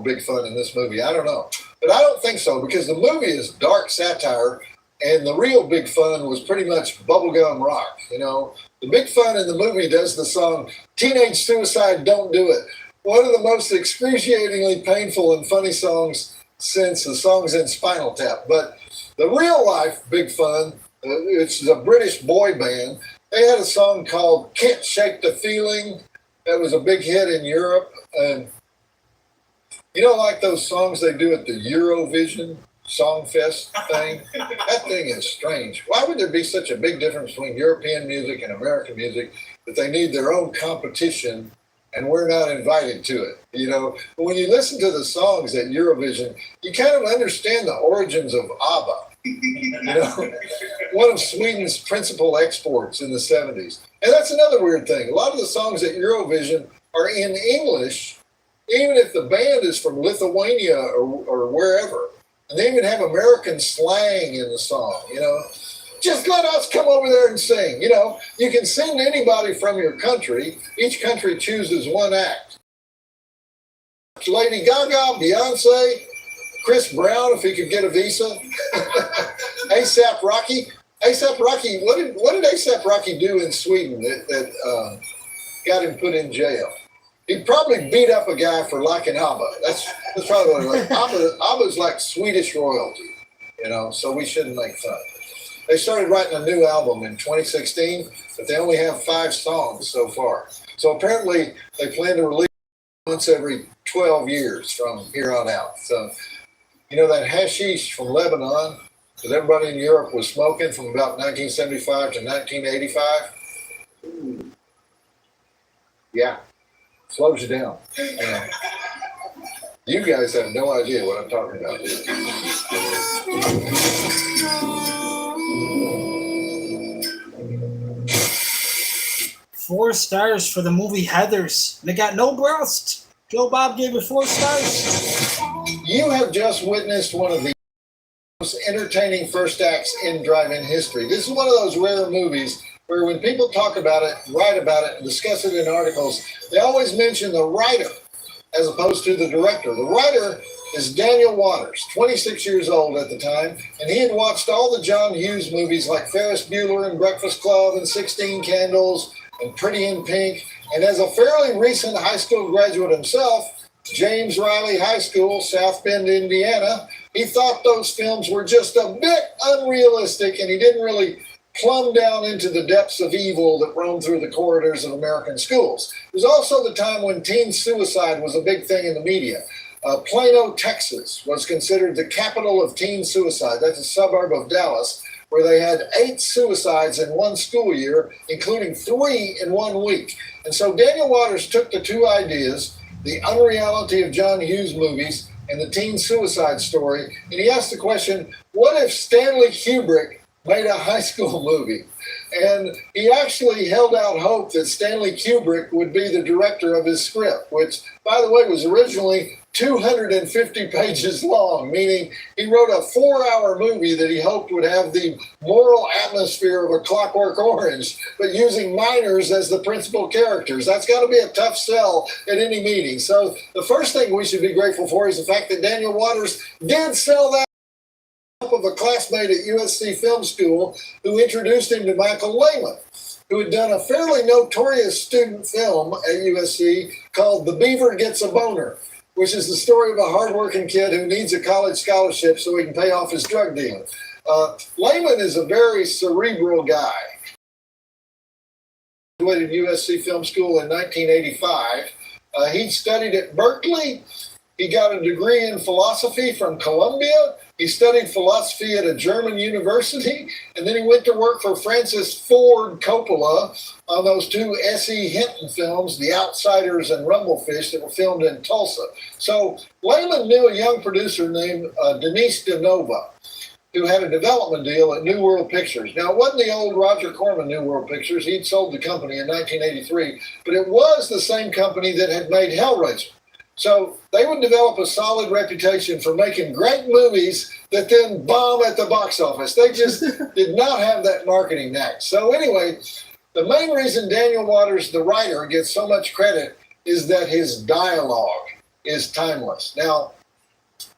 Big Fun in this movie, I don't know. But I don't think so, because the movie is dark satire, and the real Big Fun was pretty much bubblegum rock, you know. The Big Fun in the movie does the song, Teenage Suicide, Don't Do It. One of the most excruciatingly painful and funny songs since the songs in Spinal Tap. But the real life Big Fun, it's a British boy band. They had a song called Can't Shake the Feeling. That was a big hit in Europe. And you know, like those songs they do at the Eurovision Song Fest thing? That thing is strange. Why would there be such a big difference between European music and American music that they need their own competition and we're not invited to it? You know, but when you listen to the songs at Eurovision, you kind of understand the origins of ABBA. You know, one of Sweden's principal exports in the 70s. And that's another weird thing. A lot of the songs at Eurovision are in English, even if the band is from Lithuania or wherever. And they even have American slang in the song, you know. Just let us come over there and sing. You know, you can sing to anybody from your country. Each country chooses one act. Lady Gaga, Beyonce, Chris Brown, if he could get a visa. A$AP Rocky. A$AP Rocky, what did A$AP Rocky do in Sweden that got him put in jail? He probably beat up a guy for liking ABBA. That's probably what it was. ABBA's like Swedish royalty, you know, so we shouldn't make fun. They started writing a new album in 2016, but they only have 5 songs so far. So apparently they plan to release once every 12 years from here on out. So, you know, that hashish from Lebanon that everybody in Europe was smoking from about 1975 to 1985? Yeah, slows you down. You guys have no idea what I'm talking about. 4 stars for the movie Heathers. And it got no breasts. Joe Bob gave it 4 stars. You have just witnessed one of the most entertaining first acts in drive-in history. This is one of those rare movies where when people talk about it, write about it, and discuss it in articles, they always mention the writer as opposed to the director. The writer is Daniel Waters, 26 years old at the time, and he had watched all the John Hughes movies like Ferris Bueller and Breakfast Club and 16 Candles and Pretty in Pink. And as a fairly recent high school graduate himself, James Riley High School, South Bend, Indiana, he thought those films were just a bit unrealistic, and he didn't really plumb down into the depths of evil that roamed through the corridors of American schools. It was also the time when teen suicide was a big thing in the media. Plano, Texas was considered the capital of teen suicide. That's a suburb of Dallas, where they had 8 suicides in one school year, including 3 in 1 week. And so Daniel Waters took the 2 ideas, the unreality of John Hughes movies and the teen suicide story. And he asked the question, what if Stanley Kubrick made a high school movie? And he actually held out hope that Stanley Kubrick would be the director of his script, which, by the way, was originally 250 pages long, meaning he wrote a 4-hour movie that he hoped would have the moral atmosphere of A Clockwork Orange, but using minors as the principal characters. That's got to be a tough sell at any meeting. So the first thing we should be grateful for is the fact that Daniel Waters did sell that of a classmate at USC Film School who introduced him to Michael Lehman, who had done a fairly notorious student film at USC called The Beaver Gets a Boner, which is the story of a hardworking kid who needs a college scholarship so he can pay off his drug dealing. Lehman is a very cerebral guy. He graduated USC Film School in 1985. He studied at Berkeley. He got a degree in philosophy from Columbia. He studied philosophy at a German university, and then he went to work for Francis Ford Coppola on those two S.E. Hinton films, The Outsiders and Rumblefish, that were filmed in Tulsa. So Lehman knew a young producer named Denise DeNova, who had a development deal at New World Pictures. Now, it wasn't the old Roger Corman New World Pictures. He'd sold the company in 1983, but it was the same company that had made Hellraiser. So they would develop a solid reputation for making great movies that then bomb at the box office. They just did not have that marketing knack. So anyway, the main reason Daniel Waters, the writer, gets so much credit is that his dialogue is timeless. Now,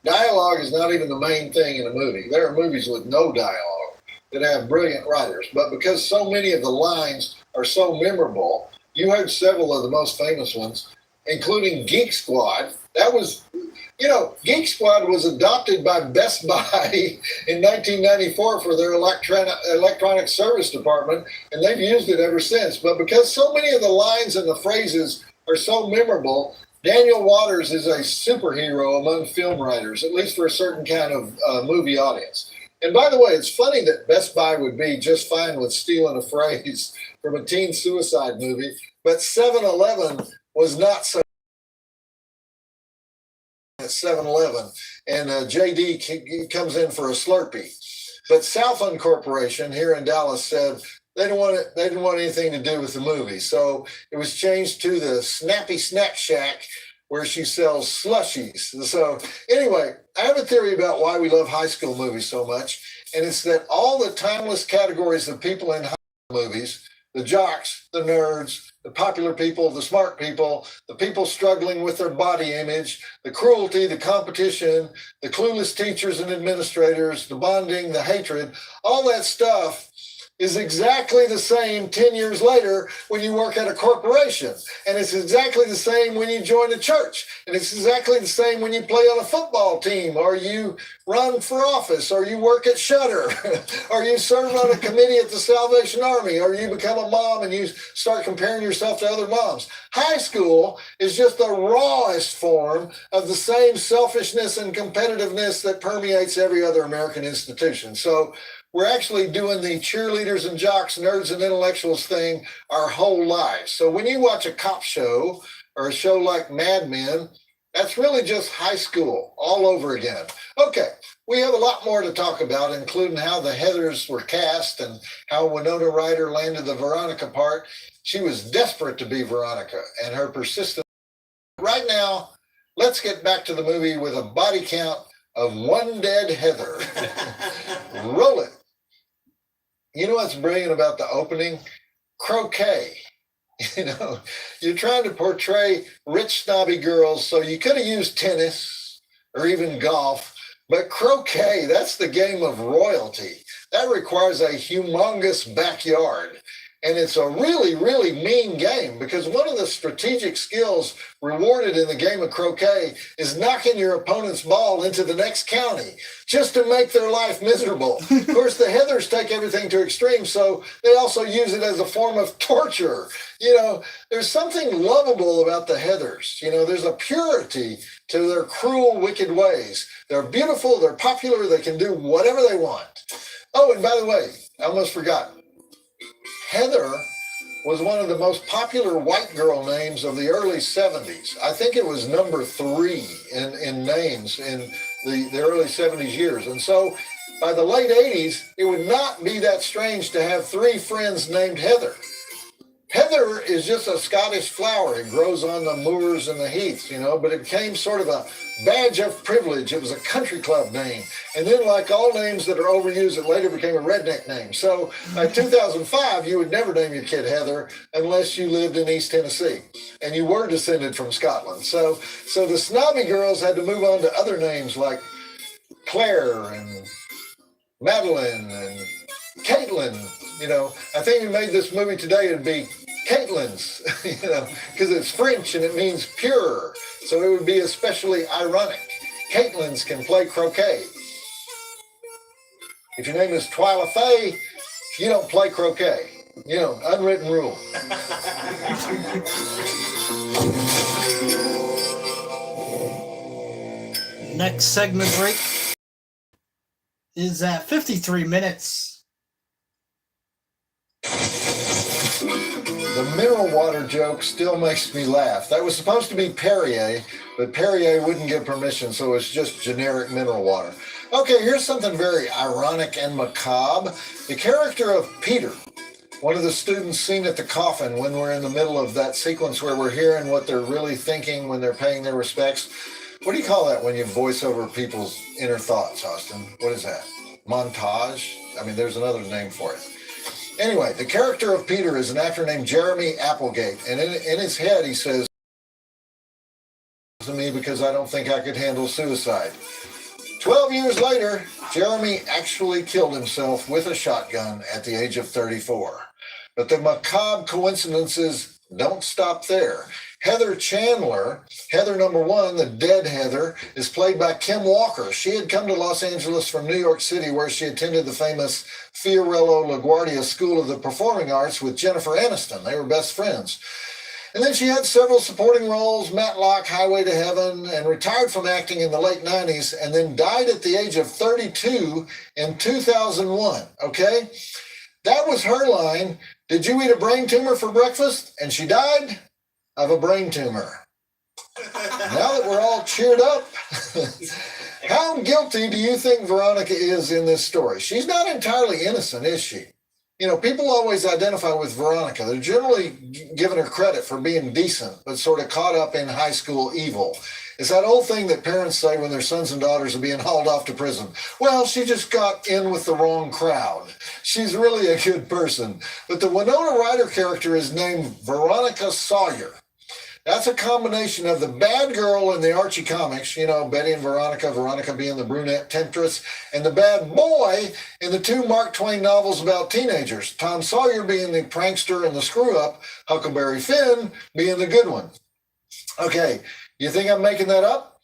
dialogue is not even the main thing in a movie. There are movies with no dialogue that have brilliant writers, but because so many of the lines are so memorable, you heard several of the most famous ones, including Geek Squad. That was, Geek Squad was adopted by Best Buy in 1994 for their electronic service department, and they've used it ever since. But because so many of the lines and the phrases are so memorable, Daniel Waters is a superhero among film writers, at least for a certain kind of movie audience. And by the way, it's funny that Best Buy would be just fine with stealing a phrase from a teen suicide movie, but 7-Eleven was not so at 7-Eleven, and JD comes in for a Slurpee. But Southland Corporation here in Dallas said they didn't want anything to do with the movie. So it was changed to the Snappy Snack Shack, where she sells slushies. So anyway, I have a theory about why we love high school movies so much, and it's that all the timeless categories of people in high school movies, the jocks, the nerds, the popular people, the smart people, the people struggling with their body image, the cruelty, the competition, the clueless teachers and administrators, the bonding, the hatred, all that stuff is exactly the same 10 years later when you work at a corporation. And it's exactly the same when you join a church. And it's exactly the same when you play on a football team, or you run for office, or you work at Shutter, or you serve on a committee at the Salvation Army, or you become a mom and you start comparing yourself to other moms. High school is just the rawest form of the same selfishness and competitiveness that permeates every other American institution. So we're actually doing the cheerleaders and jocks, nerds and intellectuals thing our whole lives. So when you watch a cop show or a show like Mad Men, that's really just high school all over again. Okay, we have a lot more to talk about, including how the Heathers were cast and how Winona Ryder landed the Veronica part. She was desperate to be Veronica, and her persistence. Right now, let's get back to the movie with a body count of one dead Heather. Roll it. You know what's brilliant about the opening? Croquet. You're trying to portray rich, snobby girls, so you could have used tennis or even golf, but croquet, that's the game of royalty. That requires a humongous backyard. And it's a really, really mean game, because one of the strategic skills rewarded in the game of croquet is knocking your opponent's ball into the next county just to make their life miserable. Of course, the Heathers take everything to extreme, so they also use it as a form of torture. There's something lovable about the Heathers. There's a purity to their cruel, wicked ways. They're beautiful, they're popular, they can do whatever they want. Oh, and by the way, I almost forgot. Heather was one of the most popular white girl names of the early 70s. I think it was number 3 in names in the early 70s years. And so by the late 80s, it would not be that strange to have 3 friends named Heather. Heather is just a Scottish flower. It grows on the moors and the heaths, but it became sort of a badge of privilege. It was a country club name. And then, like all names that are overused, it later became a redneck name. So by 2005, you would never name your kid Heather unless you lived in East Tennessee and you were descended from Scotland. So the snobby girls had to move on to other names like Claire and Madeline and Caitlin. I think we made this movie today, it'd be Caitlin's, because it's French and it means pure. So it would be especially ironic. Caitlin's can play croquet. If your name is Twyla Faye, you don't play croquet. Unwritten rule. Next segment break is at 53 minutes. The mineral water joke still makes me laugh. That was supposed to be Perrier, but Perrier wouldn't give permission, so it's just generic mineral water. Okay, here's something very ironic and macabre. The character of Peter, one of the students seen at the coffin when we're in the middle of that sequence where we're hearing what they're really thinking when they're paying their respects. What do you call that when you voice over people's inner thoughts, Austin? What is that? Montage? There's another name for it. Anyway, the character of Peter is an actor named Jeremy Applegate, and in his head he says to me because I don't think I could handle suicide. 12 years later, Jeremy actually killed himself with a shotgun at the age of 34. But the macabre coincidences don't stop there. Heather Chandler, Heather number 1, the dead Heather, is played by Kim Walker. She had come to Los Angeles from New York City, where she attended the famous Fiorello LaGuardia School of the Performing Arts with Jennifer Aniston. They were best friends. And then she had several supporting roles, Matlock, Highway to Heaven, and retired from acting in the late 90s, and then died at the age of 32 in 2001, okay? That was her line. Did you eat a brain tumor for breakfast? And she died of a brain tumor. Now that we're all cheered up, how guilty do you think Veronica is in this story? She's not entirely innocent, is she? People always identify with Veronica. They're generally giving her credit for being decent, but sort of caught up in high school evil. It's that old thing that parents say when their sons and daughters are being hauled off to prison. Well, she just got in with the wrong crowd. She's really a good person. But the Winona Ryder character is named Veronica Sawyer. That's a combination of the bad girl in the Archie comics, Betty and Veronica, Veronica being the brunette temptress, and the bad boy in the 2 Mark Twain novels about teenagers, Tom Sawyer being the prankster and the screw-up, Huckleberry Finn being the good one. Okay, you think I'm making that up?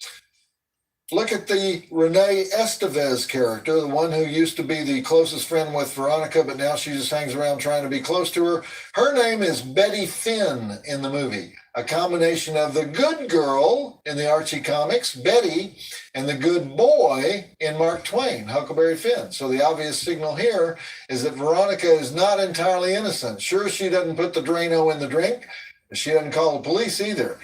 Look at the Renee Estevez character, the one who used to be the closest friend with Veronica, but now she just hangs around trying to be close to her. Her name is Betty Finn in the movie, a combination of the good girl in the Archie comics, Betty, and the good boy in Mark Twain, Huckleberry Finn. So the obvious signal here is that Veronica is not entirely innocent. Sure, she doesn't put the Drano in the drink, but she doesn't call the police either.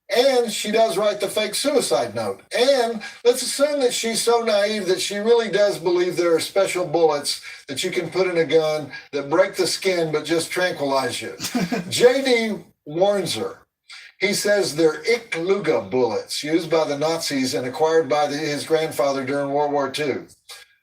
And she does write the fake suicide note. And let's assume that she's so naive that she really does believe there are special bullets that you can put in a gun that break the skin but just tranquilize you. JD warns her. He says they're Ich-Luga bullets used by the Nazis and acquired by his grandfather during World War II.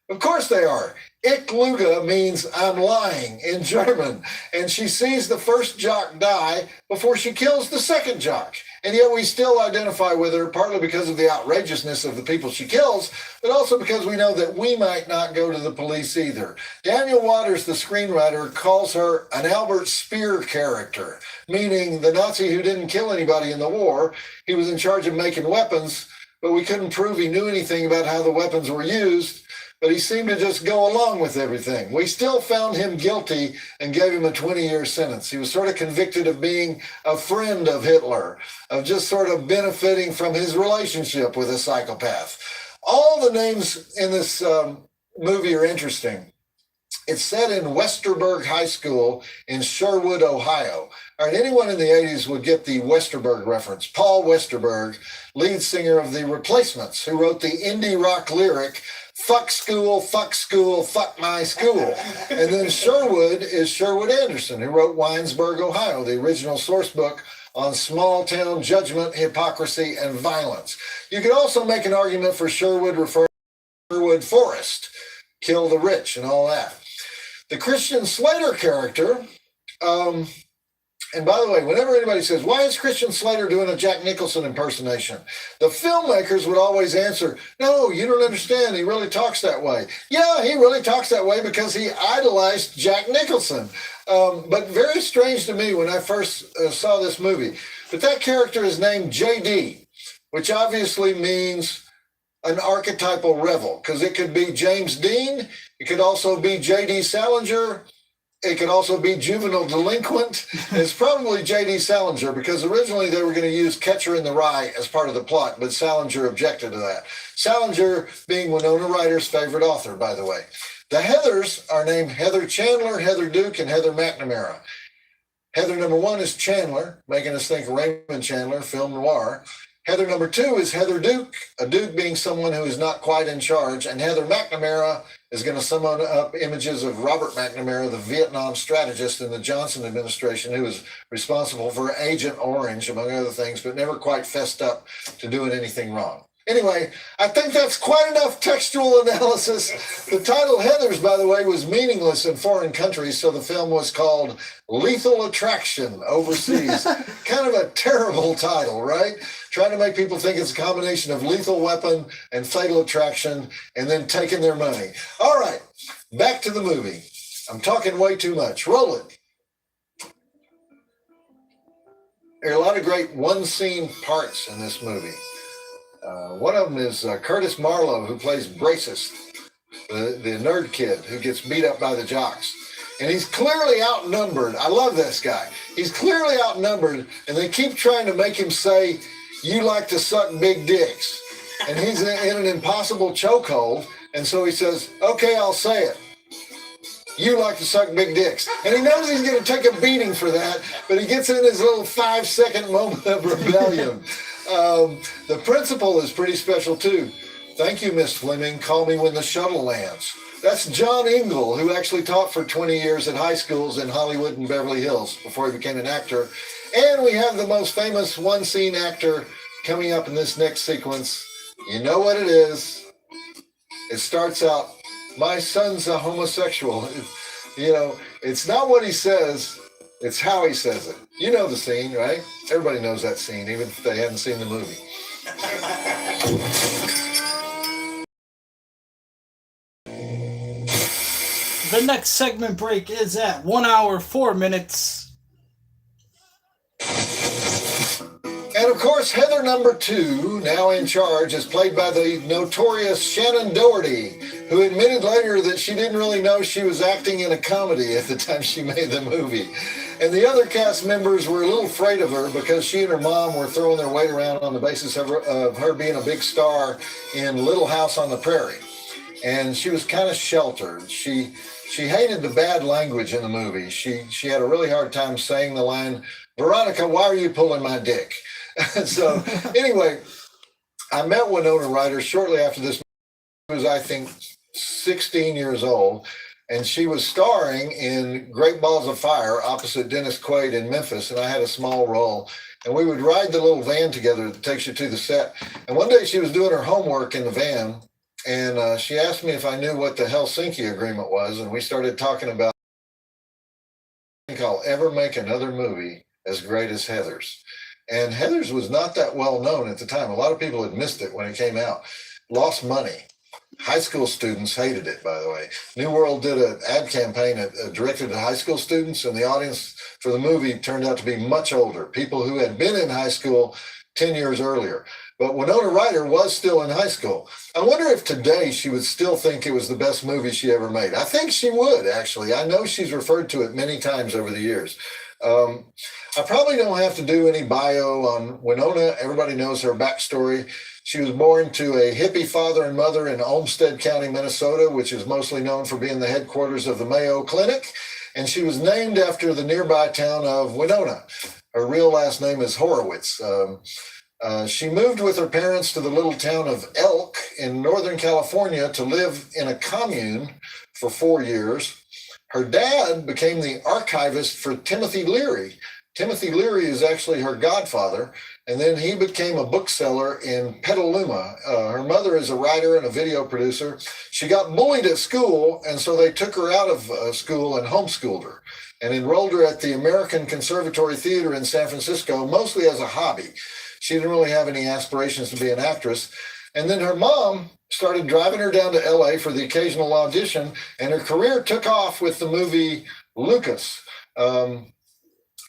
Of course they are. Ich-Luga means I'm lying in German. And she sees the first jock die before she kills the second jock. And yet we still identify with her, partly because of the outrageousness of the people she kills, but also because we know that we might not go to the police either. Daniel Waters, the screenwriter, calls her an Albert Speer character, meaning the Nazi who didn't kill anybody in the war. He was in charge of making weapons, but we couldn't prove he knew anything about how the weapons were used. But he seemed to just go along with everything. We still found him guilty and gave him a 20-year sentence. He was sort of convicted of being a friend of Hitler, of just sort of benefiting from his relationship with a psychopath. All the names in this movie are interesting. It's set in Westerberg High School in Sherwood, Ohio. All right, anyone in the 80s would get the Westerberg reference. Paul Westerberg, lead singer of The Replacements, who wrote the indie rock lyric, fuck school, fuck my school. And then Sherwood is Sherwood Anderson, who wrote Winesburg, Ohio, the original source book on small town judgment, hypocrisy, and violence. You could also make an argument for Sherwood referring to Sherwood Forest, kill the rich and all that. The Christian Slater character, and by the way, whenever anybody says, why is Christian Slater doing a Jack Nicholson impersonation? The filmmakers would always answer, no, you don't understand. He really talks that way. Yeah, he really talks that way because he idolized Jack Nicholson. But very strange to me when I first saw this movie. But that character is named JD, which obviously means an archetypal rebel, because it could be James Dean. It could also be J.D. Salinger. It could also be juvenile delinquent. It's probably J.D. Salinger, because originally they were going to use Catcher in the Rye as part of the plot, but Salinger objected to that. Salinger being Winona Ryder's favorite author, by the way. The Heathers are named Heather Chandler, Heather Duke, and Heather McNamara. Heather number 1 is Chandler, making us think Raymond Chandler, film noir. Heather number 2 is Heather Duke, a Duke being someone who is not quite in charge. And Heather McNamara is going to summon up images of Robert McNamara, the Vietnam strategist in the Johnson administration, who was responsible for Agent Orange, among other things, but never quite fessed up to doing anything wrong. Anyway, I think that's quite enough textual analysis. The title Heathers, by the way, was meaningless in foreign countries, so the film was called Lethal Attraction overseas. Kind of a terrible title, right? Trying to make people think it's a combination of Lethal Weapon and Fatal Attraction, and then taking their money. All right, back to the movie. I'm talking way too much. Roll it. There are a lot of great one-scene parts in this movie. One of them is Curtis Marlowe, who plays Braces, the nerd kid who gets beat up by the jocks. And he's clearly outnumbered. I love this guy. He's clearly outnumbered, and they keep trying to make him say, you like to suck big dicks. And he's in an impossible chokehold, and so he says, okay, I'll say it. You like to suck big dicks. And he knows he's going to take a beating for that, but he gets in his little 5-second moment of rebellion. The principal is pretty special too. Thank you, Miss Fleming. Call me when the shuttle lands. That's John Ingle, who actually taught for 20 years at high schools in Hollywood and Beverly Hills before he became an actor. And we have the most famous one-scene actor coming up in this next sequence. You know what it is. It starts out, my son's a homosexual. You know, it's not what he says, it's how he says it. You know the scene, right? Everybody knows that scene, even if they haven't seen the movie. The next segment break is at 1 hour, 4 minutes. And of course, Heather number 2, now in charge, is played by the notorious Shannon Doherty, who admitted later that she didn't really know she was acting in a comedy at the time she made the movie. And the other cast members were a little afraid of her because she and her mom were throwing their weight around on the basis of her being a big star in Little House on the Prairie. And she was kind of sheltered. She hated the bad language in the movie. She had a really hard time saying the line, Veronica, why are you pulling my dick? So anyway, I met Winona Ryder shortly after this. She was, I think, 16 years old, and she was starring in Great Balls of Fire opposite Dennis Quaid in Memphis, and I had a small role. And we would ride the little van together that takes you to the set. And one day she was doing her homework in the van, and she asked me if I knew what the Helsinki Agreement was, and we started talking about, I think I'll ever make another movie as great as Heathers. And Heathers was not that well known at the time. A lot of people had missed it when it came out. Lost money. High school students hated it, by the way. New World did an ad campaign directed at high school students, and the audience for the movie turned out to be much older, people who had been in high school 10 years earlier. But Winona Ryder was still in high school. I wonder if today she would still think it was the best movie she ever made. I think she would, actually. I know she's referred to it many times over the years. I probably don't have to do any bio on Winona. Everybody knows her backstory. She was born to a hippie father and mother in Olmsted County, Minnesota, which is mostly known for being the headquarters of the Mayo Clinic. And she was named after the nearby town of Winona. Her real last name is Horowitz. She moved with her parents to the little town of Elk in Northern California to live in a commune for 4 years. Her dad became the archivist for Timothy Leary. Timothy Leary is actually her godfather, and then he became a bookseller in Petaluma. Her mother is a writer and a video producer. She got bullied at school, and so they took her out of school and homeschooled her and enrolled her at the American Conservatory Theater in San Francisco, mostly as a hobby. She didn't really have any aspirations to be an actress. And then her mom started driving her down to LA for the occasional audition, and her career took off with the movie Lucas.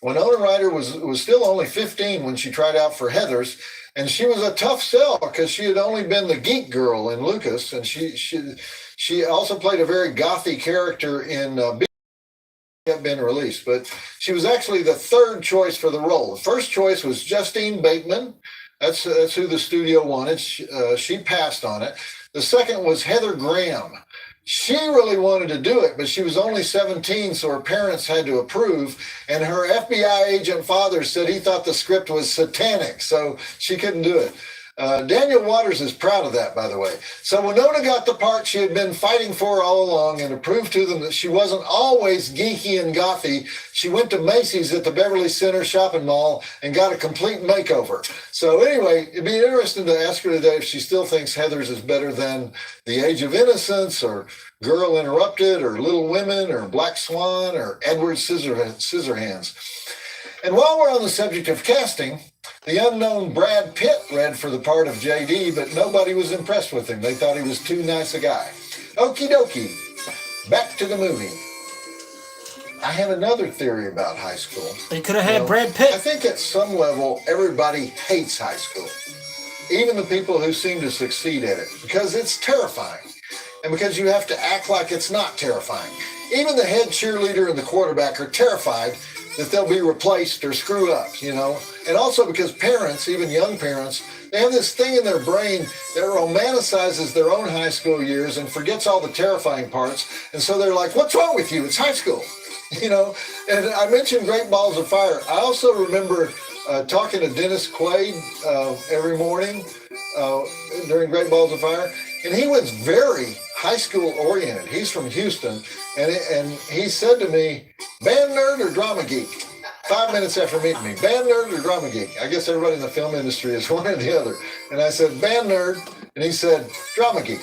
Winona Ryder was still only 15 when she tried out for Heathers, and she was a tough sell because she had only been the geek girl in Lucas, and she also played a very gothy character in yet been released, but she was actually the third choice for the role. The first choice was Justine Bateman. That's who the studio wanted. She passed on it. The second was Heather Graham. She really wanted to do it, but she was only 17, so her parents had to approve. And her FBI agent father said he thought the script was satanic, so she couldn't do it. Daniel Waters is proud of that, by the way. So Winona got the part she had been fighting for all along and to prove to them that she wasn't always geeky and gothy. She went to Macy's at the Beverly Center shopping mall and got a complete makeover. So anyway, it'd be interesting to ask her today if she still thinks Heathers is better than The Age of Innocence or Girl Interrupted or Little Women or Black Swan or Edward Scissorhands. And while we're on the subject of casting, the unknown Brad Pitt read for the part of JD, but nobody was impressed with him. They thought he was too nice a guy. Okie dokie. Back to the movie. I have another theory about high school. They could have had Brad Pitt. I think at some level, everybody hates high school. Even the people who seem to succeed at it, because it's terrifying. And because you have to act like it's not terrifying. Even the head cheerleader and the quarterback are terrified that they'll be replaced or screw up, you know? And also because parents, even young parents, they have this thing in their brain that romanticizes their own high school years and forgets all the terrifying parts. And so they're like, what's wrong with you? It's high school, you know? And I mentioned Great Balls of Fire. I also remember talking to Dennis Quaid every morning during Great Balls of Fire. And he was very high school oriented. He's from Houston. And he said to me, band nerd or drama geek? 5 minutes after meeting me, band nerd or drama geek? I guess everybody in the film industry is one or the other. And I said, band nerd. And he said, drama geek.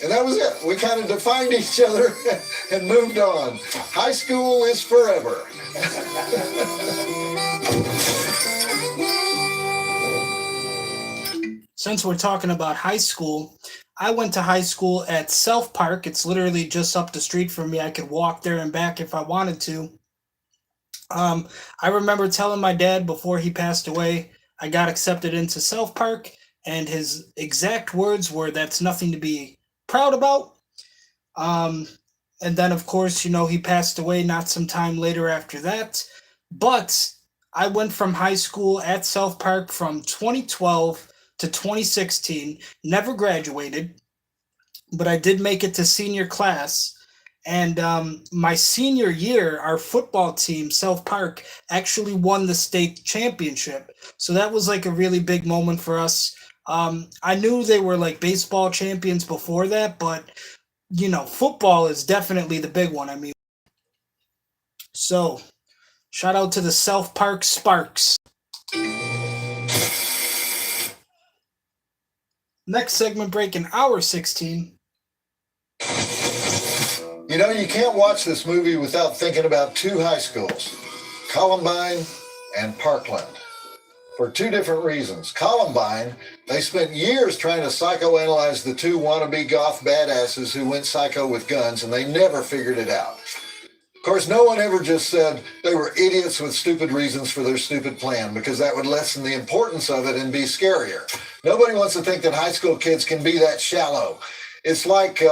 And that was it. We kind of defined each other and moved on. High school is forever. Since we're talking about high school, I went to high school at South Park. It's literally just up the street from me. I could walk there and back if I wanted to. I remember telling my dad before he passed away, I got accepted into South Park, and his exact words were, that's nothing to be proud about. And then, of course, you know, he passed away not some time later after that. But I went from high school at South Park from 2012 to 2016, never graduated, but I did make it to senior class. And my senior year, our football team, South Park, actually won the state championship. So that was like a really big moment for us. I knew they were like baseball champions before that, but, you know, football is definitely the big one. I mean, so shout out to the South Park Sparks. Next segment break in hour 16. You know, you can't watch this movie without thinking about two high schools, Columbine and Parkland, for two different reasons. Columbine, they spent years trying to psychoanalyze the two wannabe goth badasses who went psycho with guns, and they never figured it out. Of course, no one ever just said they were idiots with stupid reasons for their stupid plan, because that would lessen the importance of it and be scarier. Nobody wants to think that high school kids can be that shallow. It's like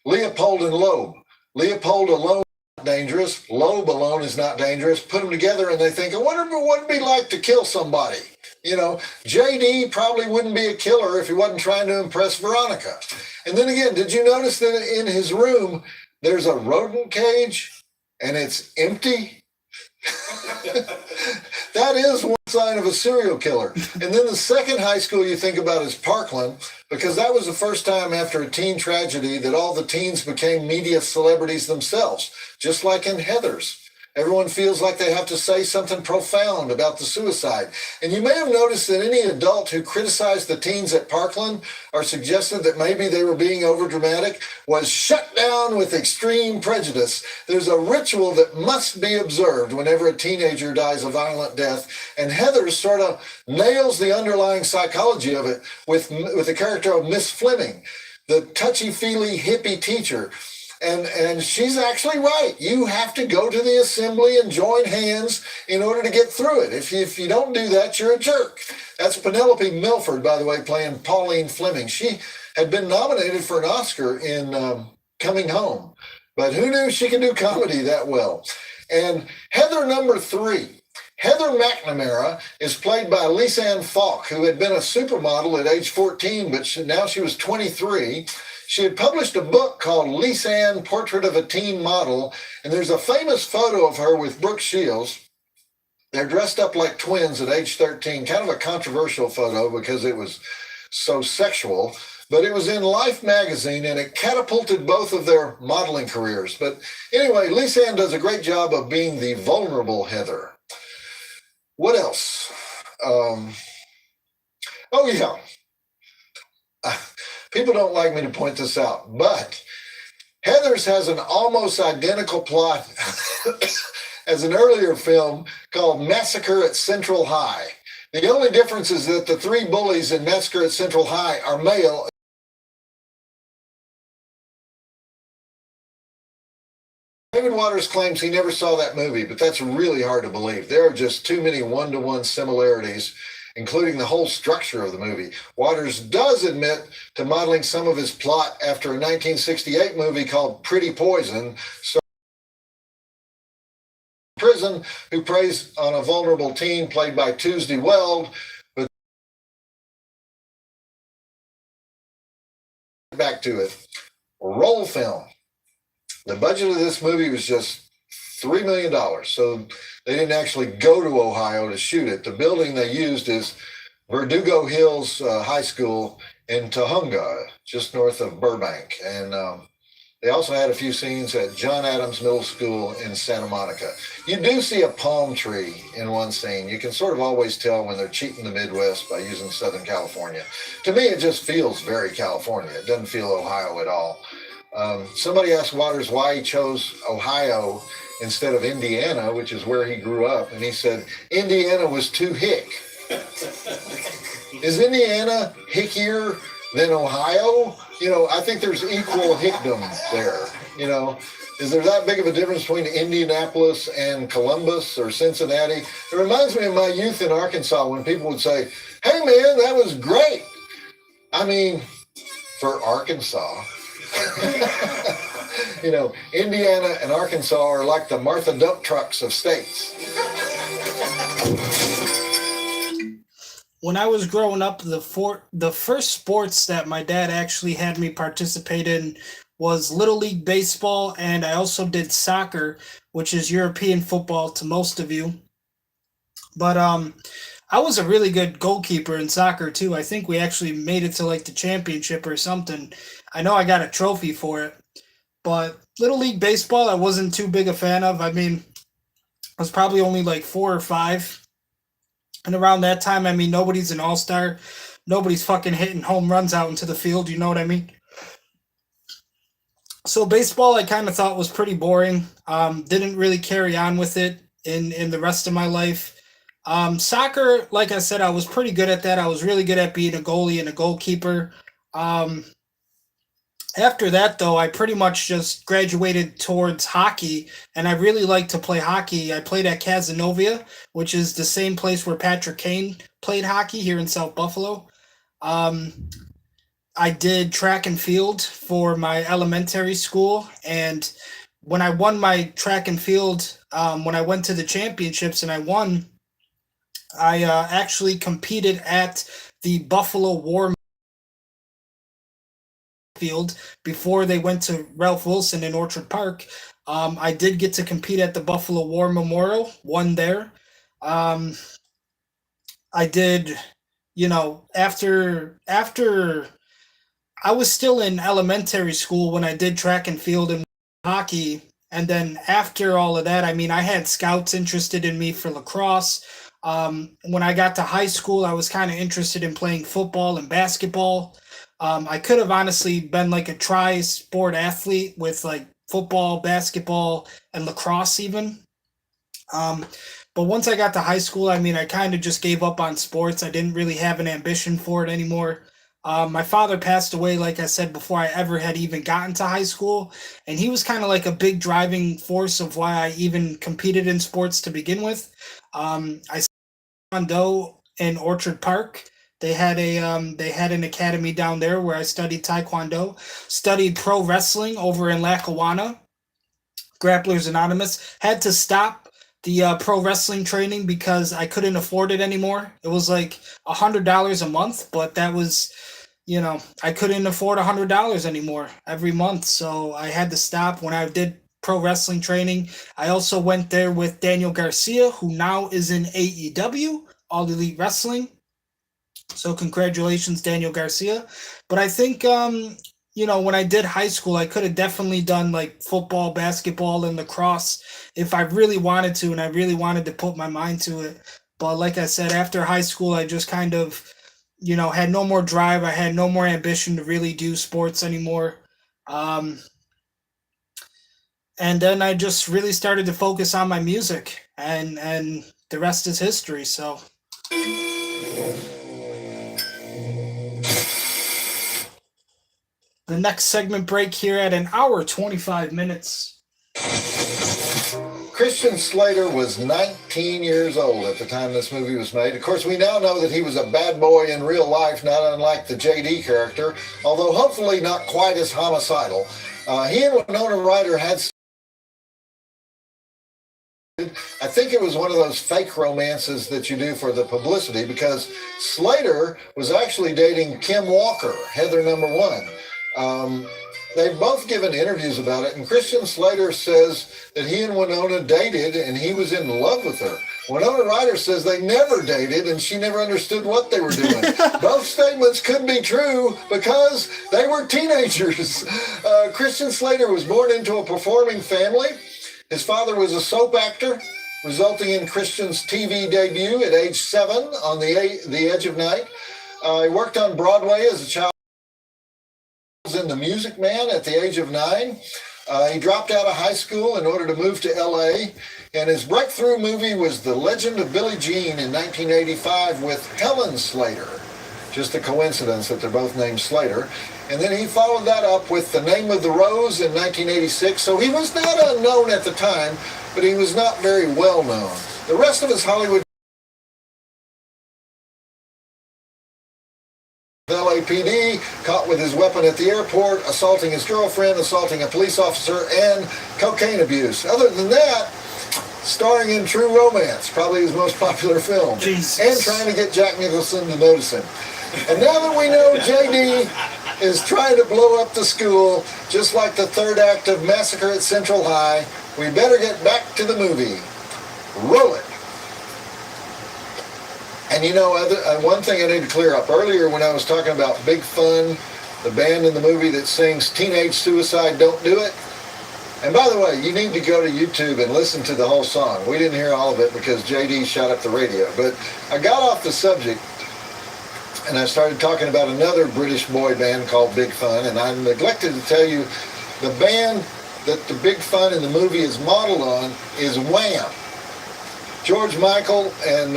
Leopold and Loeb. Leopold alone dangerous. Low balone is not dangerous. Put them together and they think, I wonder what it'd be like to kill somebody. You know, JD probably wouldn't be a killer if he wasn't trying to impress Veronica. And then again, did you notice that in his room, there's a rodent cage and it's empty? That is one sign of a serial killer. And then the second high school you think about is Parkland, because that was the first time after a teen tragedy that all the teens became media celebrities themselves, just like in Heathers. Everyone feels like they have to say something profound about the suicide. And you may have noticed that any adult who criticized the teens at Parkland or suggested that maybe they were being overdramatic was shut down with extreme prejudice. There's a ritual that must be observed whenever a teenager dies a violent death. And Heather sort of nails the underlying psychology of it with the character of Miss Fleming, the touchy-feely hippie teacher. And she's actually right. You have to go to the assembly and join hands in order to get through it. If you don't do that, you're a jerk. That's Penelope Milford, by the way, playing Pauline Fleming. She had been nominated for an Oscar in Coming Home, but who knew she could do comedy that well? And Heather number 3. Heather McNamara is played by Lisanne Falk, who had been a supermodel at age 14, but now she was 23. She had published a book called Lisanne, Portrait of a Teen Model, and there's a famous photo of her with Brooke Shields. They're dressed up like twins at age 13, kind of a controversial photo because it was so sexual, but it was in Life magazine and it catapulted both of their modeling careers. But anyway, Lisanne does a great job of being the vulnerable Heather. What else? Oh, yeah. People don't like me to point this out, but Heathers has an almost identical plot as an earlier film called Massacre at Central High. The only difference is that the 3 bullies in Massacre at Central High are male. David Waters claims he never saw that movie, but that's really hard to believe. There are just too many one-to-one similarities, including the whole structure of the movie. Waters does admit to modeling some of his plot after a 1968 movie called Pretty Poison, prison, who preys on a vulnerable teen played by Tuesday Weld. But back to it. Roll film. The budget of this movie was just $3 million, so they didn't actually go to Ohio to shoot it. The building they used is Verdugo Hills High School in Tujunga, just north of Burbank. And they also had a few scenes at John Adams Middle School in Santa Monica. You do see a palm tree in one scene. You can sort of always tell when they're cheating the Midwest by using Southern California. To me, it just feels very California. It doesn't feel Ohio at all. Somebody asked Waters why he chose Ohio instead of Indiana, which is where he grew up. And he said, Indiana was too hick. Is Indiana hickier than Ohio? You know, I think there's equal hickdom there. You know, is there that big of a difference between Indianapolis and Columbus or Cincinnati? It reminds me of my youth in Arkansas when people would say, hey man, that was great. I mean, for Arkansas. You know, Indiana and Arkansas are like the Martha dump trucks of states. When I was growing up, the first sports that my dad actually had me participate in was Little League Baseball, and I also did soccer, which is European football to most of you. But I was a really good goalkeeper in soccer too. I think we actually made it to like the championship or something. I know I got a trophy for it. But Little League Baseball, I wasn't too big a fan of. I mean, I was probably only like 4 or 5. And around that time, I mean, nobody's an all-star. Nobody's fucking hitting home runs out into the field, you know what I mean? So baseball, I kind of thought was pretty boring. Didn't really carry on with it in the rest of my life. Soccer, like I said, I was pretty good at that. I was really good at being a goalie and a goalkeeper. After that, though, I pretty much just graduated towards hockey, and I really like to play hockey. I played at Cazenovia, which is the same place where Patrick Kane played hockey here in South Buffalo. I did track and field for my elementary school, and when I won my track and field, when I went to the championships and I won, I actually competed at the Buffalo War Field before they went to Ralph Wilson in Orchard Park. I did get to compete at the Buffalo War Memorial, won there. Um, I did, after I was still in elementary school when I did track and field and hockey. And then after all of that, I mean, I had scouts interested in me for lacrosse. When I got to high school, I was kind of interested in playing football and basketball. I could have honestly been like a tri-sport athlete with like football, basketball, and lacrosse even. Um, but once I got to high school, I mean, I kind of just gave up on sports. I didn't really have an ambition for it anymore. My father passed away, like I said, before I ever had even gotten to high school. And he was kind of like a big driving force of why I even competed in sports to begin with. I Taekwondo in Orchard Park. They had an academy down there where I studied Taekwondo, studied pro wrestling over in Lackawanna. Grapplers Anonymous. Had to stop the pro wrestling training because I couldn't afford it anymore. It was like $100 a month, but that was, I couldn't afford $100 anymore every month, so I had to stop. When I did pro wrestling training, I also went there with Daniel Garcia, who now is in AEW, All Elite Wrestling. So congratulations, Daniel Garcia. But I think when I did high school, I could have definitely done like football, basketball, and lacrosse if I really wanted to, and I really wanted to put my mind to it. But like I said, after high school, I just kind of, had no more drive. I had no more ambition to really do sports anymore. And then I just really started to focus on my music, and the rest is history. So. The next segment break here at an hour, 25 minutes. Christian Slater was 19 years old at the time this movie was made. Of course, we now know that he was a bad boy in real life, not unlike the JD character, although hopefully not quite as homicidal. He and Winona Ryder had... I think it was one of those fake romances that you do for the publicity, because Slater was actually dating Kim Walker, Heather number one. They've both given interviews about it, and Christian Slater says that he and Winona dated and he was in love with her. Winona Ryder says they never dated and she never understood what they were doing. Both statements could be true because they were teenagers. Christian Slater was born into a performing family. His father was a soap actor, resulting in Christian's TV debut at age 7 on The Edge of Night. He worked on Broadway as a child. In The Music Man at the age of 9. He dropped out of high school in order to move to LA, and his breakthrough movie was The Legend of Billie Jean in 1985 with Helen Slater. Just a coincidence that they're both named Slater. And then he followed that up with The Name of the Rose in 1986, so he was not unknown at the time, but he was not very well known. The rest of his Hollywood LAPD, caught with his weapon at the airport, assaulting his girlfriend, assaulting a police officer, and cocaine abuse. Other than that, starring in True Romance, probably his most popular film, Jesus. And trying to get Jack Nicholson to notice him. And now that we know JD is trying to blow up the school, just like the third act of Massacre at Central High, we better get back to the movie. Roll it. And one thing I need to clear up. Earlier when I was talking about Big Fun, the band in the movie that sings Teenage Suicide Don't Do It. And by the way, you need to go to YouTube and listen to the whole song. We didn't hear all of it because JD shot up the radio. But I got off the subject and I started talking about another British boy band called Big Fun. And I neglected to tell you the band that the Big Fun in the movie is modeled on is Wham! George Michael and...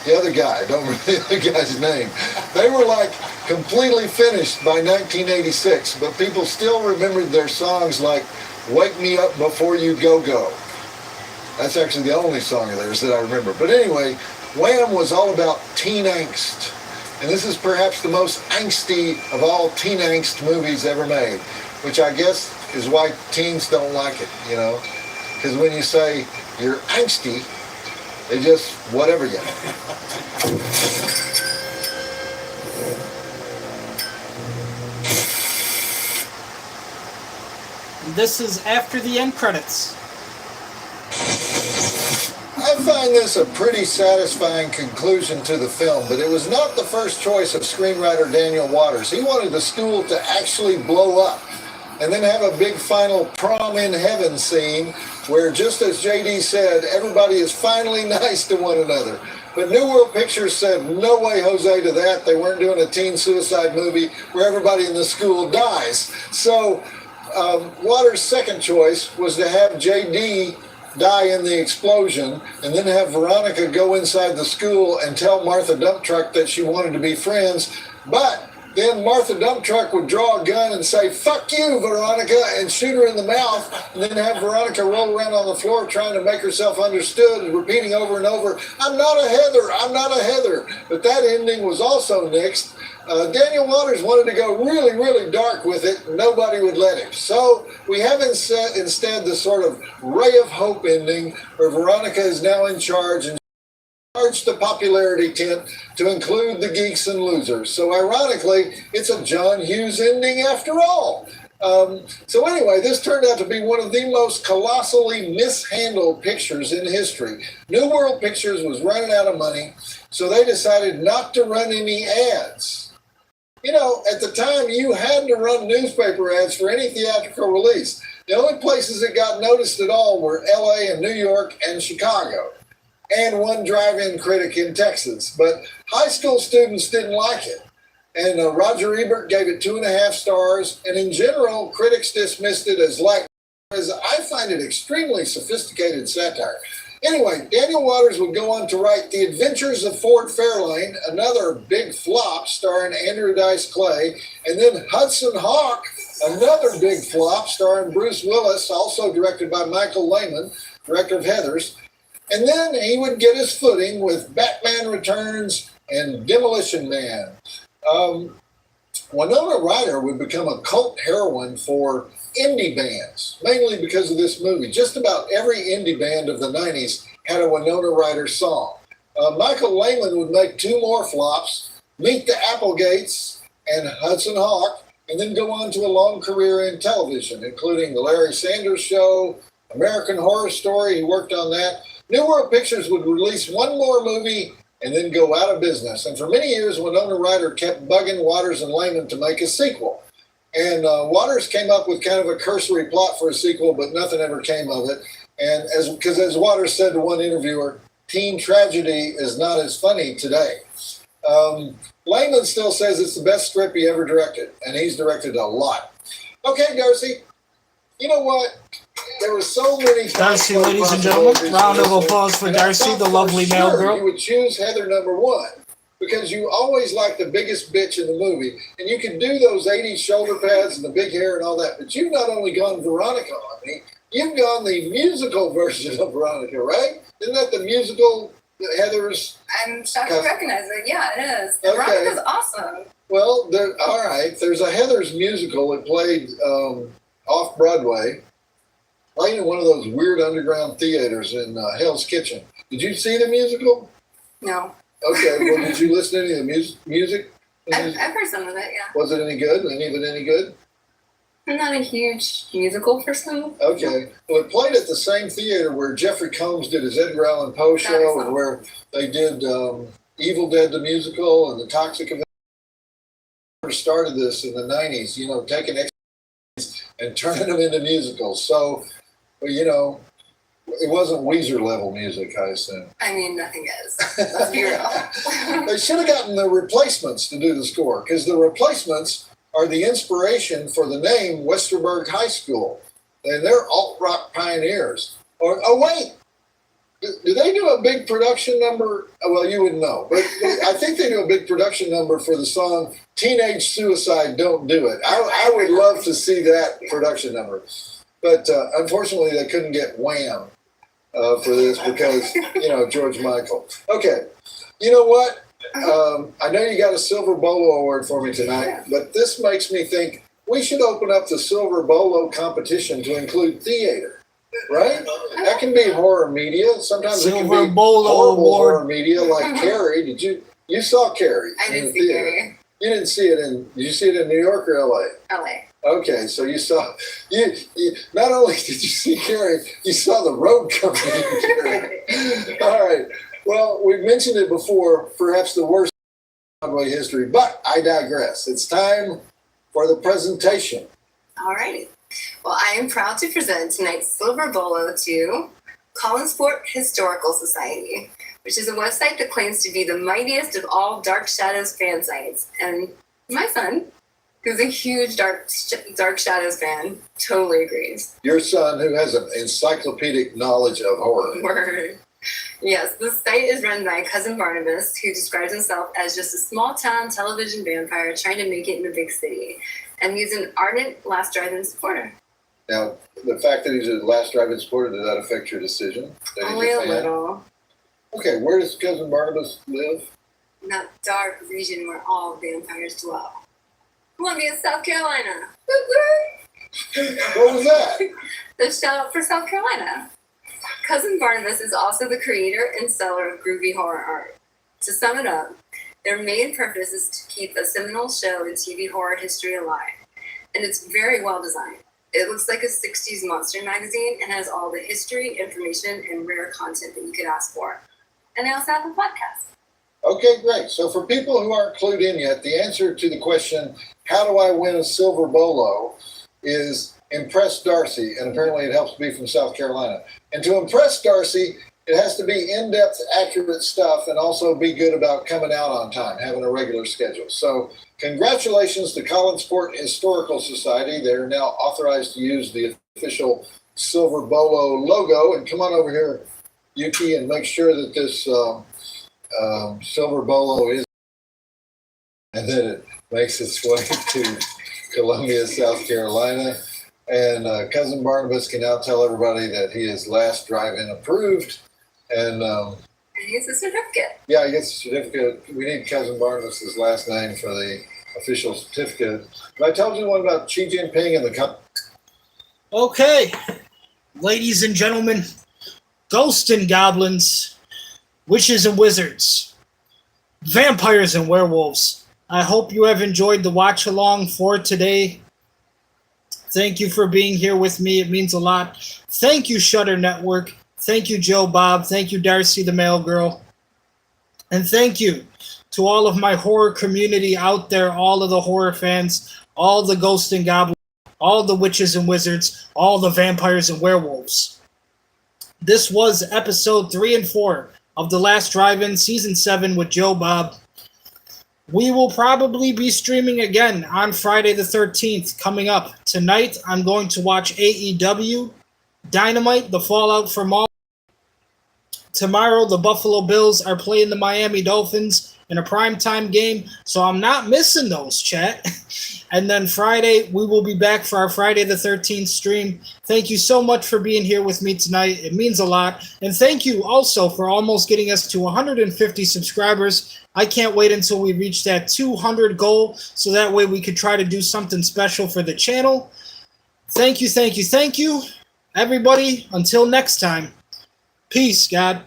the other guy, I don't remember the other guy's name. They were like completely finished by 1986, but people still remembered their songs like Wake Me Up Before You Go Go. That's actually the only song of theirs that I remember. But anyway, Wham! Was all about teen angst. And this is perhaps the most angsty of all teen angst movies ever made, which I guess is why teens don't like it, you know? Because when you say you're angsty, they just whatever you. This is after the end credits. I find this a pretty satisfying conclusion to the film, but it was not the first choice of screenwriter Daniel Waters. He wanted the school to actually blow up and then have a big final prom in heaven scene where, just as JD said, everybody is finally nice to one another. But New World Pictures said, no way, Jose, to that. They weren't doing a teen suicide movie where everybody in the school dies. So Waters' second choice was to have JD die in the explosion and then have Veronica go inside the school and tell Martha Dump Truck that she wanted to be friends. But then Martha Dump Truck would draw a gun and say, fuck you, Veronica, and shoot her in the mouth, and then have Veronica roll around on the floor trying to make herself understood and repeating over and over, I'm not a Heather, I'm not a Heather. But that ending was also nixed. Daniel Waters wanted to go really, really dark with it, and nobody would let him. So we have instead this sort of ray of hope ending where Veronica is now in charge and enlarged the popularity tent to include the geeks and losers. So ironically, it's a John Hughes ending after all. So anyway, this turned out to be one of the most colossally mishandled pictures in history. New World Pictures was running out of money, so they decided not to run any ads. You know, at the time, you had to run newspaper ads for any theatrical release. The only places that got noticed at all were LA and New York and Chicago, and one drive-in critic in Texas. But high school students didn't like it. And Roger Ebert gave it 2.5 stars. And in general, critics dismissed it as I find it extremely sophisticated satire. Anyway, Daniel Waters would go on to write The Adventures of Ford Fairlane, another big flop starring Andrew Dice Clay, and then Hudson Hawk, another big flop starring Bruce Willis, also directed by Michael Lehman, director of Heathers. And then he would get his footing with Batman Returns and Demolition Man. Winona Ryder would become a cult heroine for indie bands, mainly because of this movie. Just about every indie band of the 90s had a Winona Ryder song. Michael Lehman would make 2 more flops, Meet the Applegates and Hudson Hawk, and then go on to a long career in television, including The Larry Sanders Show, American Horror Story. He worked on that. New World Pictures would release 1 more movie and then go out of business. And for many years, Winona Ryder kept bugging Waters and Lehman to make a sequel. And Waters came up with kind of a cursory plot for a sequel, but nothing ever came of it. And as Waters said to one interviewer, teen tragedy is not as funny today. Lehman still says it's the best script he ever directed, and he's directed a lot. Okay, Darcy, you know what? There were so many. Darcy, ladies and gentlemen, round of applause for Darcy, the lovely male girl. You would choose Heather number 1 because you always like the biggest bitch in the movie, and you can do those 80s shoulder pads and the big hair and all that. But you've not only gone Veronica on me, you've gone the musical version of Veronica, right? Isn't that the musical Heather's? I'm shocked to recognize it. Yeah, it is. Okay. Veronica's awesome. Well, all right. There's a Heather's musical. It played off Broadway. Playing in one of those weird underground theaters in Hell's Kitchen. Did you see the musical? No. Okay, well, did you listen to any of the music? I've heard some of it, yeah. Was it any good? Any of it any good? I'm not a huge musical person. Okay. Well, it played at the same theater where Jeffrey Combs did his Edgar Allan Poe show and where they did Evil Dead the musical and the Toxic Avenger. Started this in the 90s, you know, taking and turning them into musicals. So, you know, it wasn't Weezer level music, I assume. I mean, nothing is. Let's be real. They should have gotten the Replacements to do the score, because the Replacements are the inspiration for the name Westerberg High School. And they're alt-rock pioneers. Oh, wait! Do they do a big production number? Well, you wouldn't know. But I think they do a big production number for the song Teenage Suicide, Don't Do It. I would love to see that production number. But unfortunately, they couldn't get Wham for this because, you know, George Michael. Okay. You know what? I know you got a Silver Bolo Award for me tonight, but this makes me think we should open up the Silver Bolo competition to include theater, right? That can be horror media. Sometimes it can Silver be Bolo horrible Award. horror media like Carrie. You saw Carrie? I in didn't the see theater. Carrie. You didn't see it did you see it in New York or LA? LA. Okay, so you saw, you not only did you see Carrie, you saw the road company in Carrie. All right. Well, we've mentioned it before, perhaps the worst Broadway history, but I digress. It's time for the presentation. Alrighty. Well, I am proud to present tonight's Silver Bolo to Collinsport Historical Society, which is a website that claims to be the mightiest of all Dark Shadows fan sites. And my son, who's a huge Dark Shadows fan, totally agrees. Your son, who has an encyclopedic knowledge of horror. Word. Yes, the site is run by Cousin Barnabas, who describes himself as just a small town television vampire trying to make it in a big city. And he's an ardent Last Drive-In supporter. Now, the fact that he's a Last Drive-In supporter, does that affect your decision? That he's Only a fan? little. Okay, where does Cousin Barnabas live? In that dark region where all vampires dwell. Columbia, South Carolina. What was that? The shout out for South Carolina. Cousin Barnabas is also the creator and seller of groovy horror art. To sum it up, their main purpose is to keep a seminal show in TV horror history alive. And it's very well designed. It looks like a 60s monster magazine and has all the history, information, and rare content that you could ask for. And they also have a podcast. Okay, great. So for people who aren't clued in yet, the answer to the question, how do I win a Silver Bolo, is impress Darcy, and apparently it helps to be from South Carolina. And to impress Darcy, it has to be in-depth, accurate stuff and also be good about coming out on time, having a regular schedule. So congratulations to Collinsport Historical Society. They're now authorized to use the official Silver Bolo logo. And come on over here, Yuki, and make sure that this Silver Bolo is, and then it makes its way to Columbia, South Carolina. And Cousin Barnabas can now tell everybody that he is Last Drive-In approved. And he gets a certificate. yeah, he gets a certificate. We need Cousin Barnabas' last name for the official certificate. But I told you one about Xi Jinping and the company. Okay, ladies and gentlemen, ghosts and goblins, witches and wizards, vampires and werewolves. I hope you have enjoyed the watch along for today. Thank you for being here with me. It means a lot. Thank you, Shutter Network. Thank you, Joe Bob. Thank you, Darcy the Mail Girl. And thank you to all of my horror community out there, all of the horror fans, all the ghosts and goblins, all the witches and wizards, all the vampires and werewolves. This was episode 3 and 4 of The Last Drive-In, Season 7 with Joe Bob. We will probably be streaming again on Friday the 13th coming up. Tonight, I'm going to watch AEW, Dynamite, the fallout from all. Tomorrow, the Buffalo Bills are playing the Miami Dolphins in a primetime game, so I'm not missing those, chat. And then Friday, we will be back for our Friday the 13th stream. Thank you so much for being here with me tonight. It means a lot. And thank you also for almost getting us to 150 subscribers. I can't wait until we reach that 200 goal, so that way we could try to do something special for the channel. Thank you, thank you, thank you. Everybody, until next time. Peace, God.